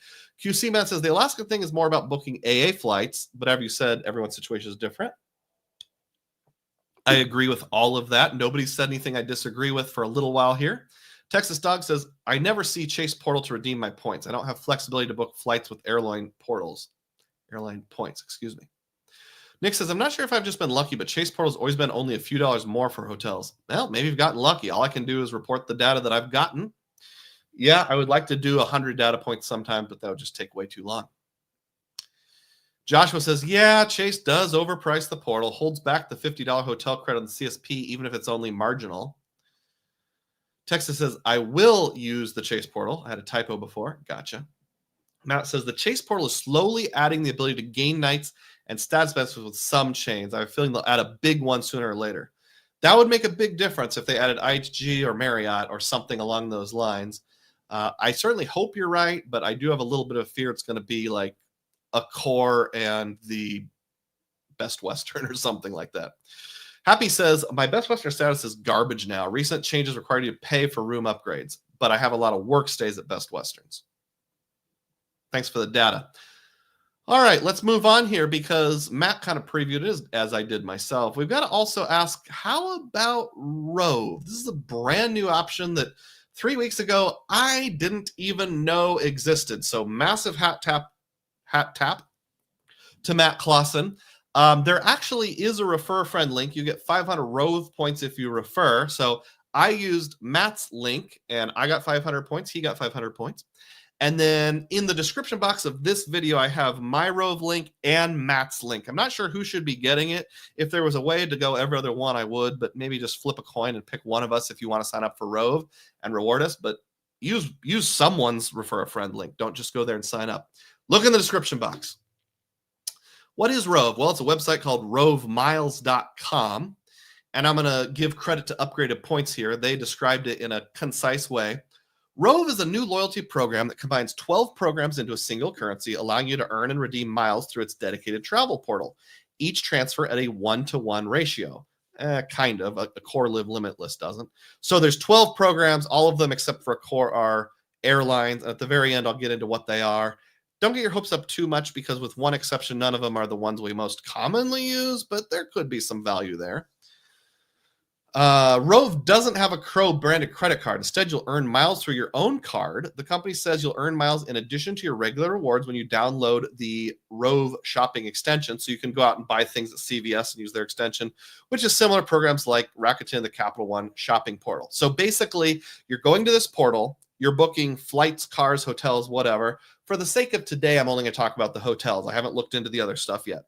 QC Man says, the Alaska thing is more about booking AA flights, but as you said, everyone's situation is different. I agree with all of that. Nobody said anything I disagree with for a little while here. Texas Dog says, I never see Chase Portal to redeem my points. I don't have flexibility to book flights with airline points, excuse me. Nick says, I'm not sure if I've just been lucky, but Chase Portal's always been only a few dollars more for hotels. Well, maybe you've gotten lucky. All I can do is report the data that I've gotten. Yeah, I would like to do 100 data points sometime, but that would just take way too long. Joshua says, yeah, Chase does overprice the portal, holds back the $50 hotel credit on the CSP, even if it's only marginal. Texas says, I will use the Chase portal. I had a typo before. Gotcha. Matt says, the Chase portal is slowly adding the ability to gain nights and stats benefits with some chains. I have a feeling they'll add a big one sooner or later. That would make a big difference if they added IHG or Marriott or something along those lines. I certainly hope you're right, but I do have a little bit of fear it's going to be like Accor and the Best Western or something like that. Happy says, my Best Western status is garbage now. Recent changes require you to pay for room upgrades, but I have a lot of work stays at Best Westerns. Thanks for the data. All right, let's move on here because Matt kind of previewed it as I did myself. We've got to also ask, how about Rove? This is a brand new option that 3 weeks ago I didn't even know existed. So massive hat tap to Matt Clausen. There actually is a refer a friend link. You get 500 Rove points if you refer. So I used Matt's link and I got 500 points. He got 500 points. And then in the description box of this video, I have my Rove link and Matt's link. I'm not sure who should be getting it. If there was a way to go every other one, I would, but maybe just flip a coin and pick one of us if you want to sign up for Rove and reward us. But use someone's refer a friend link. Don't just go there and sign up. Look in the description box. What is Rove? Well, it's a website called rovemiles.com. And I'm going to give credit to Upgraded Points here. They described it in a concise way. Rove is a new loyalty program that combines 12 programs into a single currency, allowing you to earn and redeem miles through its dedicated travel portal, each transfer at a 1-to-1 ratio. Kind of. A core live limitless doesn't. So there's 12 programs. All of them except for a core are airlines. At the very end, I'll get into what they are. Don't get your hopes up too much because with one exception, none of them are the ones we most commonly use, but there could be some value there. Rove doesn't have a Crow branded credit card. Instead, you'll earn miles through your own card. The company says you'll earn miles in addition to your regular rewards when you download the Rove shopping extension. So you can go out and buy things at CVS and use their extension, which is similar to programs like Rakuten, the Capital One shopping portal. So basically, you're going to this portal, you're booking flights, cars, hotels, whatever. For the sake of today, I'm only going to talk about the hotels. I haven't looked into the other stuff yet.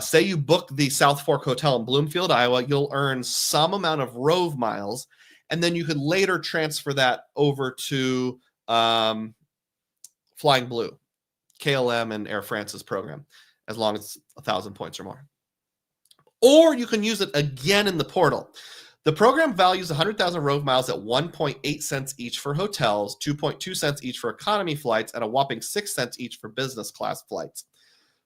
Say you book the South Fork Hotel in Bloomfield, Iowa, you'll earn some amount of Rove miles, and then you could later transfer that over to Flying Blue, KLM and Air France's program, as long as it's 1,000 points or more. Or you can use it again in the portal. The program values 100,000 Rove miles at 1.8 cents each for hotels, 2.2 cents each for economy flights, and a whopping 6 cents each for business class flights.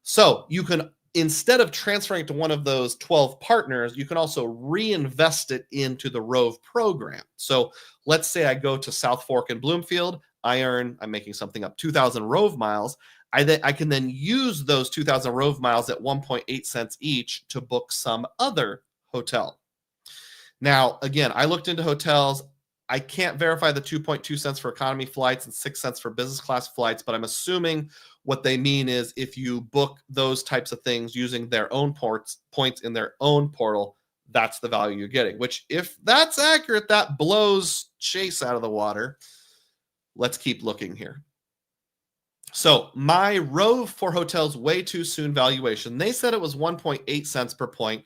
So you can, instead of transferring it to one of those 12 partners, you can also reinvest it into the Rove program. So let's say I go to South Fork and Bloomfield. I'm making something up, 2,000 Rove miles. I can then use those 2,000 Rove miles at 1.8 cents each to book some other hotel. Now, again, I looked into hotels. I can't verify the 2.2 cents for economy flights and 6 cents for business class flights, but I'm assuming what they mean is if you book those types of things using their own points in their own portal, that's the value you're getting, which if that's accurate, that blows Chase out of the water. Let's keep looking here. So my Rove for hotels way too soon valuation, they said it was 1.8 cents per point.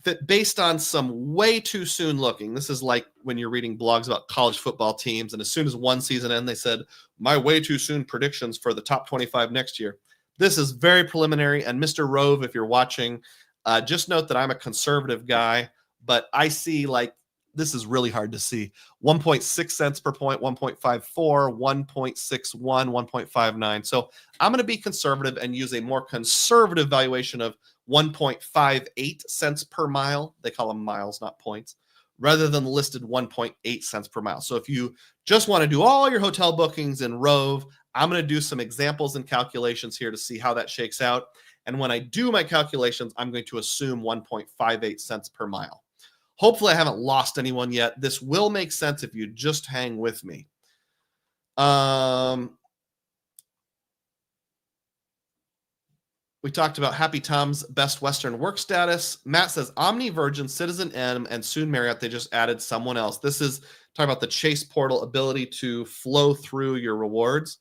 That based on some way too soon looking. This is like when you're reading blogs about college football teams, and as soon as one season ends, they said, my way too soon predictions for the top 25 next year. This is very preliminary, and Mr. Rove, if you're watching, just note that I'm a conservative guy, but I see like, this is really hard to see. 1.6 cents per point, 1.54, 1.61, 1.59. So I'm going to be conservative and use a more conservative valuation of 1.58 cents per mile. They call them miles, not points, rather than the listed 1.8 cents per mile. So if you just want to do all your hotel bookings in Rove, I'm going to do some examples and calculations here to see how that shakes out. And when I do my calculations, I'm going to assume 1.58 cents per mile. Hopefully I haven't lost anyone yet. This will make sense if you just hang with me. We talked about Happy Tom's Best Western work status. Matt says Omni, Virgin, Citizen M, and soon Marriott. They just added someone else. This is talking about the Chase portal ability to flow through your rewards.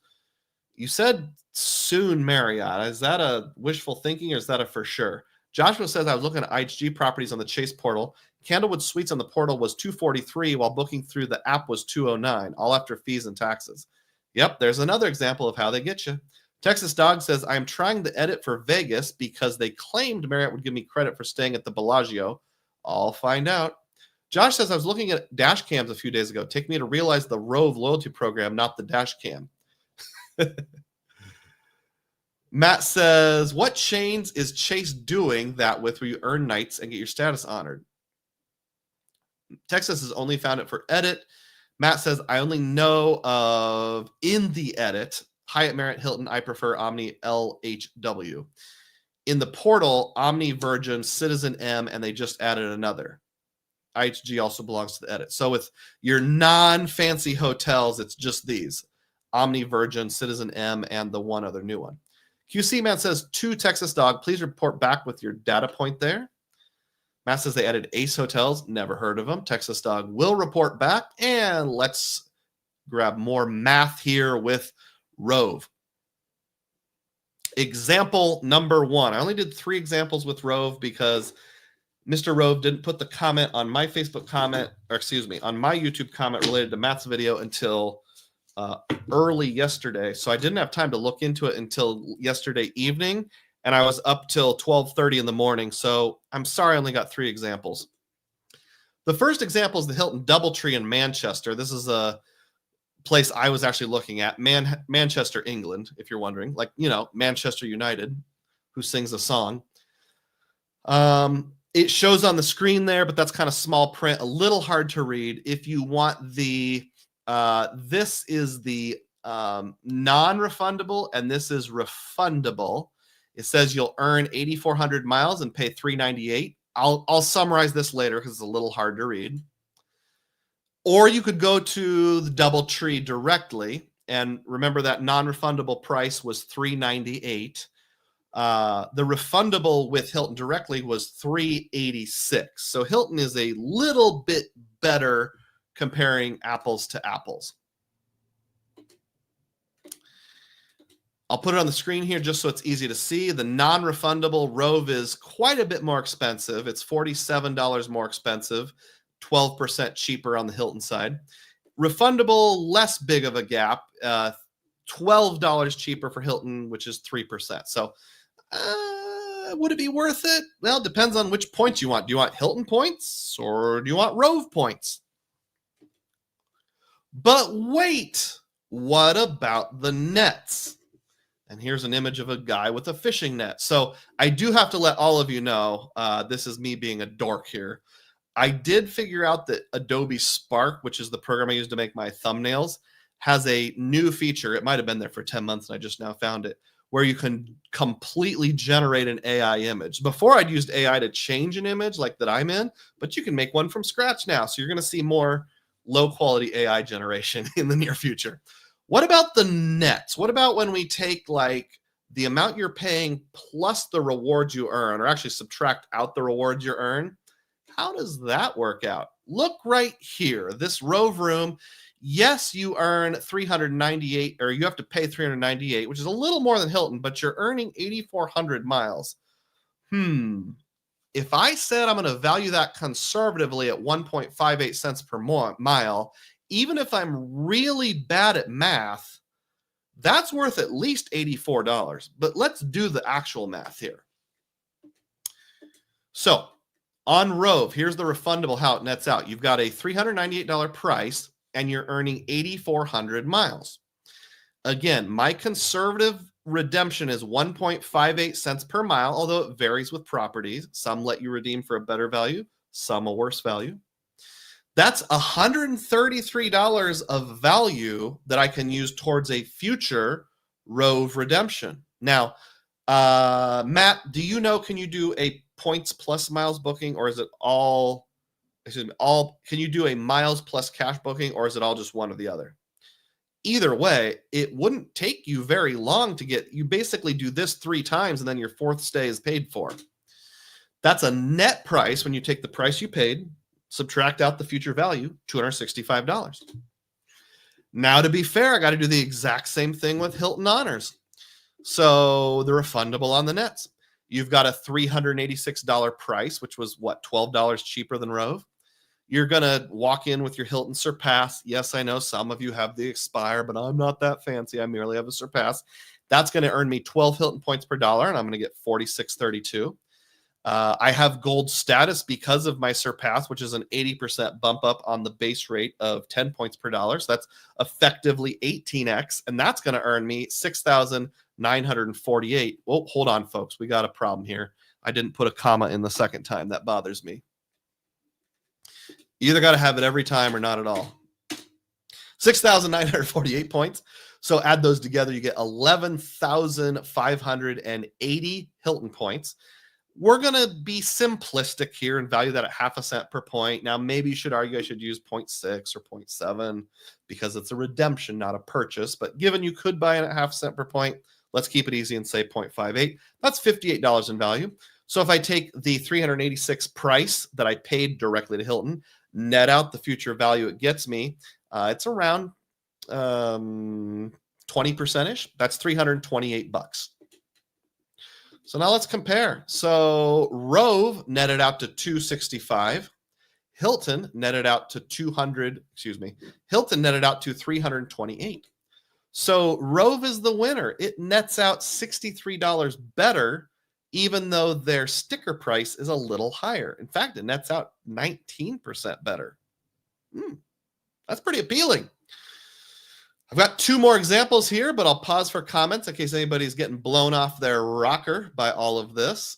You said soon Marriott. Is that a wishful thinking or is that a for sure? Joshua says I was looking at IHG properties on the Chase portal. Candlewood Suites on the portal was $243 while booking through the app was $209, all after fees and taxes. Yep, there's another example of how they get you. Texas Dog says I'm trying the edit for Vegas because they claimed Marriott would give me credit for staying at the Bellagio. I'll find out. Josh says I was looking at dash cams a few days ago. Take me to realize the Rove loyalty program, not the dash cam. Matt says, what chains is Chase doing that with where you earn nights and get your status honored? Texas has only found it for edit. Matt says, I only know of in the edit, Hyatt, Marriott, Hilton, I prefer Omni, LHW. In the portal, Omni, Virgin, Citizen M, and they just added another. IHG also belongs to the edit. So with your non-fancy hotels, it's just these. Omni, Virgin, Citizen M, and the one other new one. QC Man says, to Texas Dog, please report back with your data point there. Matt says they added Ace Hotels. Never heard of them. Texas Dog will report back. And let's grab more math here with Rove. Example number 1. I only did 3 examples with Rove because Mr. Rove didn't put the comment on my Facebook comment, or excuse me, on my YouTube comment related to Matt's video until early yesterday. So I didn't have time to look into it until yesterday evening. And I was up till 12:30 in the morning. So I'm sorry I only got 3 examples. The first example is the Hilton Doubletree in Manchester. This is a place I was actually looking at. Manchester, England, if you're wondering. Like, you know, Manchester United, who sings a song. It shows on the screen there, but that's kind of small print, a little hard to read. If you want the, this is the non-refundable, and this is refundable. It says you'll earn 8,400 miles and pay $398. I'll summarize this later because it's a little hard to read. Or you could go to the Doubletree directly, and remember that non-refundable price was $398. The refundable with Hilton directly was $386. So Hilton is a little bit better comparing apples to apples. I'll put it on the screen here just so it's easy to see. The non-refundable Rove is quite a bit more expensive. It's $47 more expensive, 12% cheaper on the Hilton side. Refundable, less big of a gap, $12 cheaper for Hilton, which is 3%. So would it be worth it? Well, it depends on which points you want. Do you want Hilton points or do you want Rove points? But wait, what about the nets? And here's an image of a guy with a fishing net. So I do have to let all of you know, this is me being a dork here. I did figure out that Adobe Spark, which is the program I use to make my thumbnails, has a new feature. It might have been there for 10 months and I just now found it, where you can completely generate an AI image. Before I'd used AI to change an image like that I'm in, but you can make one from scratch now. So you're going to see more low quality AI generation in the near future. What about the nets? What about when we take like the amount you're paying plus the rewards you earn, or actually subtract out the rewards you earn? How does that work out? Look right here, this Rove room. Yes, you earn $398, or you have to pay $398, which is a little more than Hilton, but you're earning 8,400 miles. If I said I'm going to value that conservatively at 1.58 cents per mile, even if I'm really bad at math, that's worth at least $84. But let's do the actual math here. So on Rove, here's the refundable, how it nets out. You've got a $398 price, and you're earning 8,400 miles. Again, my conservative redemption is 1.58 cents per mile, although it varies with properties. Some let you redeem for a better value, some a worse value. That's $133 of value that I can use towards a future Rove redemption. Now, Matt, do you know, can you do a points plus miles booking, or is it all, can you do a miles plus cash booking, or is it all just one or the other? Either way, it wouldn't take you very long to get, you basically do this 3 times and then your 4th stay is paid for. That's a net price when you take the price you paid, subtract out the future value, $265. Now, to be fair, I got to do the exact same thing with Hilton Honors. So they're refundable on the nets. You've got a $386 price, which was what, $12 cheaper than Rove. You're going to walk in with your Hilton Surpass. Yes, I know some of you have the Expire, but I'm not that fancy. I merely have a Surpass. That's going to earn me 12 Hilton points per dollar, and I'm going to get 46.32. I have gold status because of my Surpass, which is an 80% bump up on the base rate of 10 points per dollar. So that's effectively 18x, and that's going to earn me 6,948. Well, hold on, folks. We got a problem here. I didn't put a comma in the second time. That bothers me. You either got to have it every time or not at all. 6,948 points. So add those together, you get 11,580 Hilton points. We're going to be simplistic here and value that at half a cent per point. Now, maybe you should argue I should use 0.6 or 0.7 because it's a redemption, not a purchase. But given you could buy it at half a cent per point, let's keep it easy and say 0.58. That's $58 in value. So if I take the 386 price that I paid directly to Hilton, net out the future value it gets me, it's around 20%ish. That's $328. So now let's compare. So Rove netted out to 265. Hilton netted out to 200, Hilton netted out to 328. So Rove is the winner. It nets out $63 better, even though their sticker price is a little higher. In fact, it nets out 19% better. That's pretty appealing. I've got two more examples here, but I'll pause for comments in case anybody's getting blown off their rocker by all of this.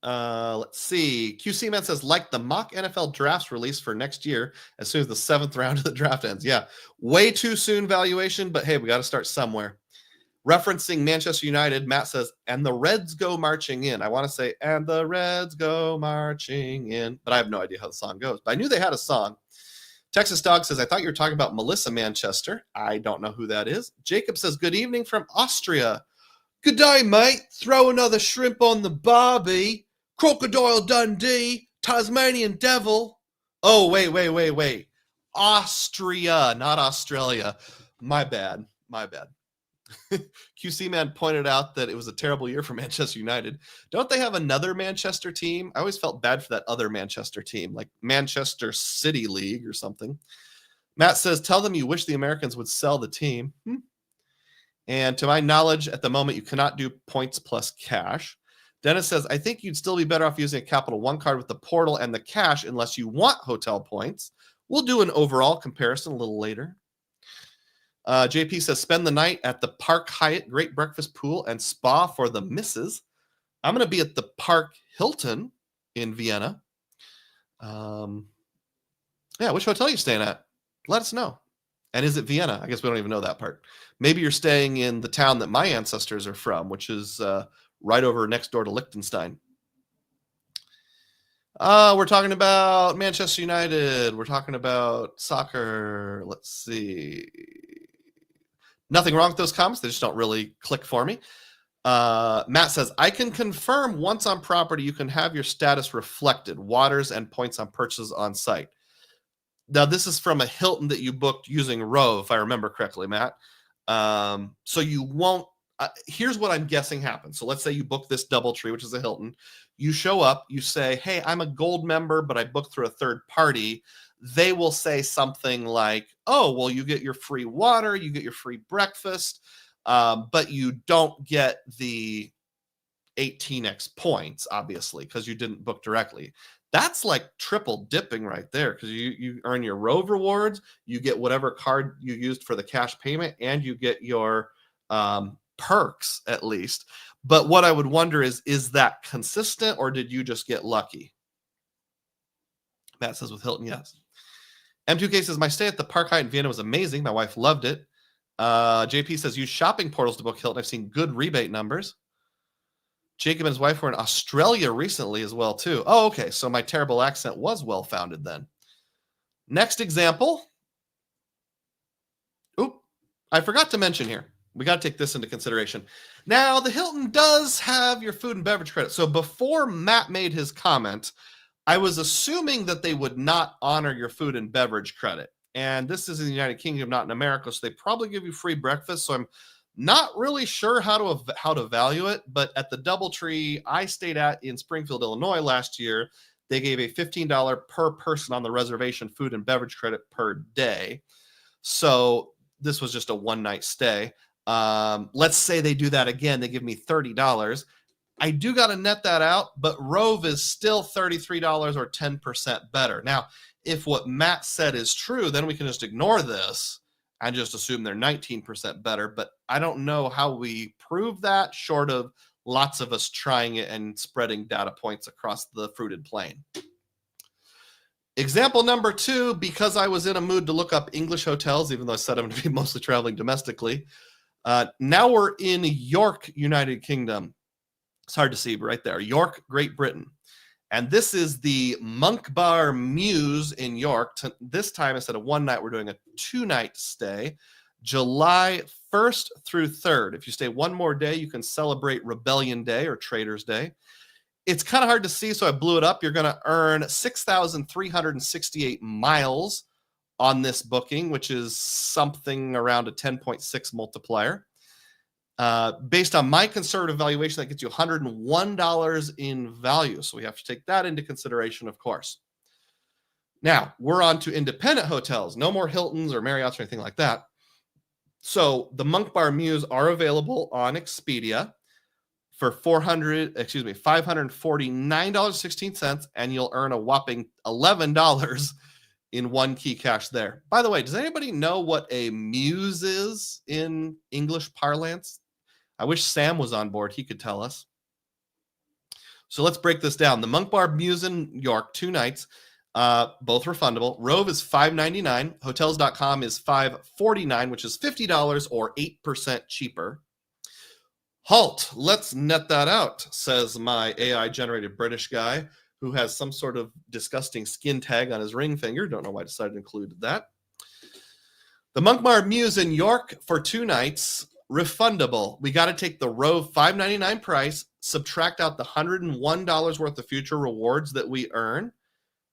Let's see. QC Man says, like the mock NFL drafts released for next year as soon as the 7th round of the draft ends. Yeah, way too soon valuation, but hey, we got to start somewhere. Referencing Manchester United, Matt says, and the Reds go marching in. I want to say, and the Reds go marching in, but I have no idea how the song goes. But I knew they had a song. Texas Dog says, I thought you were talking about Melissa Manchester. I don't know who that is. Jacob says, good evening from Austria. Good day, mate. Throw another shrimp on the barbie. Crocodile Dundee. Tasmanian Devil. Oh, wait. Austria, not Australia. My bad. QC Man pointed out that it was a terrible year for Manchester United. Don't they have another Manchester team? I always felt bad for that other Manchester team, like Manchester City League or something. Matt says, tell them you wish the Americans would sell the team. And to my knowledge, at the moment, you cannot do points plus cash. Dennis says, I think you'd still be better off using a Capital One card with the portal and the cash unless you want hotel points. We'll do an overall comparison a little later. JP says, spend the night at the Park Hyatt, great breakfast, pool, and spa for the misses. I'm going to be at the Park Hilton in Vienna. Which hotel are you staying at? Let us know. And is it Vienna? I guess we don't even know that part. Maybe you're staying in the town that my ancestors are from, which is right over next door to Liechtenstein. We're talking about Manchester United. We're talking about soccer. Let's see. Nothing wrong with those comments. They just don't really click for me. Matt says, I can confirm once on property, you can have your status reflected, waters and points on purchases on site. Now, this is from a Hilton that you booked using Rove, if I remember correctly, Matt. So you won't, here's what I'm guessing happens. So let's say you book this DoubleTree, which is a Hilton. You show up, you say, hey, I'm a gold member, but I booked through a third party. They will say something like, oh, well, you get your free water, you get your free breakfast, but you don't get the 18x points, obviously, because you didn't book directly. That's like triple dipping right there, because you earn your Rove rewards, you get whatever card you used for the cash payment, and you get your perks at least. But what I would wonder is that consistent, or did you just get lucky? Matt says with Hilton, yes. M2K says, my stay at the Park Hyatt in Vienna was amazing. My wife loved it. JP says, use shopping portals to book Hilton. I've seen good rebate numbers. Jacob and his wife were in Australia recently as well, too. Oh, okay. So my terrible accent was well-founded then. Next example. Oop, I forgot to mention here. We got to take this into consideration. Now, the Hilton does have your food and beverage credit. So before Matt made his comment, I was assuming that they would not honor your food and beverage credit. And this is in the United Kingdom, not in America, so they probably give you free breakfast. So I'm not really sure how to value it, but at the DoubleTree I stayed at in Springfield, Illinois last year, they gave a $15 per person on the reservation food and beverage credit per day. So this was just a one-night stay. Let's say they do that again, they give me $30. I do got to net that out, but Rove is still $33 or 10% better. Now, if what Matt said is true, then we can just ignore this and just assume they're 19% better. But I don't know how we prove that, short of lots of us trying it and spreading data points across the fruited plain. Example number 2, because I was in a mood to look up English hotels, even though I said I'm going to be mostly traveling domestically. Now we're in York, United Kingdom. It's hard to see, but right there, York, Great Britain. And this is the Monk Bar Mews in York. This time, instead of one night, we're doing a 2-night stay, July 1st through 3rd. If you stay one more day, you can celebrate Rebellion Day or Trader's Day. It's kind of hard to see, so I blew it up. You're going to earn 6,368 miles on this booking, which is something around a 10.6 multiplier. Based on my conservative valuation, that gets you $101 in value. So we have to take that into consideration, of course. Now, we're on to independent hotels. No more Hiltons or Marriotts or anything like that. So the Monk Bar Mews are available on Expedia for $549.16, and you'll earn a whopping $11 in OneKey cash there. By the way, does anybody know what a Mews is in English parlance? I wish Sam was on board. He could tell us. So let's break this down. The Monk Bar Mews in York, 2 nights, both refundable. Rove is $599. Hotels.com is $549, which is $50 or 8% cheaper. Halt, let's net that out, says my AI-generated British guy who has some sort of disgusting skin tag on his ring finger. Don't know why I decided to include that. The Monk Bar Mews in York for 2 nights, refundable. We got to take the Rove $599 price, subtract out the $101 worth of future rewards that we earn.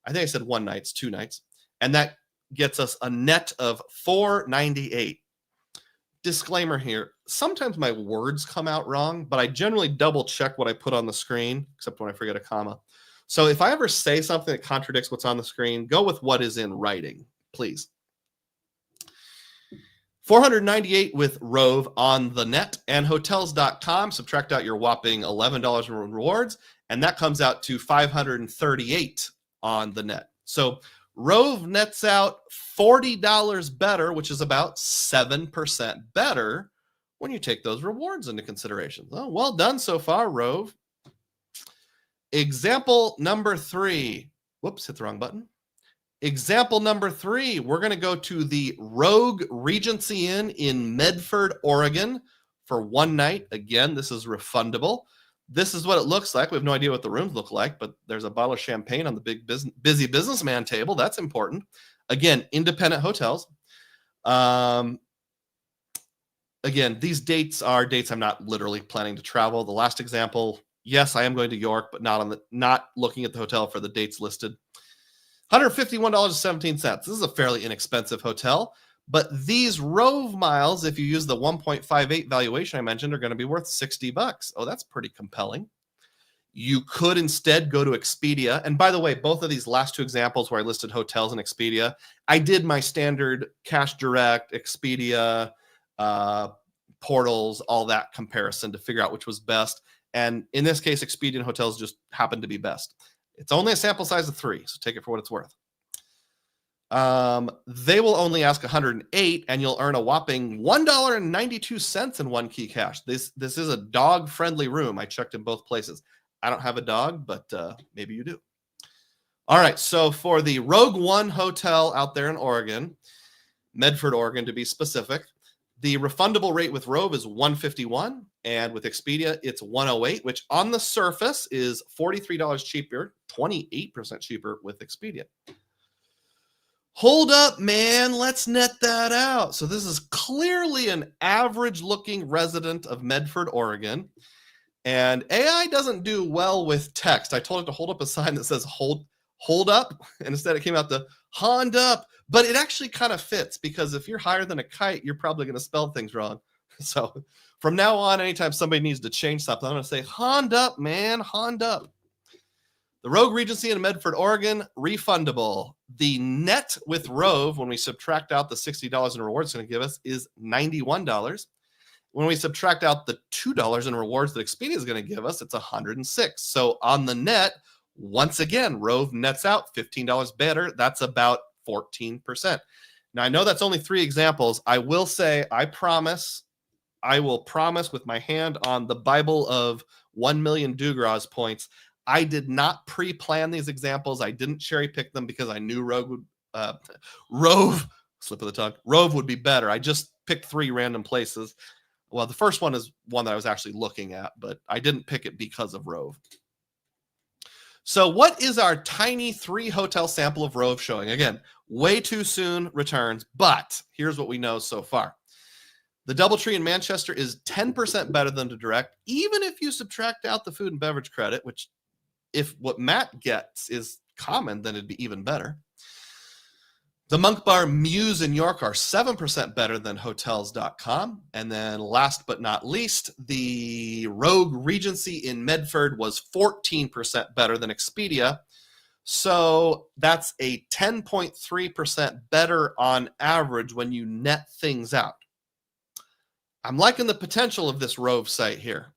I think I said 1 night, it's 2 nights. And that gets us a net of $498. Disclaimer here, sometimes my words come out wrong, but I generally double check what I put on the screen, except when I forget a comma. So if I ever say something that contradicts what's on the screen, go with what is in writing, please. $498 with Rove on the net, and hotels.com, subtract out your whopping $11 in rewards, and that comes out to $538 on the net. So Rove nets out $40 better, which is about 7% better when you take those rewards into consideration. Oh, well done so far, Rove. Example number 3. Whoops, hit the wrong button. Example number 3, we're going to go to the Rogue Regency Inn in Medford, Oregon for 1 night. Again, this is refundable. This is what it looks like. We have no idea what the rooms look like, but there's a bottle of champagne on the big busy businessman table. That's important. Again, independent hotels. Again, these dates are dates I'm not literally planning to travel. The last example, yes, I am going to York, but not looking at the hotel for the dates listed. $151.17. This is a fairly inexpensive hotel, but these Rove miles, if you use the 1.58 valuation I mentioned, are going to be worth $60. Oh, that's pretty compelling. You could instead go to Expedia. And by the way, both of these last 2 examples where I listed hotels in Expedia, I did my standard Cash Direct, Expedia, portals, all that comparison to figure out which was best. And in this case, Expedia and hotels just happened to be best. It's only a sample size of 3, so take it for what it's worth. They will only ask $108, and you'll earn a whopping $1.92 in OneKey cash. This is a dog-friendly room. I checked in both places. I don't have a dog, but maybe you do. All right, so for the Rogue One Hotel out there in Oregon, Medford, Oregon to be specific, the refundable rate with Rove is $151, and with Expedia, it's $108, which on the surface is $43 cheaper, 28% cheaper with Expedia. Hold up, man. Let's net that out. So this is clearly an average-looking resident of Medford, Oregon, and AI doesn't do well with text. I told it to hold up a sign that says hold up, and instead it came out to Honda up. But it actually kind of fits because if you're higher than a kite, you're probably going to spell things wrong. So from now on, anytime somebody needs to change something, I'm going to say Honda up, man, Honda up. The Rogue Regency in Medford, Oregon, refundable. The net with Rove, when we subtract out the $60 in rewards it's going to give us, is $91. When we subtract out the $2 in rewards that Expedia is going to give us, it's $106. So on the net, once again, Rove nets out $15 better. That's about 14%. Now, I know that's only 3 examples. I will say, I will promise with my hand on the Bible of 1 million Dugroz points, I did not pre-plan these examples. I didn't cherry pick them because I knew Rove, slip of the tongue, Rove would be better. I just picked 3 random places. Well, the first one is one that I was actually looking at, but I didn't pick it because of Rove. So what is our tiny 3 hotel sample of Rove showing? Again, way too soon returns, but here's what we know so far. The DoubleTree in Manchester is 10% better than the direct, even if you subtract out the food and beverage credit, which if what Matt gets is common, then it'd be even better. The Monk Bar Muse in York are 7% better than Hotels.com. And then last but not least, the Rogue Regency in Medford was 14% better than Expedia. So that's a 10.3% better on average when you net things out. I'm liking the potential of this Rove site here.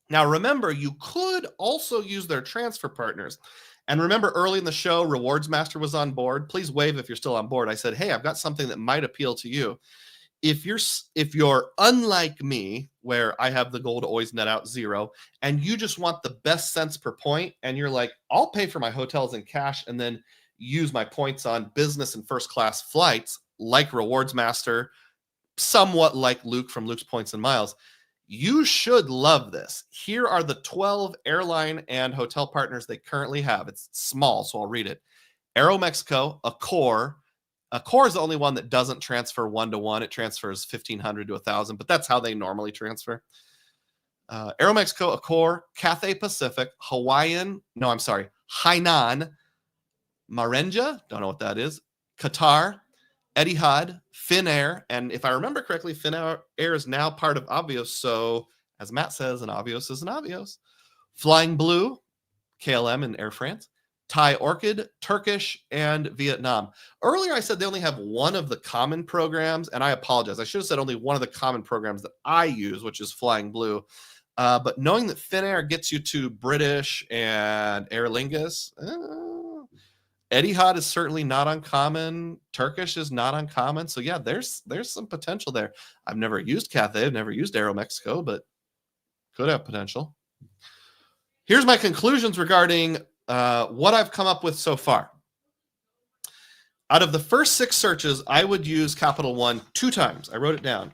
Now, remember, you could also use their transfer partners. And remember, early in the show, Rewards Master was on board. Please wave if you're still on board. I said, hey, I've got something that might appeal to you. If you're unlike me, where I have the goal to always net out 0, and you just want the best cents per point, and you're like, I'll pay for my hotels in cash and then use my points on business and first class flights, like Rewards Master, somewhat like Luke from Luke's Points and Miles, you should love this. Here are the 12 airline and hotel partners they currently have. It's small, so I'll read it. Aeromexico, Accor. Accor is the only one that doesn't transfer 1-to-1. It transfers 1,500 to 1,000, but that's how they normally transfer. Aeromexico, Accor, Cathay Pacific, Hainan, Marenja, don't know what that is, Qatar, Etihad, Finnair, and if I remember correctly, Finnair is now part of Avios, so as Matt says, an Avios is an Avios. Flying Blue, KLM and Air France, Thai Orchid, Turkish, and Vietnam. Earlier I said they only have one of the common programs, and I apologize. I should have said only one of the common programs that I use, which is Flying Blue. But knowing that Finnair gets you to British and Aer Lingus, Etihad is certainly not uncommon. Turkish is not uncommon. So yeah, there's some potential there. I've never used Cathay. I've never used Aeromexico, but could have potential. Here's my conclusions regarding what I've come up with so far. Out of the first 6 searches, I would use Capital One 2 times. I wrote it down.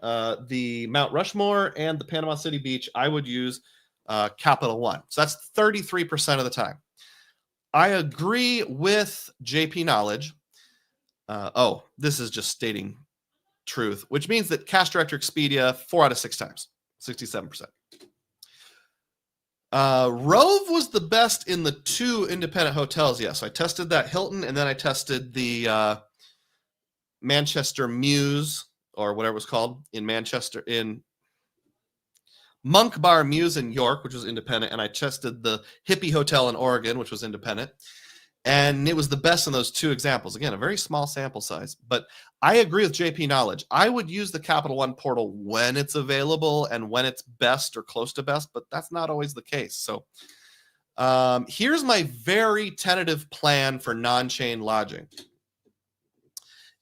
The Mount Rushmore and the Panama City Beach, I would use Capital One. So that's 33% of the time. I agree with JP Knowledge. This is just stating truth, which means that Cash Director Expedia 4 out of 6 times, 67%. Rove was the best in the 2 independent hotels. Yes, I tested that Hilton, and then I tested the Manchester Muse, or whatever it was called, in Manchester, in Monk Bar Muse in York, which was independent, and I tested the Hippie Hotel in Oregon, which was independent. And it was the best in those 2 examples. Again, a very small sample size. But I agree with JP Knowledge. I would use the Capital One portal when it's available and when it's best or close to best, but that's not always the case. So here's my very tentative plan for non-chain lodging.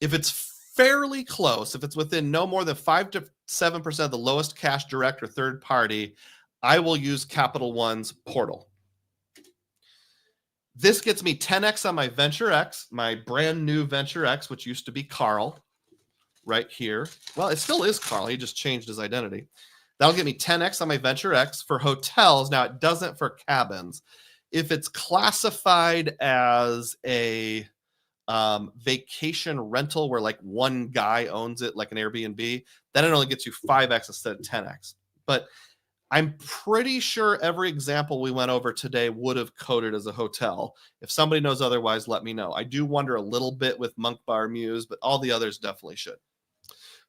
If it's fairly close, if it's within no more than 5 to 7% of the lowest cash direct or third party, I will use Capital One's portal. This gets me 10x on my Venture X, my brand new Venture X, which used to be Carl right here. Well, it still is Carl. He just changed his identity. That'll get me 10x on my Venture X for hotels. Now, it doesn't for cabins. If it's classified as a vacation rental where like one guy owns it, like an Airbnb, then it only gets you 5x instead of 10x. But I'm pretty sure every example we went over today would have coded as a hotel. If somebody knows otherwise, let me know. I do wonder a little bit with Monk Bar Muse, but all the others definitely should.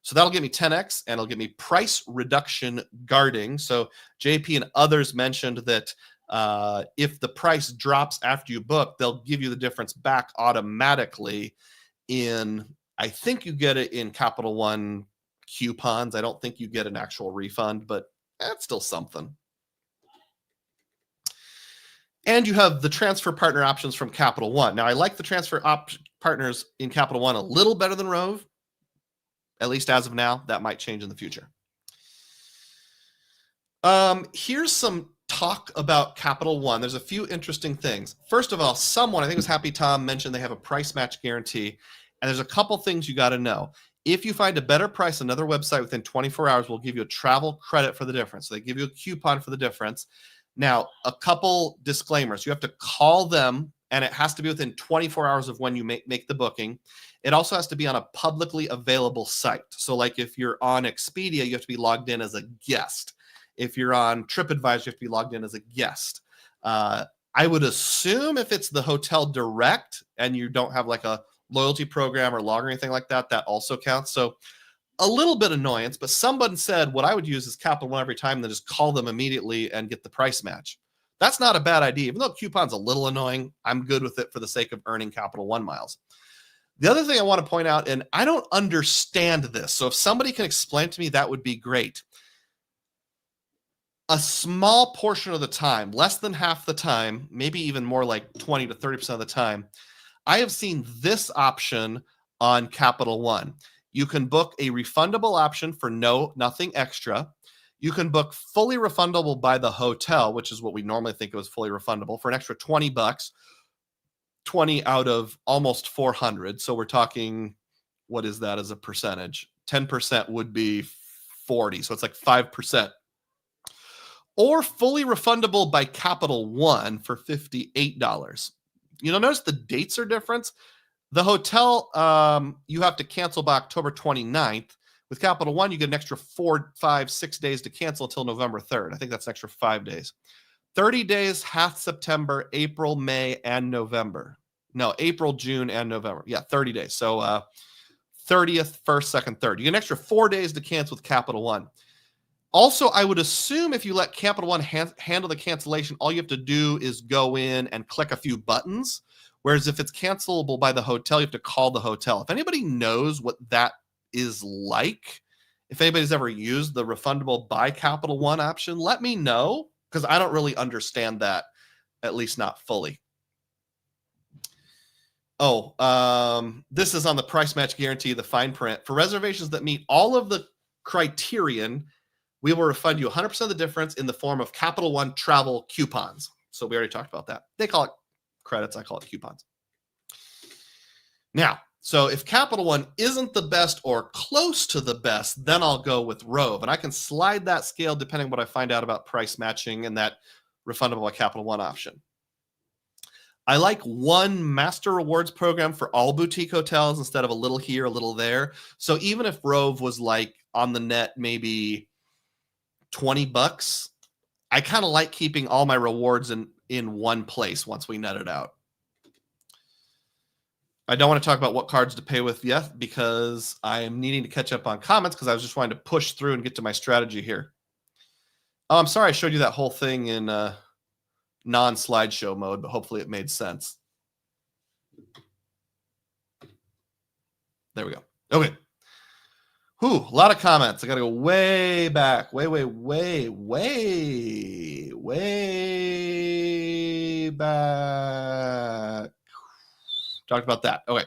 So that'll give me 10x, and it'll give me price reduction guarding. So JP and others mentioned that if the price drops after you book, they'll give you the difference back automatically in, I think you get it in Capital One coupons. I don't think you get an actual refund, but that's still something. And you have the transfer partner options from Capital One. Now, I like the transfer partners in Capital One a little better than Rove, at least as of now. That might change in the future. Here's some talk about Capital One. There's a few interesting things. First of all, someone, I think it was Happy Tom, mentioned they have a price match guarantee. And there's a couple things you got to know. If you find a better price, another website within 24 hours will give you a travel credit for the difference. So they give you a coupon for the difference. Now, a couple disclaimers. You have to call them, and it has to be within 24 hours of when you make the booking. It also has to be on a publicly available site. So like if you're on Expedia, you have to be logged in as a guest. If you're on TripAdvisor, you have to be logged in as a guest. I would assume if it's the hotel direct and you don't have like a loyalty program or log or anything like that, that also counts. So a little bit annoyance, but someone said what I would use is Capital One every time, then just call them immediately and get the price match. That's not a bad idea. Even though coupon's a little annoying, I'm good with it for the sake of earning Capital One miles. The other thing I want to point out, and I don't understand this, so if somebody can explain to me, that would be great. A small portion of the time, less than half the time, maybe even more like 20 to 30% of the time, I have seen this option on Capital One. You can book a refundable option for nothing extra. You can book fully refundable by the hotel, which is what we normally think of as fully refundable, for an extra $20, 20 out of almost 400. So we're talking, what is that as a percentage? 10% would be 40. So it's like 5%. Or fully refundable by Capital One for $58. You'll notice the dates are different. The hotel, you have to cancel by October 29th. With Capital One, you get an extra 4, 5, 6 days to cancel until November 3rd. I think that's an extra 5 days. 30 days, half September, April, May, and November. No, April, June, and November. Yeah, 30 days. So 30th, 1st, 2nd, 3rd. You get an extra 4 days to cancel with Capital One. Also, I would assume if you let Capital One handle the cancellation, all you have to do is go in and click a few buttons. Whereas if it's cancelable by the hotel, you have to call the hotel. If anybody knows what that is like, if anybody's ever used the refundable by Capital One option, let me know, because I don't really understand that, at least not fully. Oh, this is on the price match guarantee, the fine print. For reservations that meet all of the criterion, we will refund you 100% of the difference in the form of Capital One travel coupons. So we already talked about that. They call it credits. I call it coupons. Now, so if Capital One isn't the best or close to the best, then I'll go with Rove. And I can slide that scale depending on what I find out about price matching and that refundable by Capital One option. I like one master rewards program for all boutique hotels instead of a little here, a little there. So even if Rove was like on the net, maybe $20, I kind of like keeping all my rewards in one place once we net it out. I don't want to talk about what cards to pay with yet because I am needing to catch up on comments because I was just wanting to push through and get to my strategy here. Oh, I'm sorry I showed you that whole thing in non-slideshow mode, but hopefully it made sense. There we go. Okay. Whew, a lot of comments. I got to go way back. Way back. Talked about that. Okay.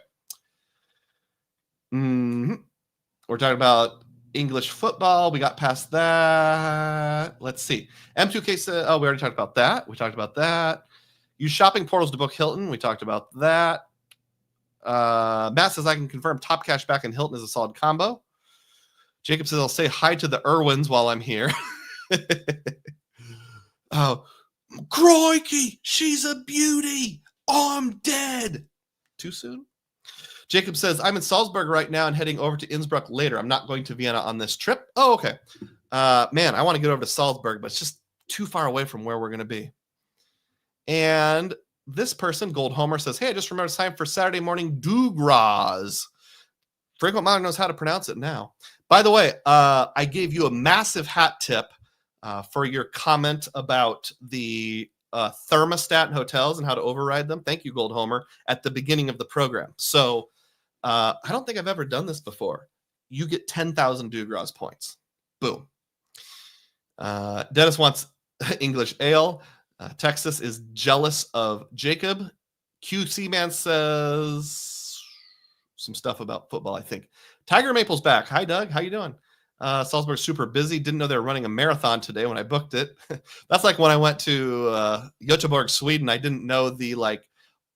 We're talking about English football. We got past that. Let's see. M2K said, oh, we already talked about that. We talked about that. Use shopping portals to book Hilton. We talked about that. Matt says, I can confirm top cash back in Hilton is a solid combo. Jacob says, I'll say hi to the Irwins while I'm here. Oh, crikey, she's a beauty. I'm dead. Too soon? Jacob says, I'm in Salzburg right now and heading over to Innsbruck later. I'm not going to Vienna on this trip. Oh, okay. Man, I want to get over to Salzburg, but it's just too far away from where we're going to be. And this person, Gold Homer, says, hey, I just remembered it's time for Saturday morning Dugroz. Frequent Monitor knows how to pronounce it now. By the way, I gave you a massive hat tip for your comment about the thermostat in hotels and how to override them. Thank you, Gold Homer, at the beginning of the program. So I don't think I've ever done this before. You get 10,000 Dugroz points. Boom. Dennis wants English ale. Texas is jealous of Jacob. QC Man says some stuff about football, I think. Tiger Maple's back. Hi, Doug. How you doing? Salzburg's super busy. Didn't know they were running a marathon today when I booked it. That's like when I went to Göteborg, Sweden. I didn't know the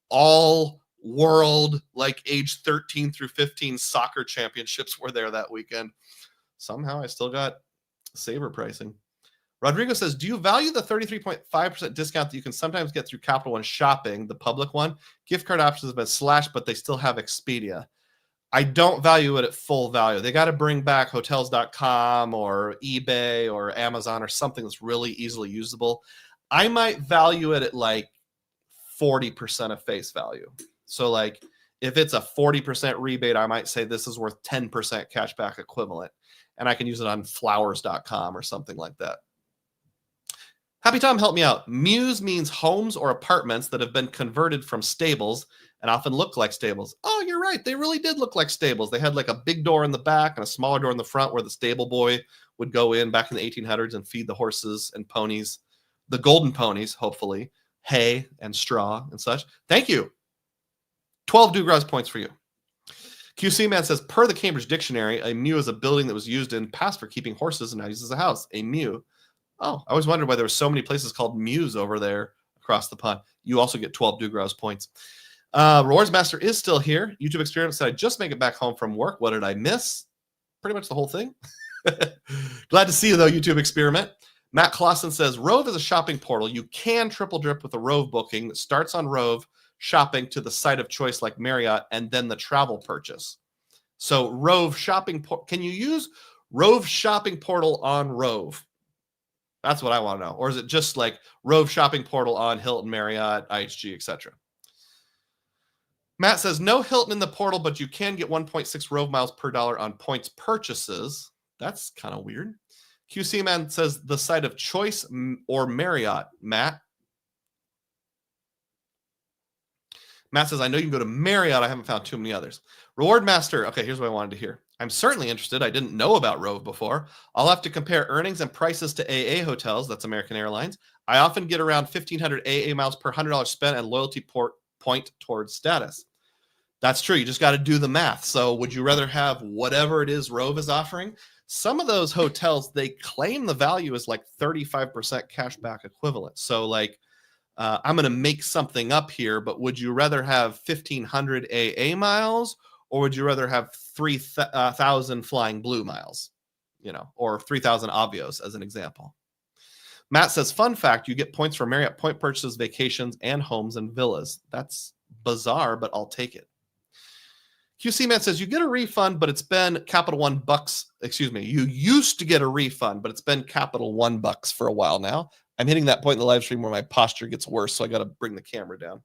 all world age 13 through 15 soccer championships were there that weekend. Somehow I still got saver pricing. Rodrigo says, do you value the 33.5% discount that you can sometimes get through Capital One Shopping, the public one? Gift card options have been slashed, but they still have Expedia. I don't value it at full value. They got to bring back hotels.com or eBay or Amazon or something that's really easily usable. I might value it at 40% of face value. So if it's a 40% rebate, I might say this is worth 10% cashback equivalent. And I can use it on flowers.com or something like that. Happy Tom, help me out. Mews means homes or apartments that have been converted from stables and often look like stables. Oh, you're right. They really did look like stables. They had a big door in the back and a smaller door in the front where the stable boy would go in back in the 1800s and feed the horses and ponies, the golden ponies, hopefully, hay and straw and such. Thank you. 12 Dugroz points for you. QC Man says, per the Cambridge Dictionary, a mew is a building that was used in past for keeping horses and now used as a house. A mew. Oh, I always wondered why there were so many places called mews over there across the pond. You also get 12 Dugroz points. Rewards Master is still here. YouTube Experiment said, I just make it back home from work. What did I miss? Pretty much the whole thing. Glad to see you, though, YouTube Experiment. Matt Clausen says, Rove is a shopping portal. You can triple drip with a Rove booking that starts on Rove, shopping to the site of choice like Marriott, and then the travel purchase. So Rove shopping, can you use Rove shopping portal on Rove? That's what I want to know. Or is it just Rove shopping portal on Hilton, Marriott, IHG, etc.? Matt says, no Hilton in the portal, but you can get 1.6 Rove miles per dollar on points purchases. That's kind of weird. QC Man says, the site of choice or Marriott, Matt. Matt says, I know you can go to Marriott. I haven't found too many others. Reward Master. Okay, here's what I wanted to hear. I'm certainly interested. I didn't know about Rove before. I'll have to compare earnings and prices to AA hotels. That's American Airlines. I often get around 1,500 AA miles per $100 spent and loyalty point towards status. That's true. You just got to do the math. So would you rather have whatever it is Rove is offering? Some of those hotels, they claim the value is 35% cashback equivalent. So I'm going to make something up here, but would you rather have 1,500 AA miles or would you rather have 3,000 Flying Blue miles, or 3,000 Avios as an example? Matt says, fun fact, you get points for Marriott point purchases, vacations, and homes and villas. That's bizarre, but I'll take it. QC Man says, you get a refund, but it's been Capital One bucks. Excuse me. You used to get a refund, but it's been Capital One bucks for a while now. I'm hitting that point in the live stream where my posture gets worse, so I got to bring the camera down.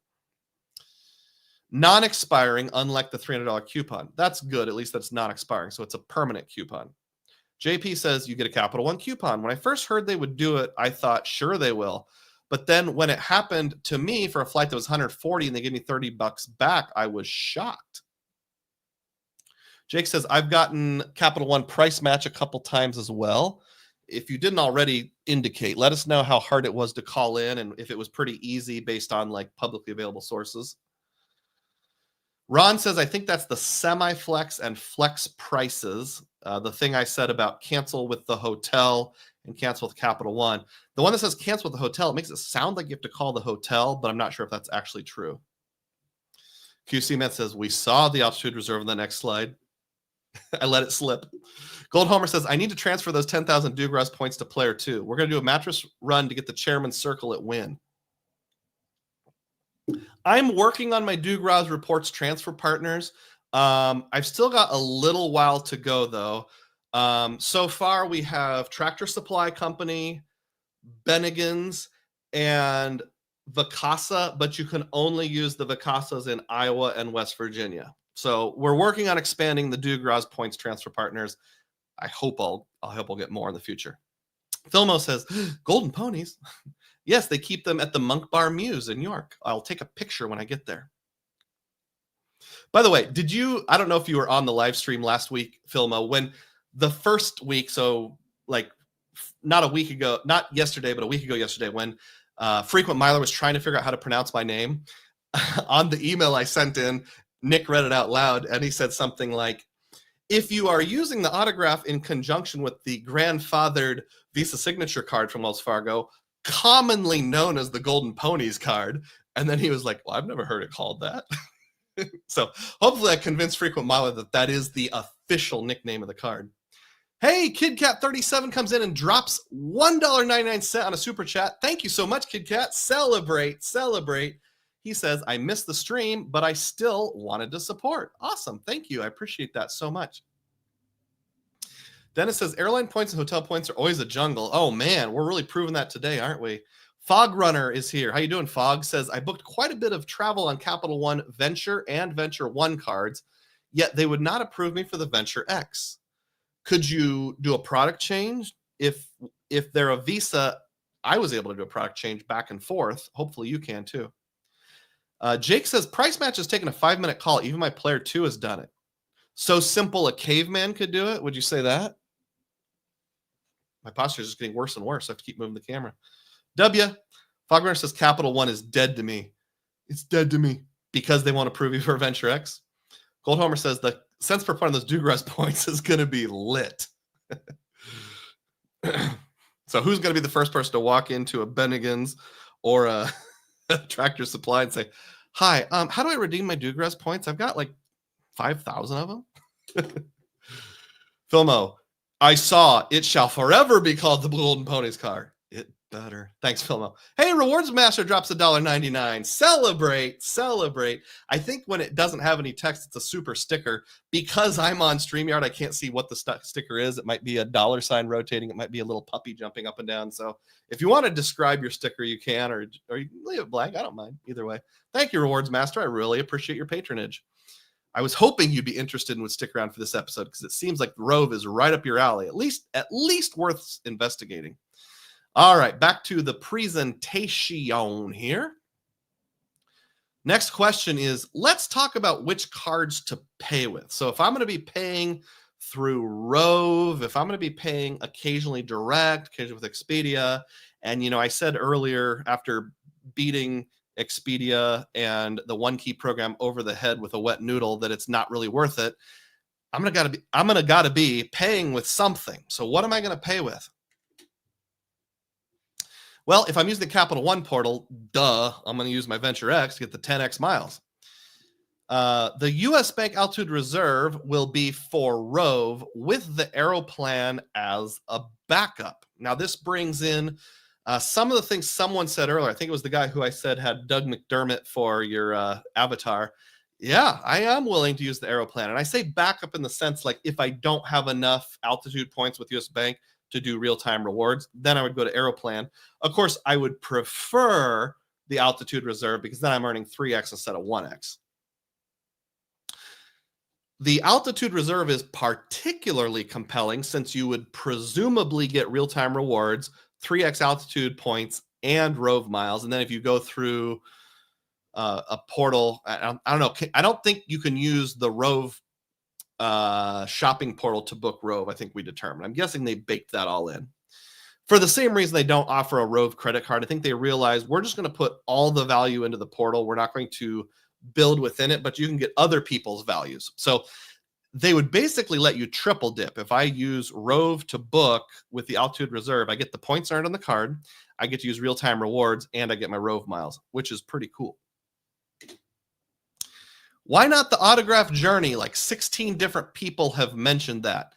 Non-expiring, unlike the $300 coupon. That's good. At least that's not expiring, so it's a permanent coupon. JP says, you get a Capital One coupon. When I first heard they would do it, I thought, sure they will. But then when it happened to me for a flight that was $140 and they gave me $30 back, I was shocked. Jake says, I've gotten Capital One price match a couple times as well. If you didn't already indicate, let us know how hard it was to call in and if it was pretty easy based on publicly available sources. Ron says, I think that's the semi-flex and flex prices. The thing I said about cancel with the hotel and cancel with Capital One. The one that says cancel with the hotel, it makes it sound like you have to call the hotel, but I'm not sure if that's actually true. QC Man says, we saw the altitude reserve in the next slide. I let it slip. Gold Homer says, I need to transfer those 10,000 Dugroz points to player 2. We're going to do a mattress run to get the chairman's circle at win. I'm working on my Dugroz reports transfer partners. I've still got a little while to go, though. So far, we have Tractor Supply Company, Bennigan's, and Vacasa, but you can only use the Vacasas in Iowa and West Virginia. So we're working on expanding the Dugroz points transfer partners. I hope I'll get more in the future. Filmo says, golden ponies. Yes, they keep them at the Monk Bar Muse in York. I'll take a picture when I get there. By the way, I don't know if you were on the live stream last week, Filmo, when the first week, so like not a week ago, not yesterday, but a week ago yesterday, when Frequent Miler was trying to figure out how to pronounce my name, on the email I sent in, Nick read it out loud, and he said something like, if you are using the autograph in conjunction with the grandfathered Visa signature card from Wells Fargo, commonly known as the Golden Ponies card, and then he was like, well, I've never heard it called that. So hopefully I convinced Frequent Miler that is the official nickname of the card. Hey, KidCat37 comes in and drops $1.99 on a super chat. Thank you so much, KidCat. Celebrate. He says, I missed the stream, but I still wanted to support. Awesome. Thank you. I appreciate that so much. Dennis says, airline points and hotel points are always a jungle. Oh, man, we're really proving that today, aren't we? Fog Runner is here. How you doing, Fog? Says, I booked quite a bit of travel on Capital One Venture and Venture One cards, yet they would not approve me for the Venture X. Could you do a product change? If they're a Visa, I was able to do a product change back and forth. Hopefully you can too. Jake says, Price Match has taken a 5-minute call. Even my player 2 has done it. So simple a caveman could do it. Would you say that? My posture is just getting worse and worse. I have to keep moving the camera. Fogrunner says, Capital One is dead to me. It's dead to me because they won't approve you for Venture X. Gold Homer says the cents per point on those Dugroz points is going to be lit. So who's going to be the first person to walk into a Bennigan's or a Tractor Supply and say, hi, how do I redeem my Dugroz points? I've got like 5,000 of them. Filmo, I saw it shall forever be called the Golden Ponies card. It better. Thanks, Filmo. Hey, Rewards Master drops $1.99. Celebrate. I think when it doesn't have any text, it's a super sticker. Because I'm on StreamYard, I can't see what the sticker is. It might be a dollar sign rotating. It might be a little puppy jumping up and down. So if you want to describe your sticker, you can, or you can leave it blank. I don't mind. Either way. Thank you, Rewards Master. I really appreciate your patronage. I was hoping you'd be interested and would stick around for this episode because it seems like Rove is right up your alley. At least worth investigating. All right, back to the presentation here. Next question is, let's talk about which cards to pay with. So if I'm going to be paying through Rove, if I'm going to be paying occasionally direct, occasionally with Expedia, and I said earlier after beating Expedia and the OneKey program over the head with a wet noodle that it's not really worth it, I'm gonna gotta be paying with something. So what am I going to pay with? Well, if I'm using the Capital One portal, I'm going to use my Venture X to get the 10x miles. The U.S. Bank Altitude Reserve will be for Rove with the Aeroplan as a backup. Now, this brings in some of the things someone said earlier. I think it was the guy who I said had Doug McDermott for your avatar. Yeah, I am willing to use the Aeroplan. And I say backup in the sense like if I don't have enough altitude points with U.S. Bank to do real-time rewards, then I would go to Aeroplan. Of course, I would prefer the Altitude Reserve because then I'm earning 3x instead of 1x. The Altitude Reserve is particularly compelling since you would presumably get real-time rewards, 3x altitude points, and Rove miles. And then if you go through a portal, I don't know, I don't think you can use the Rove shopping portal to book Rove. I think we determined. I'm guessing they baked that all in. For the same reason they don't offer a Rove credit card, I think they realize we're just going to put all the value into the portal. We're not going to build within it, but you can get other people's values. So they would basically let you triple dip. If I use Rove to book with the Altitude Reserve, I get the points earned on the card, I get to use real-time rewards, and I get my Rove miles, which is pretty cool. Why not the autograph journey? Like 16 different people have mentioned that.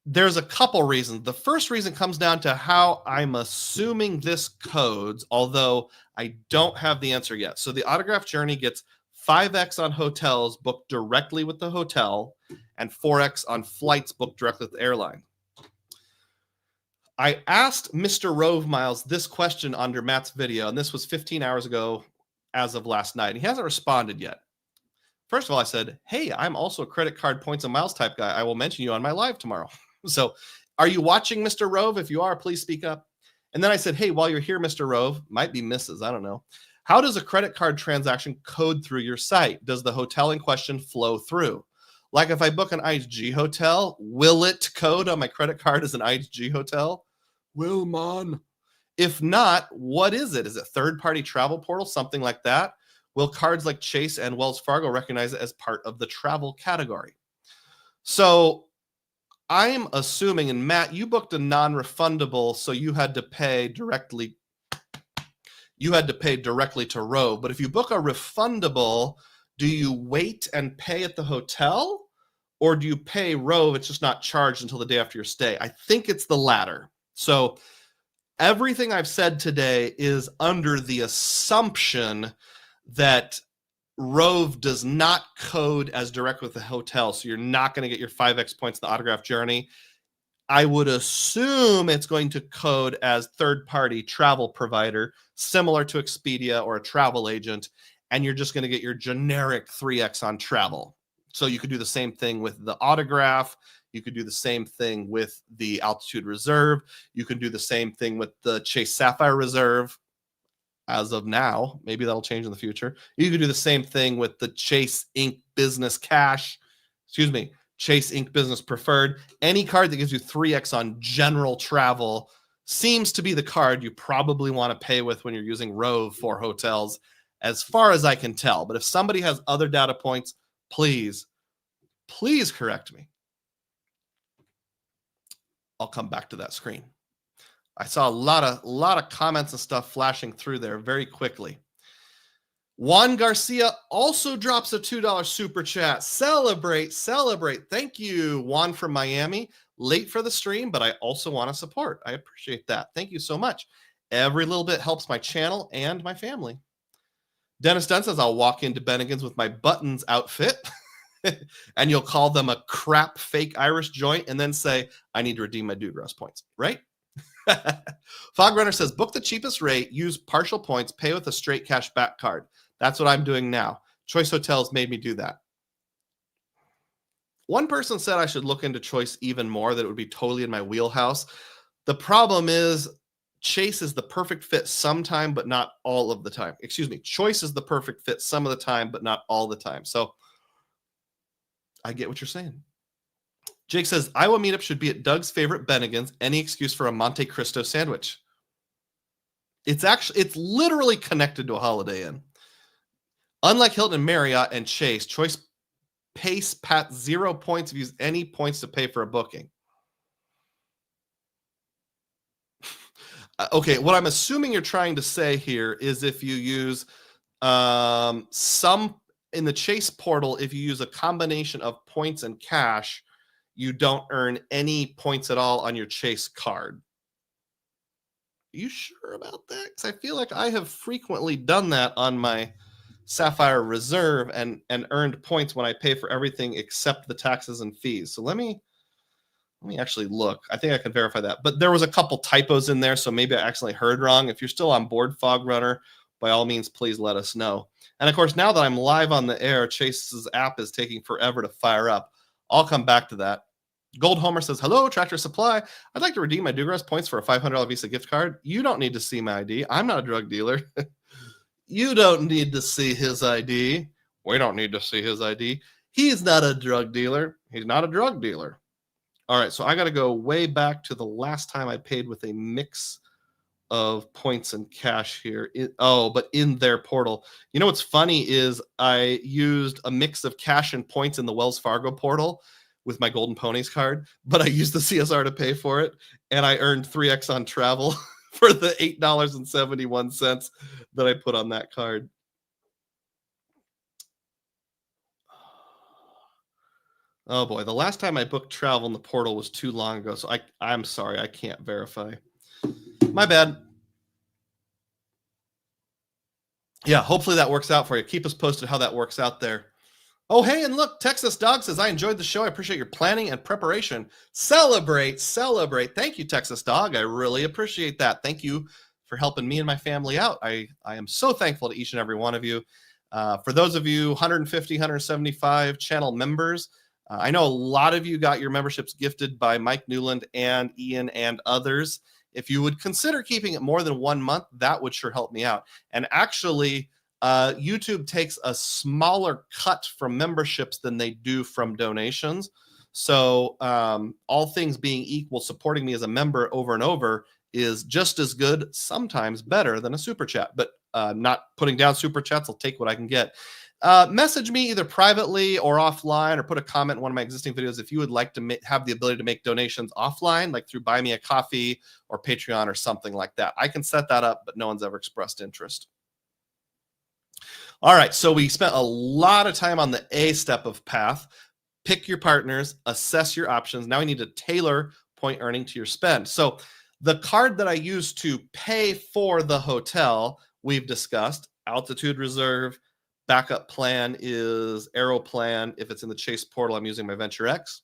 There's a couple reasons. The first reason comes down to how I'm assuming this codes, although I don't have the answer yet. So the autograph journey gets 5x on hotels booked directly with the hotel and 4x on flights booked directly with the airline. I asked Mr. Rove Miles this question under Matt's video, and this was 15 hours ago as of last night. He hasn't responded yet. First of all, I said, hey, I'm also a credit card points and miles type guy. I will mention you on my live tomorrow. So are you watching, Mr. Rove? If you are, please speak up. And then I said, hey, while you're here, Mr. Rove, might be Mrs., I don't know. How does a credit card transaction code through your site? Does the hotel in question flow through? Like if I book an IHG hotel, will it code on my credit card as an IHG hotel? Will, man. If not, what is it? Is it third-party travel portal, something like that? Will cards like Chase and Wells Fargo recognize it as part of the travel category? So I'm assuming, and Matt, you booked a non-refundable, so you had to pay directly. You had to pay directly to Rove. But if you book a refundable, do you wait and pay at the hotel, or do you pay Rove? It's just not charged until the day after your stay. I think it's the latter. So everything I've said today is under the assumption that Rove does not code as direct with the hotel. So you're not going to get your 5x points in the autograph journey. I would assume it's going to code as third-party travel provider, similar to Expedia or a travel agent, and you're just going to get your generic 3x on travel. So you could do the same thing with the autograph. You could do the same thing with the Altitude Reserve. You can do the same thing with the Chase Sapphire Reserve as of now. Maybe that'll change in the future. You could do the same thing with the Chase Inc. Business Cash. Chase Inc. Business Preferred. Any card that gives you 3x on general travel seems to be the card you probably want to pay with when you're using Rove for hotels, as far as I can tell. But if somebody has other data points, please correct me. I'll come back to that screen. I saw a lot of comments and stuff flashing through there very quickly. Juan Garcia also drops a $2 super chat. Celebrate. Thank you, Juan from Miami. Late for the stream, but I also want to support. I appreciate that. Thank you so much. Every little bit helps my channel and my family. Dennis Dunn says, I'll walk into Bennigan's with my buttons outfit. And you'll call them a crap fake Irish joint and then say, I need to redeem my Dugroz points, right? Fog Runner says, book the cheapest rate, use partial points, pay with a straight cash back card. That's what I'm doing now. Choice Hotels made me do that. One person said I should look into Choice even more, that it would be totally in my wheelhouse. The problem is Chase is the perfect fit sometime, but not all of the time. Choice is the perfect fit some of the time, but not all the time. So I get what you're saying. Jake says, Iowa meetup should be at Doug's favorite Bennigan's. Any excuse for a Monte Cristo sandwich. It's literally connected to a Holiday Inn. Unlike Hilton and Marriott and Chase, Choice pays Pat 0 points if you use any points to pay for a booking. Okay, what I'm assuming you're trying to say here is if you use some in the Chase portal, if you use a combination of points and cash, you don't earn any points at all on your Chase card. Are you sure about that? Because I feel like I have frequently done that on my Sapphire Reserve and earned points when I pay for everything except the taxes and fees. So let me actually look. I think I can verify that. But there was a couple typos in there, so maybe I accidentally heard wrong. If you're still on board, Fog Runner, by all means, please let us know. And of course, now that I'm live on the air, Chase's app is taking forever to fire up. I'll come back to that. Gold Homer says, hello, Tractor Supply. I'd like to redeem my Dugroz points for a $500 Visa gift card. You don't need to see my ID. I'm not a drug dealer. You don't need to see his ID. We don't need to see his ID. He's not a drug dealer. He's not a drug dealer. All right, so I got to go way back to the last time I paid with a mix of points and cash here. But in their portal. You know what's funny is I used a mix of cash and points in the Wells Fargo portal with my Golden Ponies card, but I used the CSR to pay for it, and I earned 3x on travel for the $8.71 that I put on that card. Oh boy, the last time I booked travel in the portal was too long ago, so I'm sorry, I can't verify. My bad. Yeah, hopefully that works out for you. Keep us posted how that works out there. Oh, hey, and look, Texas Dog says, I enjoyed the show. I appreciate your planning and preparation. Celebrate, celebrate. Thank you, Texas Dog. I really appreciate that. Thank you for helping me and my family out. I am so thankful to each and every one of you. For those of you 150, 175 channel members, I know a lot of you got your memberships gifted by Mike Newland and Ian and others. If you would consider keeping it more than 1 month, that would sure help me out. And actually, YouTube takes a smaller cut from memberships than they do from donations. So all things being equal, supporting me as a member over and over is just as good, sometimes better than a super chat. But not putting down super chats, I'll take what I can get. Message me either privately or offline, or put a comment in one of my existing videos if you would like to have the ability to make donations offline, like through Buy Me a Coffee or Patreon or something like that. I can set that up, but no one's ever expressed interest. All right, so we spent a lot of time on the A step of path. Pick your partners, assess your options. Now we need to tailor point earning to your spend. So the card that I use to pay for the hotel, we've discussed. Altitude Reserve. Backup plan is Aeroplan. If it's in the Chase portal, I'm using my Venture X.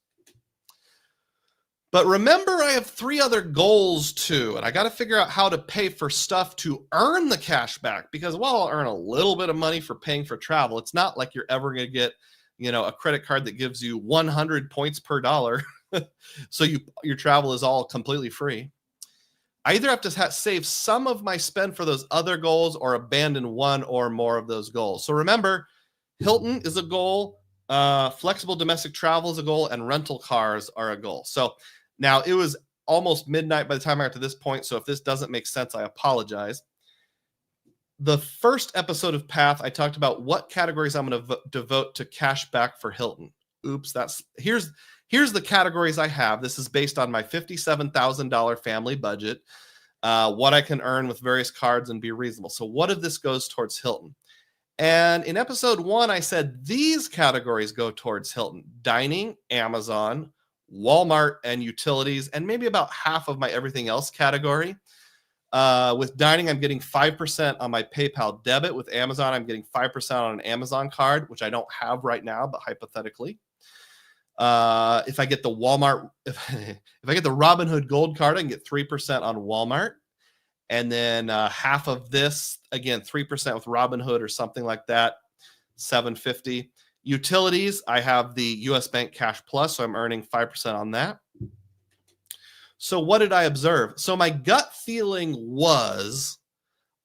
But remember, I have 3 other goals too, and I got to figure out how to pay for stuff to earn the cash back, because while I'll earn a little bit of money for paying for travel, it's not like you're ever going to get, a credit card that gives you 100 points per dollar. So your travel is all completely free. I either have to save some of my spend for those other goals or abandon one or more of those goals. So remember, Hilton is a goal, flexible domestic travel is a goal, and rental cars are a goal. So now it was almost midnight by the time I got to this point, so if this doesn't make sense, I apologize. The first episode of Path, I talked about what categories I'm going to devote to cash back for Hilton. Oops, here's the categories I have. This is based on my $57,000 family budget, what I can earn with various cards and be reasonable. So what of this goes towards Hilton? And in episode 1, I said these categories go towards Hilton: dining, Amazon, Walmart, and utilities, and maybe about half of my everything else category. With dining, I'm getting 5% on my PayPal debit. With Amazon, I'm getting 5% on an Amazon card, which I don't have right now, but hypothetically. If I get the Walmart, if I get the Robinhood Gold card, I can get 3% on Walmart. And then half of this, again, 3% with Robinhood or something like that, $750. Utilities, I have the US Bank Cash Plus, so I'm earning 5% on that. So what did I observe? So my gut feeling was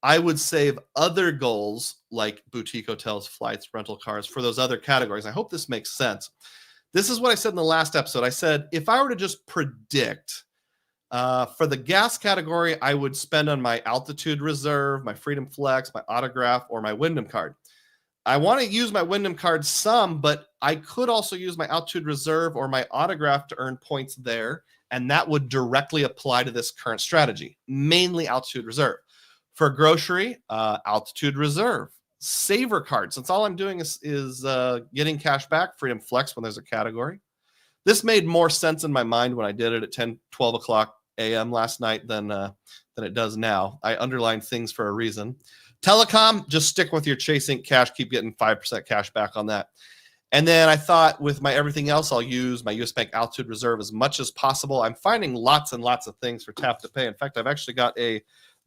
I would save other goals like boutique hotels, flights, rental cars for those other categories. I hope this makes sense. This is what I said in the last episode. I said, if I were to just predict, for the gas category, I would spend on my Altitude Reserve, my Freedom Flex, my Autograph, or my Wyndham card. I want to use my Wyndham card some, but I could also use my Altitude Reserve or my Autograph to earn points there, and that would directly apply to this current strategy, mainly Altitude Reserve. For grocery, Altitude Reserve. Saver card, since all I'm doing is getting cash back, Freedom Flex when there's a category. This made more sense in my mind when I did it at 10, 12 o'clock a.m. last night than it does now. I underlined things for a reason. Telecom, just stick with your Chase Inc. cash, keep getting 5% cash back on that. And then I thought with my everything else, I'll use my US Bank Altitude Reserve as much as possible. I'm finding lots and lots of things for tap to pay. In fact, I've actually got a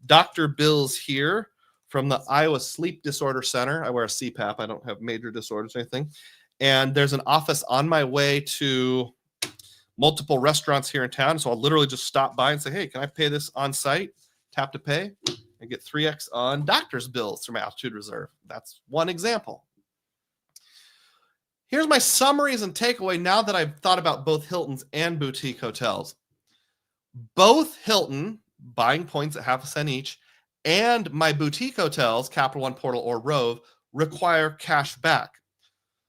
Dr. Bill's here from the Iowa Sleep Disorder Center. I wear a CPAP. I don't have major disorders or anything. And there's an office on my way to multiple restaurants here in town. So I'll literally just stop by and say, hey, can I pay this on site? Tap to pay and get 3x on doctor's bills through my Altitude Reserve. That's one example. Here's my summaries and takeaway now that I've thought about both Hiltons and boutique hotels. Both Hilton, buying points at half a cent each, and my boutique hotels, Capital One Portal or Rove, require cash back.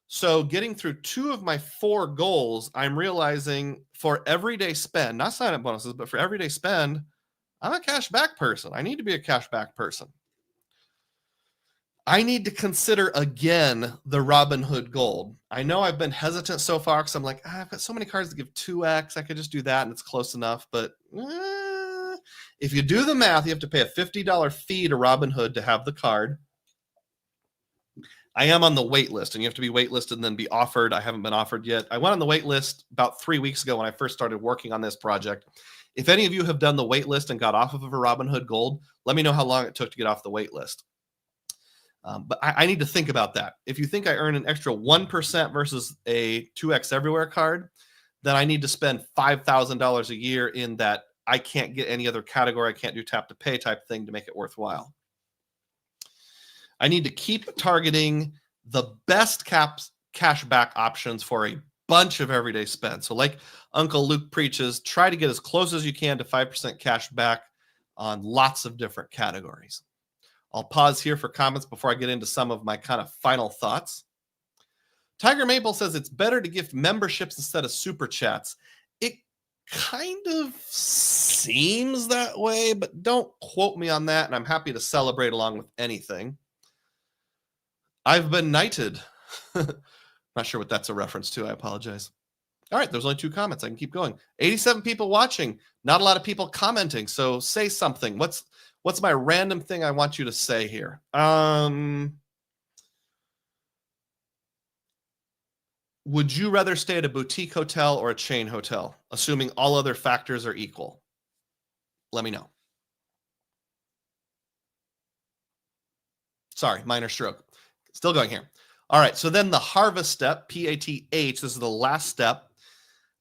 So getting through 2 of my 4 goals, I'm realizing for everyday spend, not sign-up bonuses, but for everyday spend, I'm a cash back person. I need to be a cash back person. I need to consider again the Robinhood Gold. I know I've been hesitant so far because I'm like, I've got so many cards that give 2x. I could just do that and it's close enough. But if you do the math, you have to pay a $50 fee to Robinhood to have the card. I am on the wait list, and you have to be waitlisted and then be offered. I haven't been offered yet. I went on the wait list about 3 weeks ago when I first started working on this project. If any of you have done the wait list and got off of a Robinhood Gold, let me know how long it took to get off the wait list. But I need to think about that. If you think I earn an extra 1% versus a 2x everywhere card, then I need to spend $5,000 a year in that I can't get any other category. I can't do tap to pay type thing to make it worthwhile. I need to keep targeting the best cashback options for a bunch of everyday spend. So like Uncle Luke preaches, try to get as close as you can to 5% cash back on lots of different categories. I'll pause here for comments before I get into some of my kind of final thoughts. Tiger Maple says it's better to gift memberships instead of super chats. It kind of seems that way, but don't quote me on that, and I'm happy to celebrate along with anything. I've been knighted. Not sure what that's a reference to. I apologize. All right, there's only 2 comments. I can keep going. 87 people watching. Not a lot of people commenting, so say something. What's my random thing I want you to say here? Would you rather stay at a boutique hotel or a chain hotel, assuming all other factors are equal? Let me know. Sorry, minor stroke. Still going here. All right, so then the harvest step, PATH, this is the last step.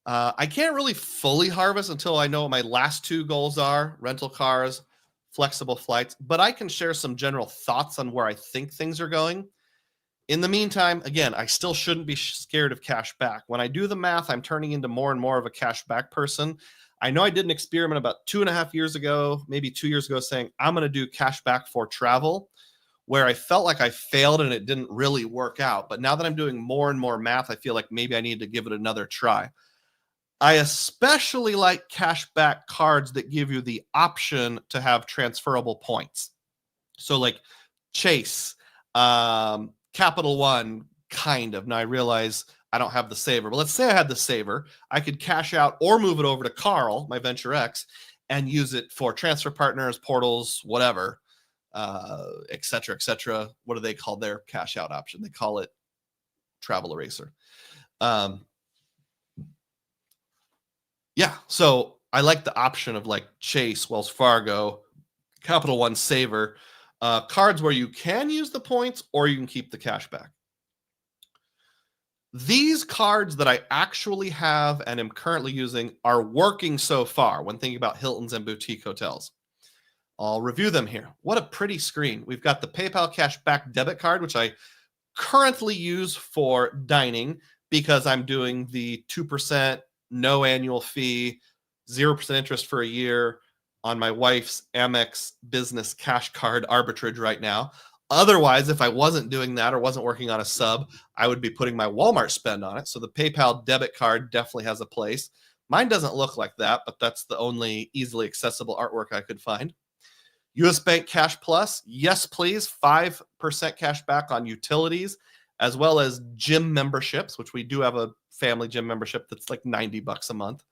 I can't really fully harvest until I know what my last 2 goals are, rental cars, flexible flights, but I can share some general thoughts on where I think things are going. In the meantime, again, I still shouldn't be scared of cash back. When I do the math, I'm turning into more and more of a cash back person. I know I did an experiment about 2.5 years ago, maybe 2 years ago, saying I'm going to do cash back for travel, where I felt like I failed and it didn't really work out. But now that I'm doing more and more math, I feel like maybe I need to give it another try. I especially like cashback cards that give you the option to have transferable points. So like Chase, Capital One, kind of. Now I realize I don't have the saver, but let's say I had the saver. I could cash out or move it over to Carl, my Venture X, and use it for transfer partners, portals, whatever, et cetera, et cetera. What do they call their cash out option? They call it Travel Eraser. Yeah, so I like the option of like Chase, Wells Fargo, Capital One Saver, cards where you can use the points or you can keep the cash back. These cards that I actually have and am currently using are working so far when thinking about Hiltons and boutique hotels. I'll review them here. What a pretty screen. We've got the PayPal Cashback debit card, which I currently use for dining because I'm doing the 2%, no annual fee, 0% interest for a year on my wife's Amex business cash card arbitrage right now. Otherwise, if I wasn't doing that or wasn't working on a sub, I would be putting my Walmart spend on it. So the PayPal debit card definitely has a place. Mine doesn't look like that, but that's the only easily accessible artwork I could find. US Bank Cash Plus, yes, please. 5% cash back on utilities, as well as gym memberships, which we do have a family gym membership that's like $90 a month.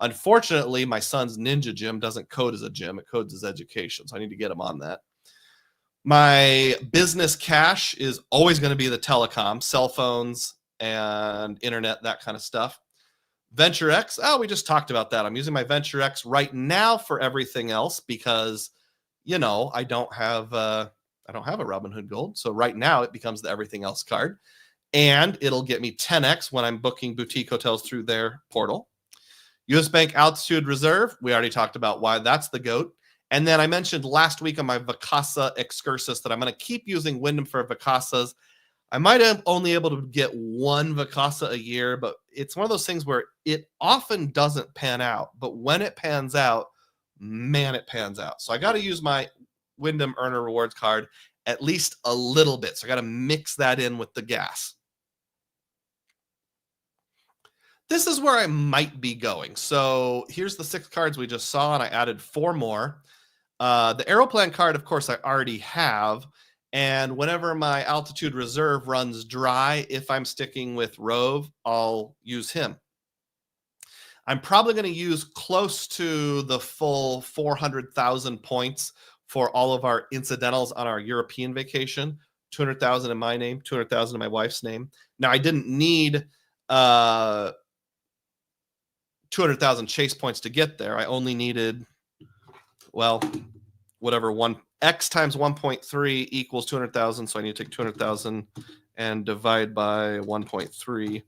Unfortunately, my son's Ninja Gym doesn't code as a gym. It codes as education, so I need to get him on that. My business cash is always going to be the telecom, cell phones and internet, that kind of stuff. Venture X, we just talked about that. I'm using my Venture X right now for everything else because, I don't have a Robinhood Gold. So right now it becomes the everything else card. And it'll get me 10x when I'm booking boutique hotels through their portal. US Bank Altitude Reserve, we already talked about why that's the GOAT. And then I mentioned last week on my Vacasa Excursus that I'm going to keep using Wyndham for Vacasas. I might have only able to get 1 Vacasa a year, but it's one of those things where it often doesn't pan out. But when it pans out, man, it pans out. So I got to use my Wyndham Earner Rewards card at least a little bit. So I got to mix that in with the gas. This is where I might be going. So here's the 6 cards we just saw, and I added 4 more. The Aeroplan card, of course, I already have. And whenever my Altitude Reserve runs dry, if I'm sticking with Rove, I'll use him. I'm probably going to use close to the full 400,000 points for all of our incidentals on our European vacation. 200,000 in my name, 200,000 in my wife's name. Now I didn't need 200,000 chase points to get there. I only needed, well, whatever, X times 1.3 equals 200,000. So I need to take 200,000 and divide by 1.3.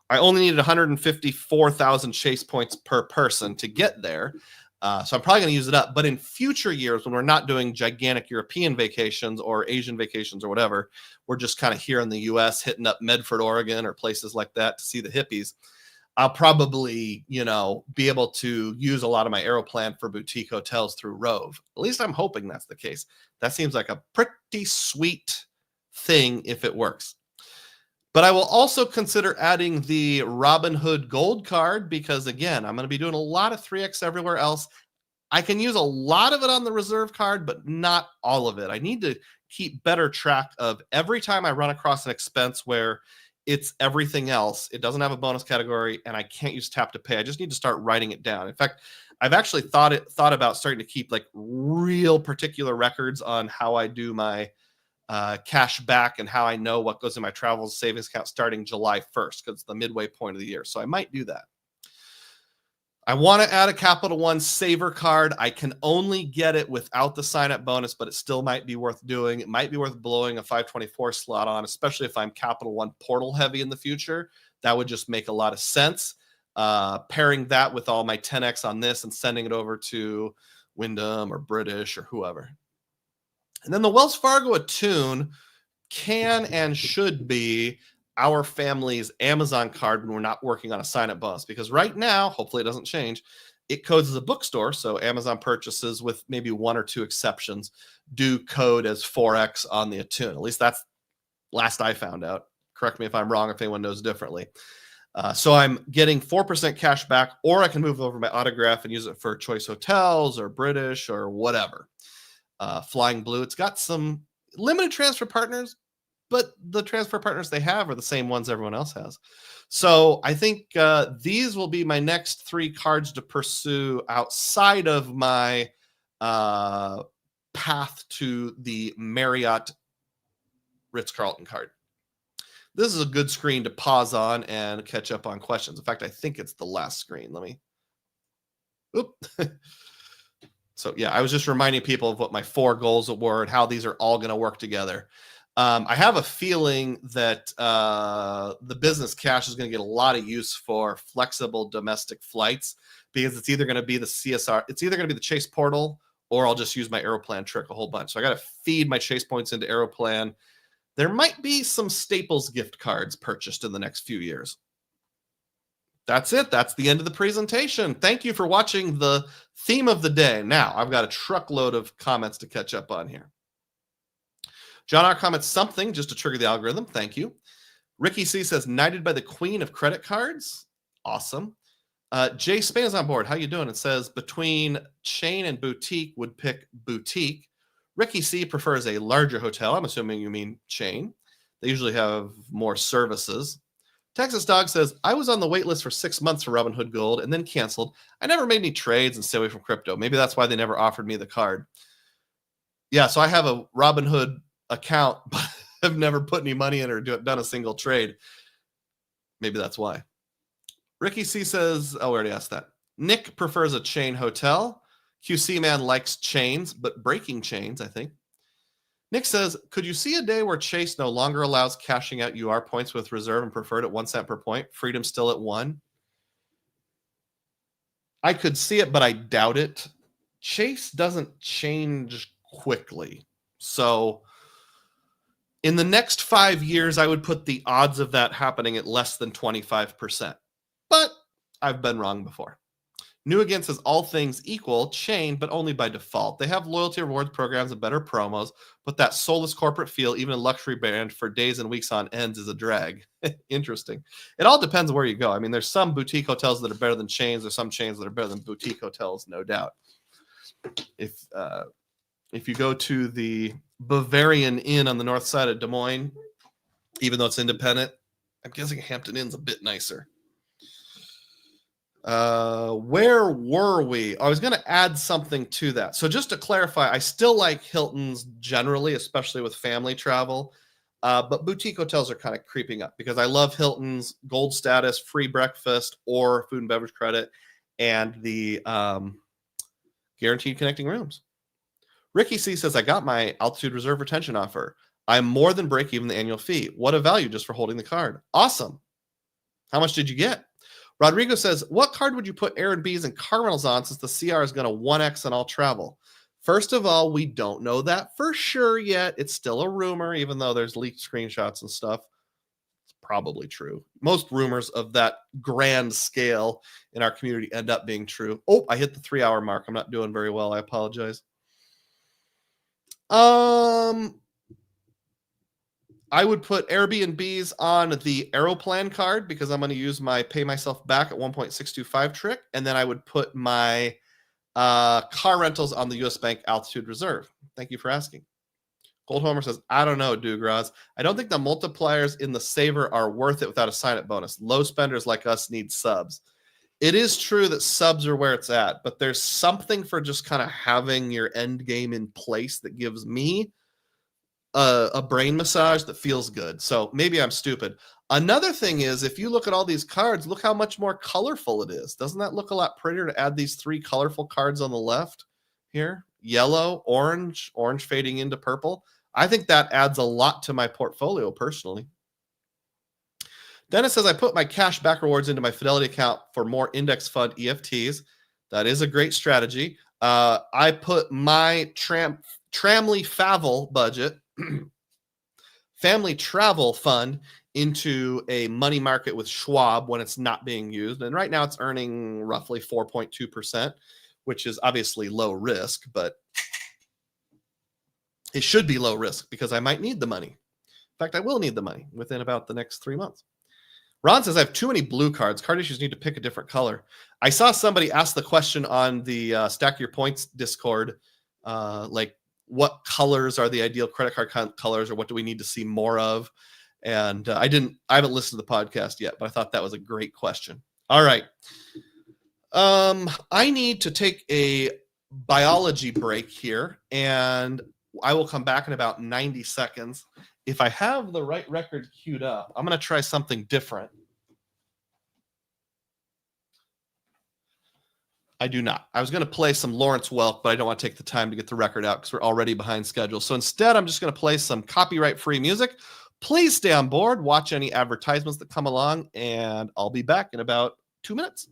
I only needed 154,000 chase points per person to get there. So I'm probably going to use it up. But in future years, when we're not doing gigantic European vacations or Asian vacations or whatever, we're just kind of here in the US hitting up Medford, Oregon, or places like that to see the hippies. I'll probably, be able to use a lot of my Aeroplan for boutique hotels through Rove. At least I'm hoping that's the case. That seems like a pretty sweet thing if it works. But I will also consider adding the Robinhood Gold card because, again, I'm going to be doing a lot of 3X everywhere else. I can use a lot of it on the reserve card, but not all of it. I need to keep better track of every time I run across an expense where it's everything else. It doesn't have a bonus category, and I can't use tap to pay. I just need to start writing it down. In fact, I've actually thought about starting to keep like real particular records on how I do my cash back and how I know what goes in my travel savings account starting July 1st because it's the midway point of the year. So I might do that. I want to add a Capital One Saver card. I can only get it without the sign-up bonus, but it still might be worth doing. It might be worth blowing a 524 slot on, especially if I'm Capital One portal heavy in the future. That would just make a lot of sense. Pairing that with all my 10X on this and sending it over to Wyndham or British or whoever. And then the Wells Fargo Attune can and should be our family's Amazon card when we're not working on a sign-up bonus. Because right now, hopefully it doesn't change, it codes as a bookstore. So Amazon purchases, with maybe one or two exceptions, do code as 4X on the Attune. At least that's last I found out. Correct me if I'm wrong, if anyone knows differently. So I'm getting 4% cash back, or I can move over my autograph and use it for Choice Hotels or British or whatever. Flying Blue, it's got some limited transfer partners, but the transfer partners they have are the same ones everyone else has. So I think these will be my next 3 cards to pursue outside of my path to the Marriott Ritz-Carlton card. This is a good screen to pause on and catch up on questions. In fact, I think it's the last screen. Let me. Oop. So yeah, I was just reminding people of what my 4 goals were and how these are all going to work together. I have a feeling that the business cash is going to get a lot of use for flexible domestic flights because it's either going to be the CSR, it's either going to be the Chase portal, or I'll just use my Aeroplan trick a whole bunch. So I got to feed my Chase points into Aeroplan. There might be some Staples gift cards purchased in the next few years. That's it. That's the end of the presentation. Thank you for watching the theme of the day. Now, I've got a truckload of comments to catch up on here. John R. comments something just to trigger the algorithm. Thank you. Ricky C says, knighted by the queen of credit cards. Awesome. Jay Spain is on board. How you doing? It says, between chain and boutique, would pick boutique. Ricky C prefers a larger hotel. I'm assuming you mean chain. They usually have more services. Texas Dog says, I was on the wait list for 6 months for Robinhood Gold and then canceled. I never made any trades and stay away from crypto. Maybe that's why they never offered me the card. Yeah, so I have a Robinhood account, but I've never put any money in or done a single trade. Maybe that's why. Ricky C says, oh, we already asked that. Nick prefers a chain hotel. QC Man likes chains, but breaking chains, I think. Nick says, could you see a day where Chase no longer allows cashing out UR points with reserve and preferred at 1 cent per point? Freedom still at 1? I could see it, but I doubt it. Chase doesn't change quickly. So in the next 5 years, I would put the odds of that happening at less than 25%. But I've been wrong before. New Again says, all things equal, chain, but only by default. They have loyalty rewards programs and better promos, but that soulless corporate feel, even a luxury brand for days and weeks on ends, is a drag. Interesting. It all depends where you go. I mean, there's some boutique hotels that are better than chains. There's some chains that are better than boutique hotels, no doubt. If you go to the Bavarian Inn on the north side of Des Moines, even though it's independent, I'm guessing Hampton Inn's a bit nicer. Where were we? I was going to add something to that. So just to clarify, I still like Hilton's generally, especially with family travel. But boutique hotels are kind of creeping up because I love Hilton's gold status, free breakfast, or food and beverage credit, and the guaranteed connecting rooms. Ricky C says, I got my altitude reserve retention offer. I'm more than break even the annual fee. What a value just for holding the card. Awesome. How much did you get? Rodrigo says, what card would you put Airbnbs and car rentals on since the CR is going to 1x on all travel? First of all, we don't know that for sure yet. It's still a rumor, even though there's leaked screenshots and stuff. It's probably true. Most rumors of that grand scale in our community end up being true. Oh, I hit the 3-hour mark. I'm not doing very well. I apologize. I would put Airbnbs on the Aeroplan card because I'm going to use my pay myself back at 1.625 trick. And then I would put my car rentals on the US Bank Altitude Reserve. Thank you for asking. Gold Homer says, I don't know, Dugroz. I don't think the multipliers in the Saver are worth it without a sign-up bonus. Low spenders like us need subs. It is true that subs are where it's at, but there's something for just kind of having your end game in place that gives me a brain massage that feels good. So maybe I'm stupid. Another thing is, if you look at all these cards, look how much more colorful it is. Doesn't that look a lot prettier to add these 3 colorful cards on the left here? Yellow, orange fading into purple. I think that adds a lot to my portfolio personally. Dennis says, I put my cash back rewards into my Fidelity account for more index fund EFTs. That is a great strategy. I put my Tramley Favel budget, family travel fund, into a money market with Schwab when it's not being used. And right now it's earning roughly 4.2%, which is obviously low risk, but it should be low risk because I might need the money. In fact, I will need the money within about the next 3 months. Ron says, I have too many blue cards. Card issues need to pick a different color. I saw somebody ask the question on the Stack Your Points Discord, like what colors are the ideal credit card colors, or what do we need to see more of? And I haven't listened to the podcast yet, but I thought that was a great question. All right. I need to take a biology break here, and I will come back in about 90 seconds. If I have the right record queued up, I'm going to try something different. I do not. I was going to play some Lawrence Welk, but I don't want to take the time to get the record out because we're already behind schedule. So instead, I'm just going to play some copyright-free music. Please stay on board, watch any advertisements that come along, and I'll be back in about 2 minutes.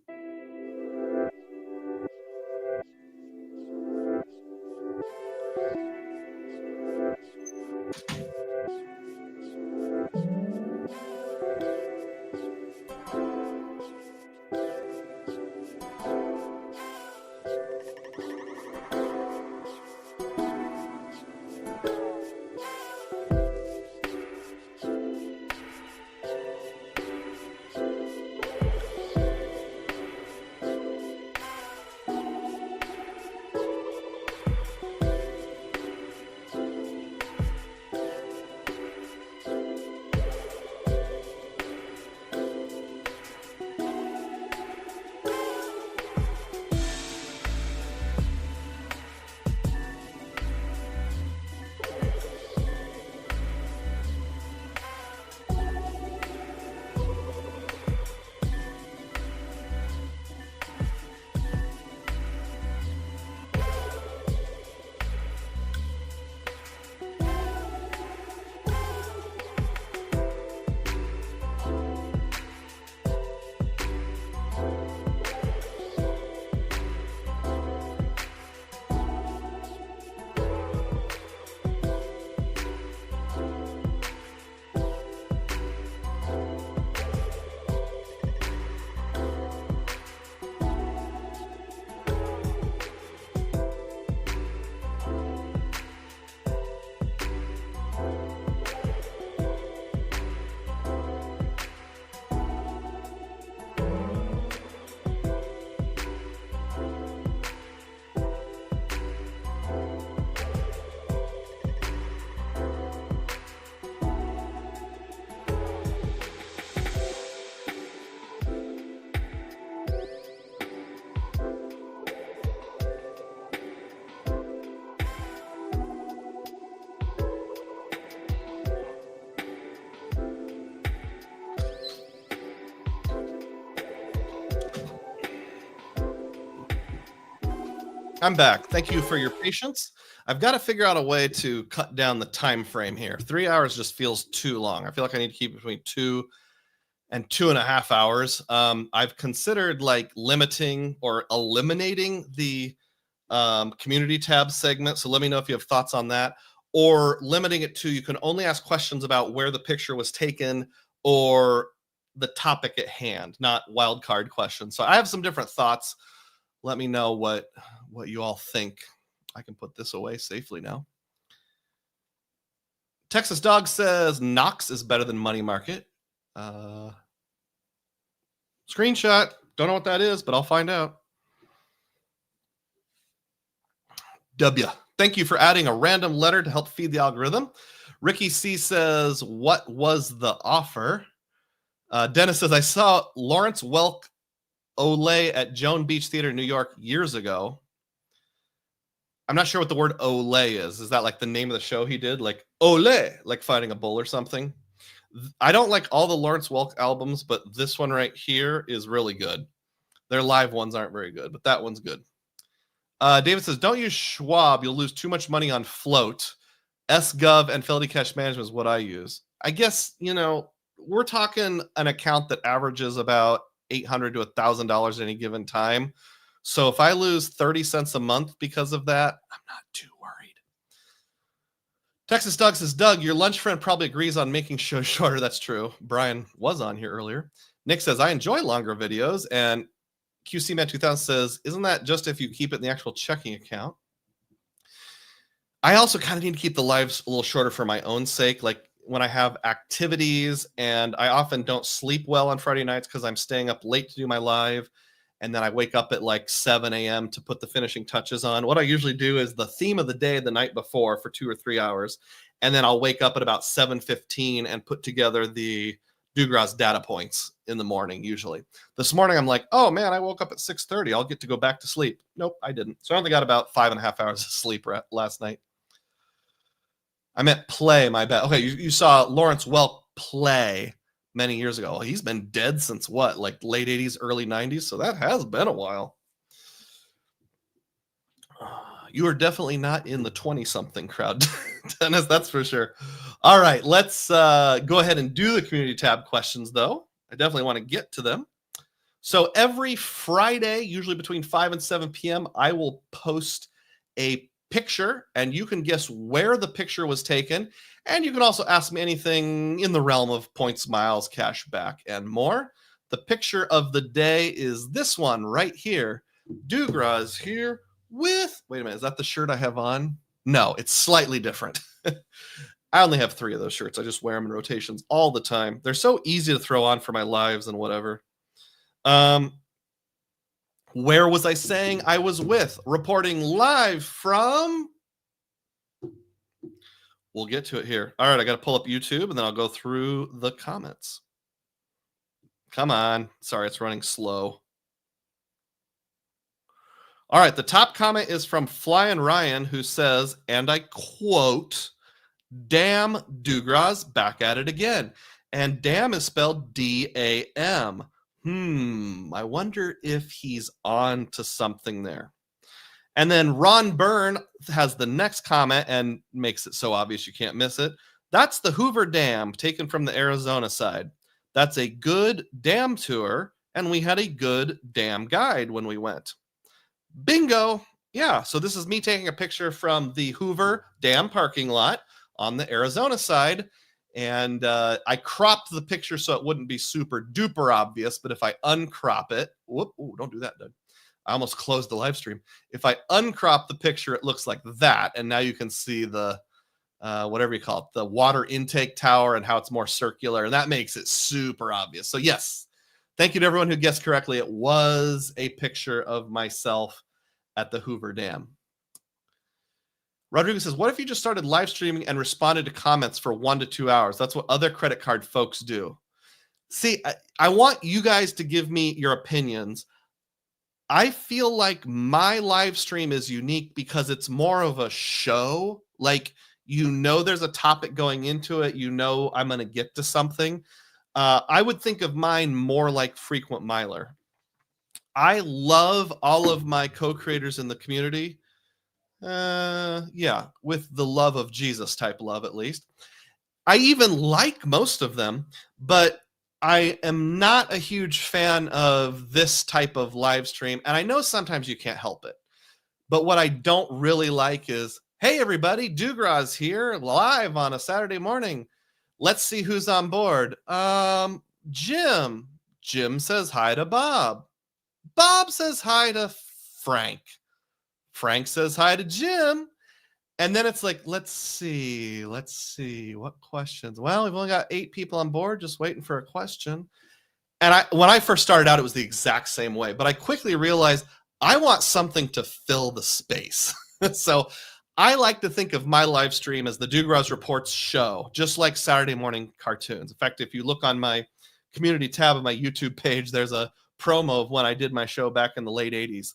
I'm back. Thank you for your patience. I've got to figure out a way to cut down the time frame here. 3 hours just feels too long. I feel like I need to keep it between 2 and 2.5 hours. I've considered like limiting or eliminating the community tab segment. So let me know if you have thoughts on that, or limiting it to you can only ask questions about where the picture was taken or the topic at hand, not wild card questions. So I have some different thoughts. Let me know what you all think. I can put this away safely now. Texas Dog says Knox is better than Money Market. Screenshot. Don't know what that is, but I'll find out. W. Thank you for adding a random letter to help feed the algorithm. Ricky C says, what was the offer? Dennis says, I saw Lawrence Welk Olay at Joan Beach Theater in New York years ago. I'm not sure what the word Olay is. Is that like the name of the show he did? Like Olay, like fighting a bull or something? I don't like all the Lawrence Welk albums, but this one right here is really good. Their live ones aren't very good, but that one's good. David says, don't use Schwab. You'll lose too much money on float. SGov and Fidelity Cash Management is what I use. I guess, we're talking an account that averages about $800 to $1,000 at any given time. So if I lose 30 cents a month because of that, I'm not too worried. Texas Doug says, Doug, your lunch friend probably agrees on making shows shorter. That's true. Brian was on here earlier. Nick says, I enjoy longer videos. And QC Man 2000 says, isn't that just if you keep it in the actual checking account? I also kind of need to keep the lives a little shorter for my own sake. Like when I have activities, and I often don't sleep well on Friday nights because I'm staying up late to do my live. And then I wake up at like 7 a.m. to put the finishing touches on. What I usually do is the theme of the day the night before for 2 or 3 hours. And then I'll wake up at about 7:15 and put together the Dugroz data points in the morning, usually. This morning, I'm like, oh man, I woke up at 6:30. I'll get to go back to sleep. Nope, I didn't. So I only got about 5.5 hours of sleep last night. I meant play, my bad. Okay, you saw Lawrence Welk play many years ago. Well, he's been dead since what, like late 80s, early 90s? So that has been a while. You are definitely not in the 20-something crowd, Dennis, that's for sure. All right, let's go ahead and do the community tab questions, though. I definitely want to get to them. So every Friday, usually between 5 and 7 p.m., I will post a picture, and you can guess where the picture was taken. And you can also ask me anything in the realm of points, miles, cash back, and more. The picture of the day is this one right here. Dugroz here with, wait a minute, is that the shirt I have on? No, it's slightly different. I only have 3 of those shirts. I just wear them in rotations all the time. They're so easy to throw on for my lives and whatever. Where was I saying I was with? Reporting live from... We'll get to it here. All right, I got to pull up YouTube, and then I'll go through the comments. Come on. Sorry, it's running slow. All right, the top comment is from Flyin' Ryan, who says, and I quote, damn, Dugroz, back at it again. And damn is spelled D-A-M. I wonder if he's on to something there. And then Ron Byrne has the next comment and makes it so obvious you can't miss it. That's the Hoover Dam, taken from the Arizona side. That's a good dam tour, and we had a good dam guide when we went. Bingo. Yeah, so this is me taking a picture from the Hoover Dam parking lot on the Arizona side. And I cropped the picture so it wouldn't be super duper obvious. But if I uncrop it, don't do that, Doug. I almost closed the live stream. If I uncrop the picture, it looks like that. And now you can see the, whatever you call it, the water intake tower and how it's more circular. And that makes it super obvious. So yes, thank you to everyone who guessed correctly. It was a picture of myself at the Hoover Dam. Rodrigo says, what if you just started live streaming and responded to comments for 1 to 2 hours? That's what other credit card folks do. See, I want you guys to give me your opinions. I feel like my live stream is unique because it's more of a show. Like, there's a topic going into it. I'm going to get to something. I would think of mine more like Frequent Miler. I love all of my co-creators in the community. Yeah, with the love of Jesus type love, at least. I even like most of them, but I am not a huge fan of this type of live stream. And I know sometimes you can't help it. But what I don't really like is, hey, everybody, Dugroz here live on a Saturday morning. Let's see who's on board. Jim. Jim says hi to Bob. Bob says hi to Frank. Frank says hi to Jim. And then it's like, let's see what questions. Well, we've only got 8 people on board, just waiting for a question. And when I first started out, it was the exact same way. But I quickly realized I want something to fill the space. So I like to think of my live stream as the Dugroz Reports show, just like Saturday morning cartoons. In fact, if you look on my community tab of my YouTube page, there's a promo of when I did my show back in the late 80s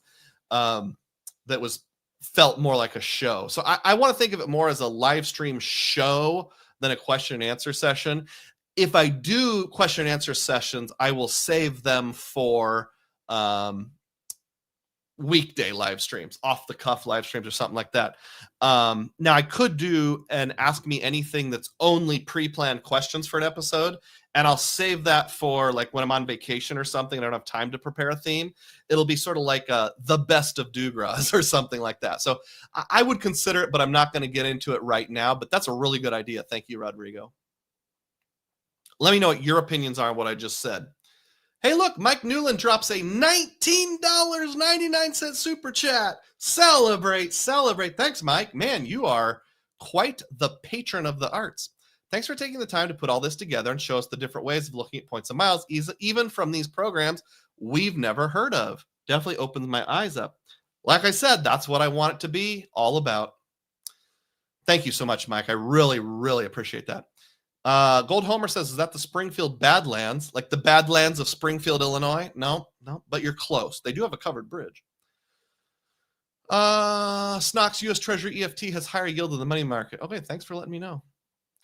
that felt more like a show. So I want to think of it more as a live stream show than a question and answer session. If I do question and answer sessions, I will save them for weekday live streams, off the cuff live streams or something like that. Now I could do an Ask Me Anything that's only pre-planned questions for an episode, and I'll save that for like when I'm on vacation or something and I don't have time to prepare a theme. It'll be sort of like the best of Dugroz or something like that. So I would consider it, but I'm not going to get into it right now. But that's a really good idea. Thank you, Rodrigo. Let me know what your opinions are on what I just said. Hey, look, Mike Newland drops a $19.99 super chat. Celebrate. Thanks, Mike. Man, you are quite the patron of the arts. Thanks for taking the time to put all this together and show us the different ways of looking at points and miles, even from these programs we've never heard of. Definitely opens my eyes up. Like I said, that's what I want it to be all about. Thank you so much, Mike. I really, really appreciate that. Gold Homer says, is that the Springfield Badlands? Like the Badlands of Springfield, Illinois? No, but you're close. They do have a covered bridge. Snox U.S. Treasury EFT has higher yield than the money market. Okay, thanks for letting me know.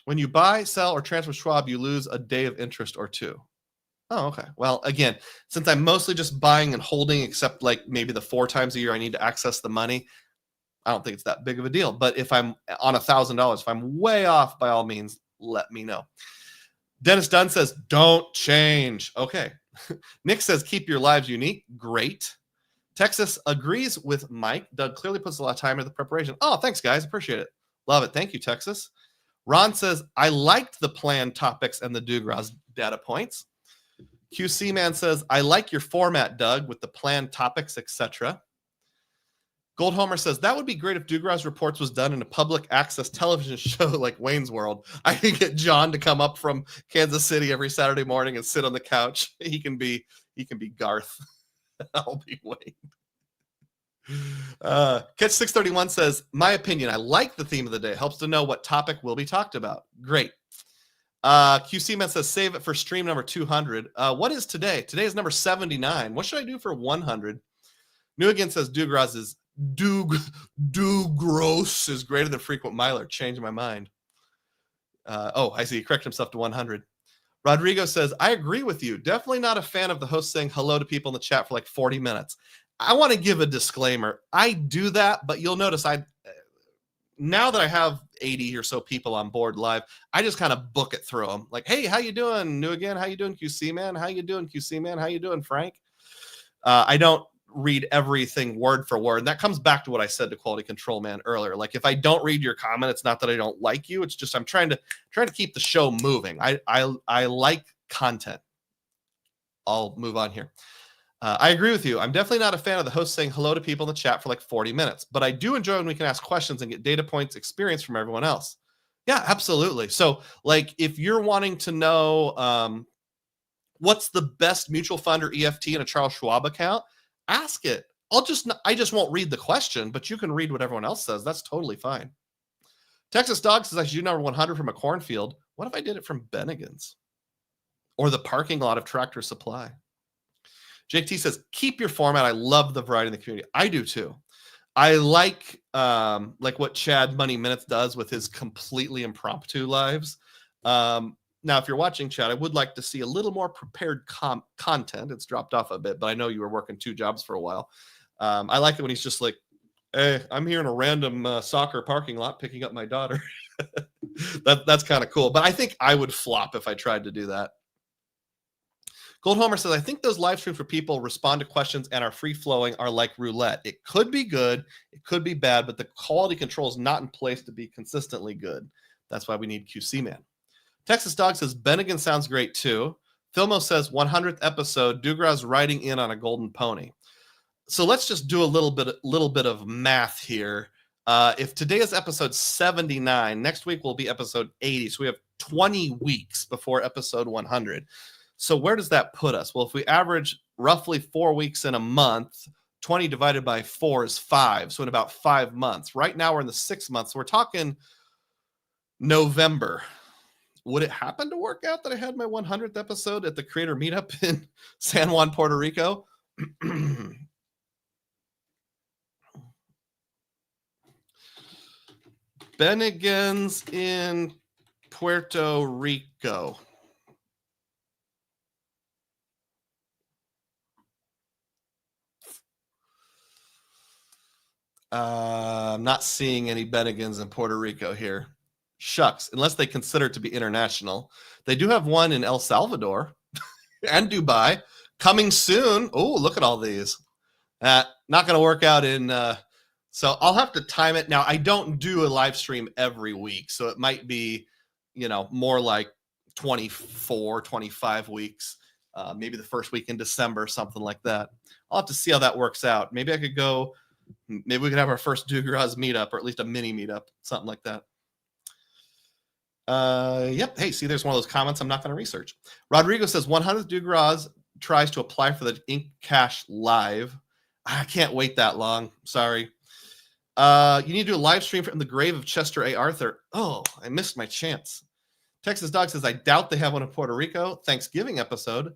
When you buy, sell, or transfer Schwab, you lose a day of interest or 2. Oh, okay. Well, again, since I'm mostly just buying and holding, except like maybe the 4 times a year I need to access the money, I don't think it's that big of a deal. But if I'm on $1,000, if I'm way off, by all means, let me know. Dennis Dunn says, don't change. Okay. Nick says, keep your lives unique. Great. Texas agrees with Mike. Doug clearly puts a lot of time into the preparation. Oh, thanks, guys. Appreciate it. Love it. Thank you, Texas. Ron says, I liked the planned topics and the Dugroz data points. QC Man says, I like your format, Doug, with the planned topics, etc. Gold Homer says, that would be great if Dugroz Reports was done in a public access television show like Wayne's World. I could get John to come up from Kansas City every Saturday morning and sit on the couch. He can be Garth. I'll be Wayne. Catch 631 says, my opinion, I like the theme of the day. It helps to know what topic will be talked about. Great. QC Man says, save it for stream number 200. What is today? Today is number 79. What should I do for 100? New Again says, Dugroz is Dugroz is greater than frequent miler. Changed my mind. I see. He corrected himself to 100. Rodrigo says, I agree with you. Definitely not a fan of the host saying hello to people in the chat for like 40 minutes. I want to give a disclaimer. I do that, but you'll notice now that I have 80 or so people on board live, I just kind of book it through them. Like, hey, how you doing? New Again, how you doing, QC Man? How you doing, QC Man? How you doing, Frank? I don't read everything word for word. And that comes back to what I said to Quality Control Man earlier. Like, if I don't read your comment, it's not that I don't like you. It's just I'm trying to keep the show moving. I like content. I'll move on here. I agree with you. I'm definitely not a fan of the host saying hello to people in the chat for like 40 minutes, but I do enjoy when we can ask questions and get data points, experience from everyone else. Yeah, absolutely. So like if you're wanting to know what's the best mutual fund or EFT in a Charles Schwab account, ask it. I just won't read the question, but you can read what everyone else says. That's totally fine. Texas Dog says I should do number 100 from a cornfield. What if I did it from Bennigan's or the parking lot of Tractor Supply? Jake T says, keep your format. I love the variety in the community. I do too. I like what Chad Money Minutes does with his completely impromptu lives. Now, if you're watching chat, I would like to see a little more prepared content. It's dropped off a bit, but I know you were working 2 jobs for a while. I like it when he's just like, hey, I'm here in a random soccer parking lot picking up my daughter. That's kind of cool. But I think I would flop if I tried to do that. Gold Homer says, I think those live streams where people respond to questions and are free flowing are like roulette. It could be good, it could be bad, but the quality control is not in place to be consistently good. That's why we need QC Man. Texas Dog says, Bennigan sounds great too. Filmo says, 100th episode, Dugroz riding in on a golden pony. So let's just do a little bit of math here. If today is episode 79, next week will be episode 80. So we have 20 weeks before episode 100. So where does that put us? Well, if we average roughly 4 weeks in a month, 20 divided by 4 is 5. So in about 5 months. Right now we're in the 6 months. So we're talking November. Would it happen to work out that I had my 100th episode at the creator meetup in San Juan, Puerto Rico? Bennigan's in Puerto Rico. I'm not seeing any Bennigans in Puerto Rico here. Shucks, unless they consider it to be international. They do have one in El Salvador and Dubai coming soon. Oh, look at all these. Not going to work out in... So I'll have to time it. Now, I don't do a live stream every week, so it might be, more like 24, 25 weeks, maybe the first week in December, something like that. I'll have to see how that works out. Maybe I could go, maybe we could have our first Dugroz meetup, or at least a mini meetup, something like that. Yep. Hey, see, there's one of those comments I'm not going to research. Rodrigo says, 100th Dugroz tries to apply for the Ink Cash Live. I can't wait that long. Sorry. You need to do a live stream from the grave of Chester A. Arthur. Oh, I missed my chance. Texas Dog says, I doubt they have one in Puerto Rico. Thanksgiving episode.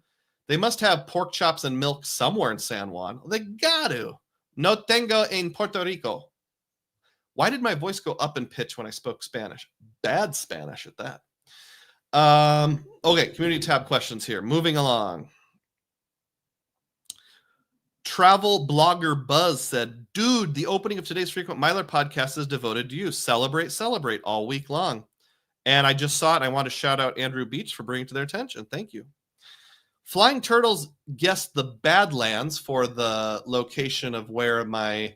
They must have pork chops and milk somewhere in San Juan. They got to. No tengo en Puerto Rico. Why did my voice go up in pitch when I spoke Spanish? Bad Spanish at that. Okay, community tab questions here. Moving along. Travel blogger Buzz said, dude, the opening of today's Frequent Miler podcast is devoted to you. Celebrate all week long. And I just saw it. And I want to shout out Andrew Beach for bringing it to their attention. Thank you. Flying Turtles guessed the Badlands for the location of where my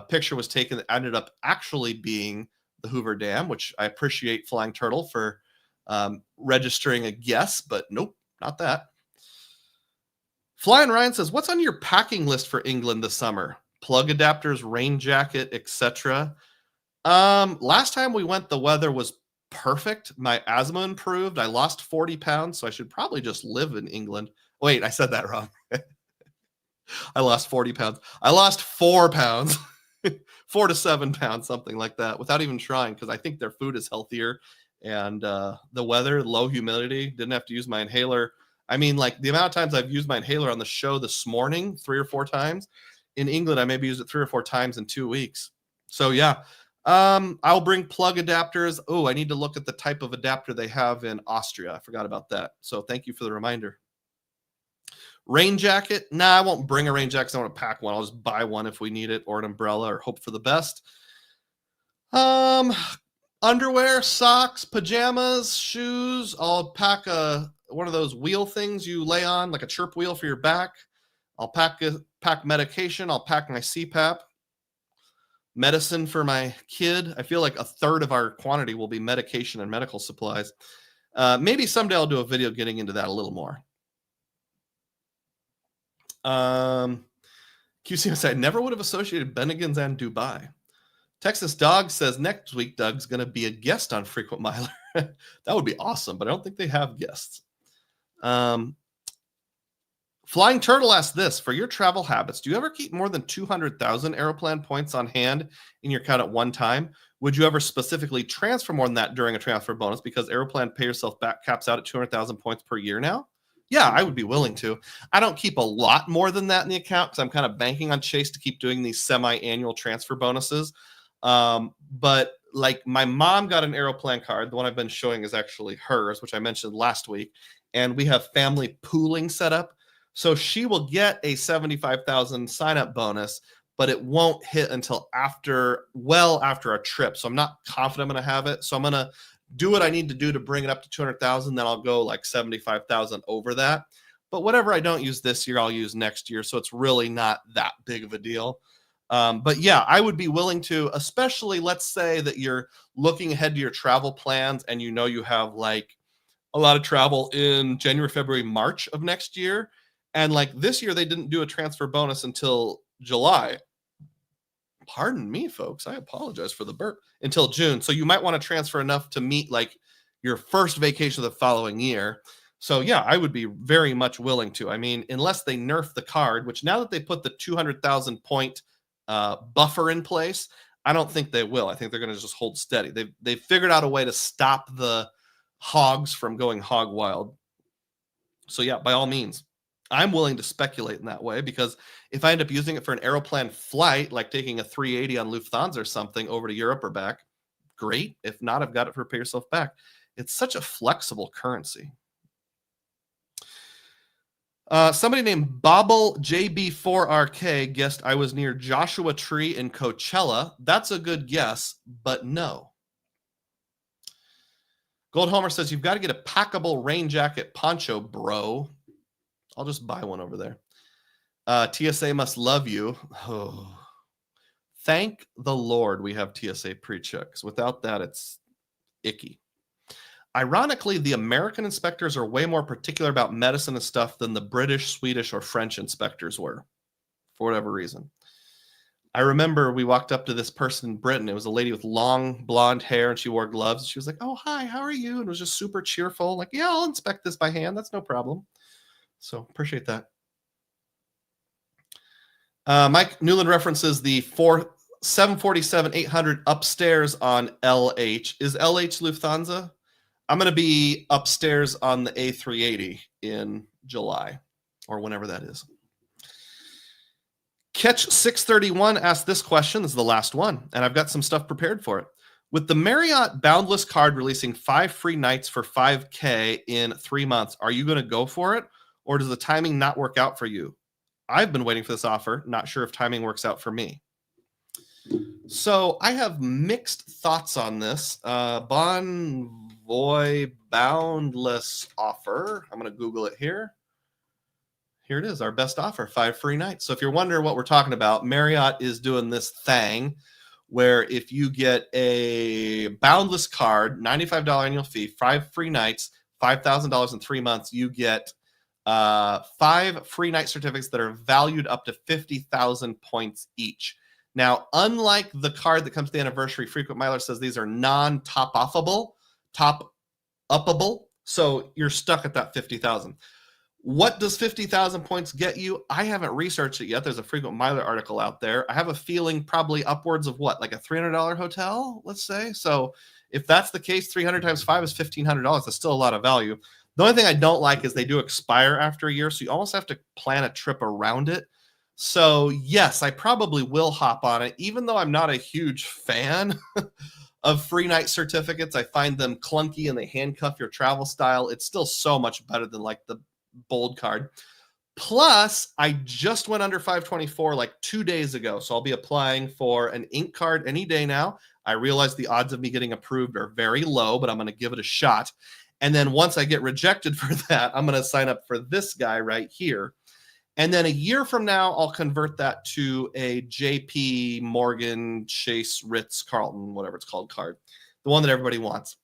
picture was taken. That ended up actually being the Hoover Dam, which I appreciate Flying Turtle for registering a guess, but nope, not that. Flying Ryan says, what's on your packing list for England this summer? Plug adapters, rain jacket, etc. Last time we went, the weather was perfect. My asthma improved. I lost 40 pounds, so I should probably just live in England. Wait, I said that wrong. I lost 40 pounds. I lost 4 pounds, 4 to 7 pounds, something like that, without even trying, because I think their food is healthier. And the weather, low humidity, didn't have to use my inhaler. I mean, like the amount of times I've used my inhaler on the show this morning, 3 or 4 times. In England, I maybe used it 3 or 4 times in 2 weeks. So yeah, I'll bring plug adapters. Oh, I need to look at the type of adapter they have in Austria. I forgot about that. So thank you for the reminder. Rain jacket. Nah, I won't bring a rain jacket. I want to pack one. I'll just buy one if we need it, or an umbrella, or hope for the best. Underwear, socks, pajamas, shoes. I'll pack one of those wheel things you lay on, like a chirp wheel for your back. I'll pack medication. I'll pack my CPAP. Medicine for my kid. I feel like 1/3 of our quantity will be medication and medical supplies. Maybe someday I'll do a video getting into that a little more. QC said, I never would have associated Bennigan's and Dubai. Texas Dog says, next week, Doug's going to be a guest on Frequent Miler. That would be awesome, but I don't think they have guests. Flying Turtle asked this, for your travel habits, do you ever keep more than 200,000 Aeroplan points on hand in your account at one time? Would you ever specifically transfer more than that during a transfer bonus because Aeroplan pay yourself back caps out at 200,000 points per year now? Yeah, I would be willing to. I don't keep a lot more than that in the account because I'm kind of banking on Chase to keep doing these semi-annual transfer bonuses. But like my mom got an Aeroplan card. The one I've been showing is actually hers, which I mentioned last week. And we have family pooling set up. So she will get a 75,000 sign up bonus, but it won't hit until after our trip. So I'm not confident I'm going to have it. So I'm going to do what I need to do to bring it up to 200,000. Then I'll go like 75,000 over that. But whatever I don't use this year, I'll use next year. So it's really not that big of a deal. But yeah, I would be willing to, especially let's say that you're looking ahead to your travel plans and you know you have like a lot of travel in January, February, March of next year. And like this year, they didn't do a transfer bonus until July. Pardon me, folks. I apologize for the burp. Until June. So you might want to transfer enough to meet like your first vacation of the following year. So yeah, I would be very much willing to. I mean, unless they nerf the card, which now that they put the 200,000 point buffer in place, I don't think they will. I think they're going to just hold steady. They've figured out a way to stop the hogs from going hog wild. So yeah, by all means, I'm willing to speculate in that way, because if I end up using it for an Aeroplan flight, like taking a 380 on Lufthansa or something over to Europe or back, great. If not, I've got it for pay yourself back. It's such a flexible currency. Somebody named Bobble JB4RK guessed I was near Joshua Tree in Coachella. That's a good guess, but no. Gold Homer says, you've got to get a packable rain jacket poncho, bro. I'll just buy one over there. TSA must love you. Oh. Thank the Lord we have TSA pre-checks. Without that, it's icky. Ironically, the American inspectors are way more particular about medicine and stuff than the British, Swedish, or French inspectors were, for whatever reason. I remember we walked up to this person in Britain. It was a lady with long blonde hair, and she wore gloves. She was like, oh, hi, how are you? And it was just super cheerful. Like, yeah, I'll inspect this by hand. That's no problem. So appreciate that. Mike Newland references the 747-800 upstairs on LH. Is LH Lufthansa? I'm going to be upstairs on the A380 in July, or whenever that is. Catch 631 asked this question. This is the last one, and I've got some stuff prepared for it. With the Marriott Boundless card releasing 5 free nights for $5,000 in 3 months, are you going to go for it, or does the timing not work out for you? I've been waiting for this offer. Not sure if timing works out for me. So I have mixed thoughts on this. Bonvoy Boundless offer. I'm going to Google it here. Here it is, our best offer, 5 free nights. So if you're wondering what we're talking about, Marriott is doing this thing where if you get a Boundless card, $95 annual fee, 5 free nights, $5,000 in 3 months, you get 5 free night certificates that are valued up to 50,000 points each. Now, unlike the card that comes to the anniversary, Frequent Miler says these are non-top-offable, top-uppable, so you're stuck at that 50,000. What does 50,000 points get you? I haven't researched it yet. There's a Frequent Miler article out there. I have a feeling probably upwards of what, like a $300 hotel, let's say? So if that's the case, 300 times 5 is $1,500. That's still a lot of value. The only thing I don't like is they do expire after a year, so you almost have to plan a trip around it. So yes, I probably will hop on it, even though I'm not a huge fan of free night certificates. I find them clunky and they handcuff your travel style. It's still so much better than like the bold card. Plus, I just went under 524 like 2 days ago, so I'll be applying for an ink card any day now. I realize the odds of me getting approved are very low, but I'm going to give it a shot. And then once I get rejected for that, I'm going to sign up for this guy right here. And then a year from now, I'll convert that to a JP Morgan, Chase, Ritz, Carlton, whatever it's called card. The one that everybody wants,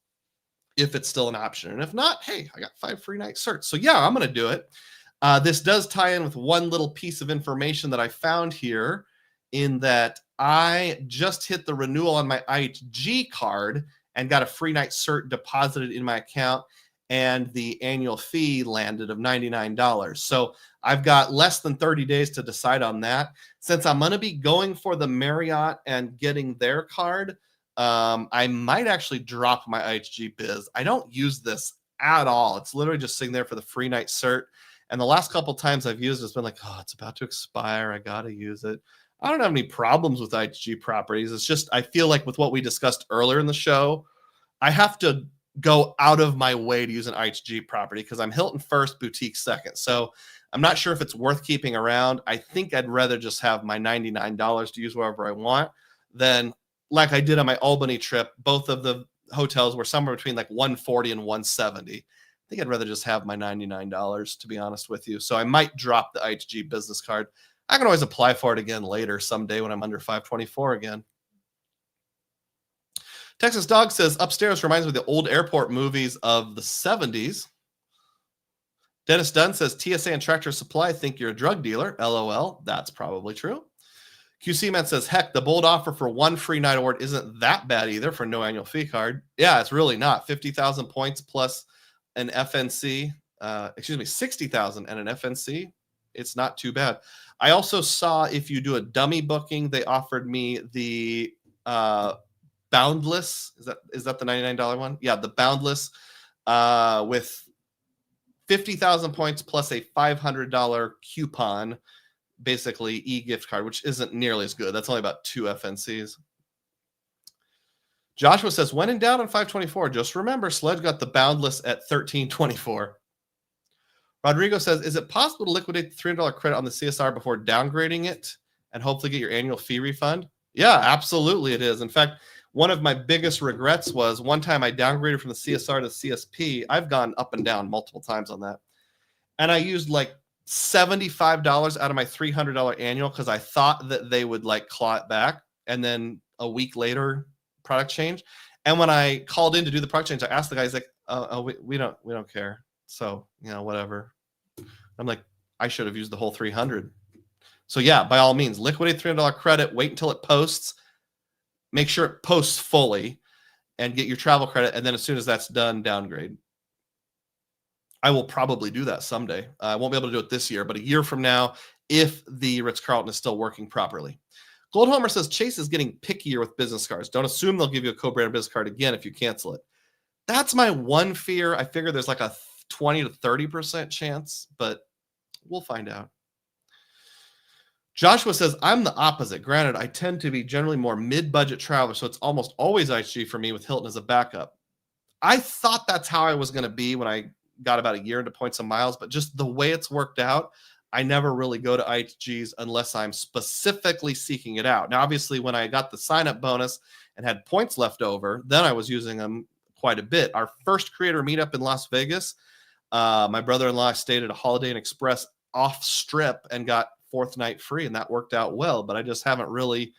if it's still an option. And if not, hey, I got 5 free night certs. So yeah, I'm going to do it. This does tie in with one little piece of information that I found here, in that I just hit the renewal on my IHG card and got a free night cert deposited in my account, and the annual fee landed of $99. So I've got less than 30 days to decide on that. Since I'm going to be going for the Marriott and getting their card, I might actually drop my IHG biz. I don't use this at all. It's literally just sitting there for the free night cert. And the last couple times I've used it, it's been like, oh, it's about to expire. I got to use it. I don't have any problems with IHG properties. It's just I feel like with what we discussed earlier in the show, I have to go out of my way to use an IHG property because I'm Hilton first, boutique second. So I'm not sure if it's worth keeping around. I think I'd rather just have my $99 to use wherever I want than like I did on my Albany trip. Both of the hotels were somewhere between like 140 and 170. I think I'd rather just have my $99, to be honest with you. So I might drop the IHG business card. I can always apply for it again later someday when I'm under 524 again. Texas Dog says, upstairs reminds me of the old airport movies of the 70s. Dennis Dunn says, TSA and Tractor Supply think you're a drug dealer. LOL. That's probably true. QC Man says, heck, the bold offer for one free night award isn't that bad either for no annual fee card. Yeah, it's really not. 50,000 points plus an FNC. 60,000 and an FNC. It's not too bad. I also saw if you do a dummy booking, they offered me the Boundless. Is that the $99 one? Yeah, the Boundless with 50,000 points plus a $500 coupon, basically e-gift card, which isn't nearly as good. That's only about 2 FNCs. Joshua says, when in doubt on 524, just remember Sledge got the Boundless at 1324. Rodrigo says, is it possible to liquidate the $300 credit on the CSR before downgrading it and hopefully get your annual fee refund? Yeah, absolutely it is. In fact, one of my biggest regrets was one time I downgraded from the CSR to CSP. I've gone up and down multiple times on that. And I used like $75 out of my $300 annual because I thought that they would like claw it back. And then a week later, product change. And when I called in to do the product change, I asked the guy, he's like, we don't care. So, whatever. I'm like, I should have used the whole 300. So yeah, by all means, liquidate $300 credit, wait until it posts, make sure it posts fully and get your travel credit. And then as soon as that's done, downgrade. I will probably do that someday. I won't be able to do it this year, but a year from now, if the Ritz-Carlton is still working properly. Goldhomer says, Chase is getting pickier with business cards. Don't assume they'll give you a co-branded business card again if you cancel it. That's my one fear. I figure there's like a 20 to 30% chance, but we'll find out. Joshua says, I'm the opposite. Granted, I tend to be generally more mid-budget traveler, so it's almost always IHG for me with Hilton as a backup. I thought that's how I was going to be when I got about a year into points and miles, but just the way it's worked out, I never really go to IHGs unless I'm specifically seeking it out. Now, obviously, when I got the sign-up bonus and had points left over, then I was using them quite a bit. Our first creator meetup in Las Vegas, my brother-in-law stayed at a Holiday Inn Express off strip and got 4th night free, and that worked out well, but I just haven't really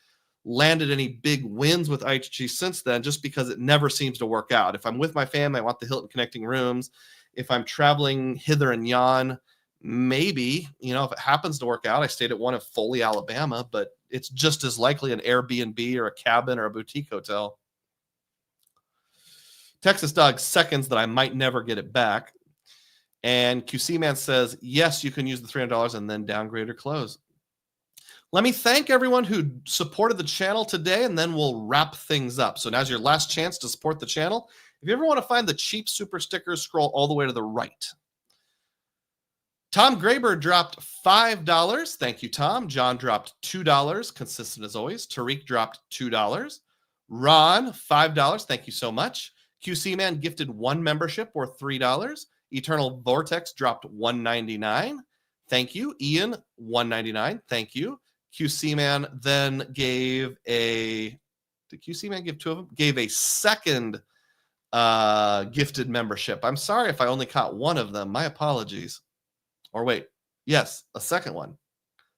landed any big wins with IHG since then, just because it never seems to work out. If I'm with my family, I want the Hilton connecting rooms. If I'm traveling hither and yon, maybe, if it happens to work out, I stayed at one in Foley, Alabama, but it's just as likely an Airbnb or a cabin or a boutique hotel. Texas Dog seconds that I might never get it back. And QC Man says, yes, you can use the $300 and then downgrade or close. Let me thank everyone who supported the channel today, and then we'll wrap things up. So now's your last chance to support the channel. If you ever want to find the cheap super stickers, scroll all the way to the right. Tom Graber dropped $5. Thank you, Tom. John dropped $2, consistent as always. Tariq dropped $2. Ron, $5. Thank you so much. QC Man gifted 1 membership worth $3. Eternal Vortex dropped $1.99. Thank you. Ian, $1.99. Thank you. QC Man then gave did QC Man give 2 of them? Gave a second gifted membership. I'm sorry if I only caught 1 of them. My apologies. Or wait, yes, a second one.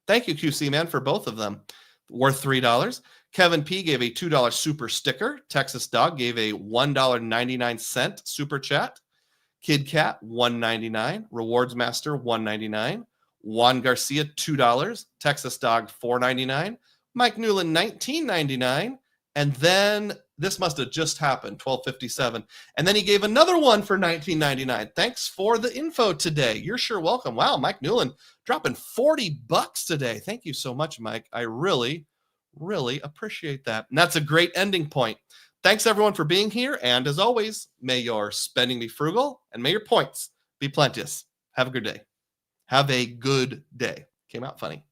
Thank you, QC Man, for both of them. Worth $3. Kevin P gave a $2 super sticker. Texas Dog gave a $1.99 super chat. Kid Cat, $1.99. Rewards Master, $1.99. Juan Garcia, $2. Texas Dog, $4.99. Mike Newland, $19.99. And then this must have just happened, $12.57. And then he gave another one for $19.99. Thanks for the info today. You're sure welcome. Wow, Mike Newland dropping $40 today. Thank you so much, Mike. I really, really appreciate that. And that's a great ending point. Thanks, everyone, for being here. And as always, may your spending be frugal and may your points be plenteous. Have a good day. Have a good day. Came out funny.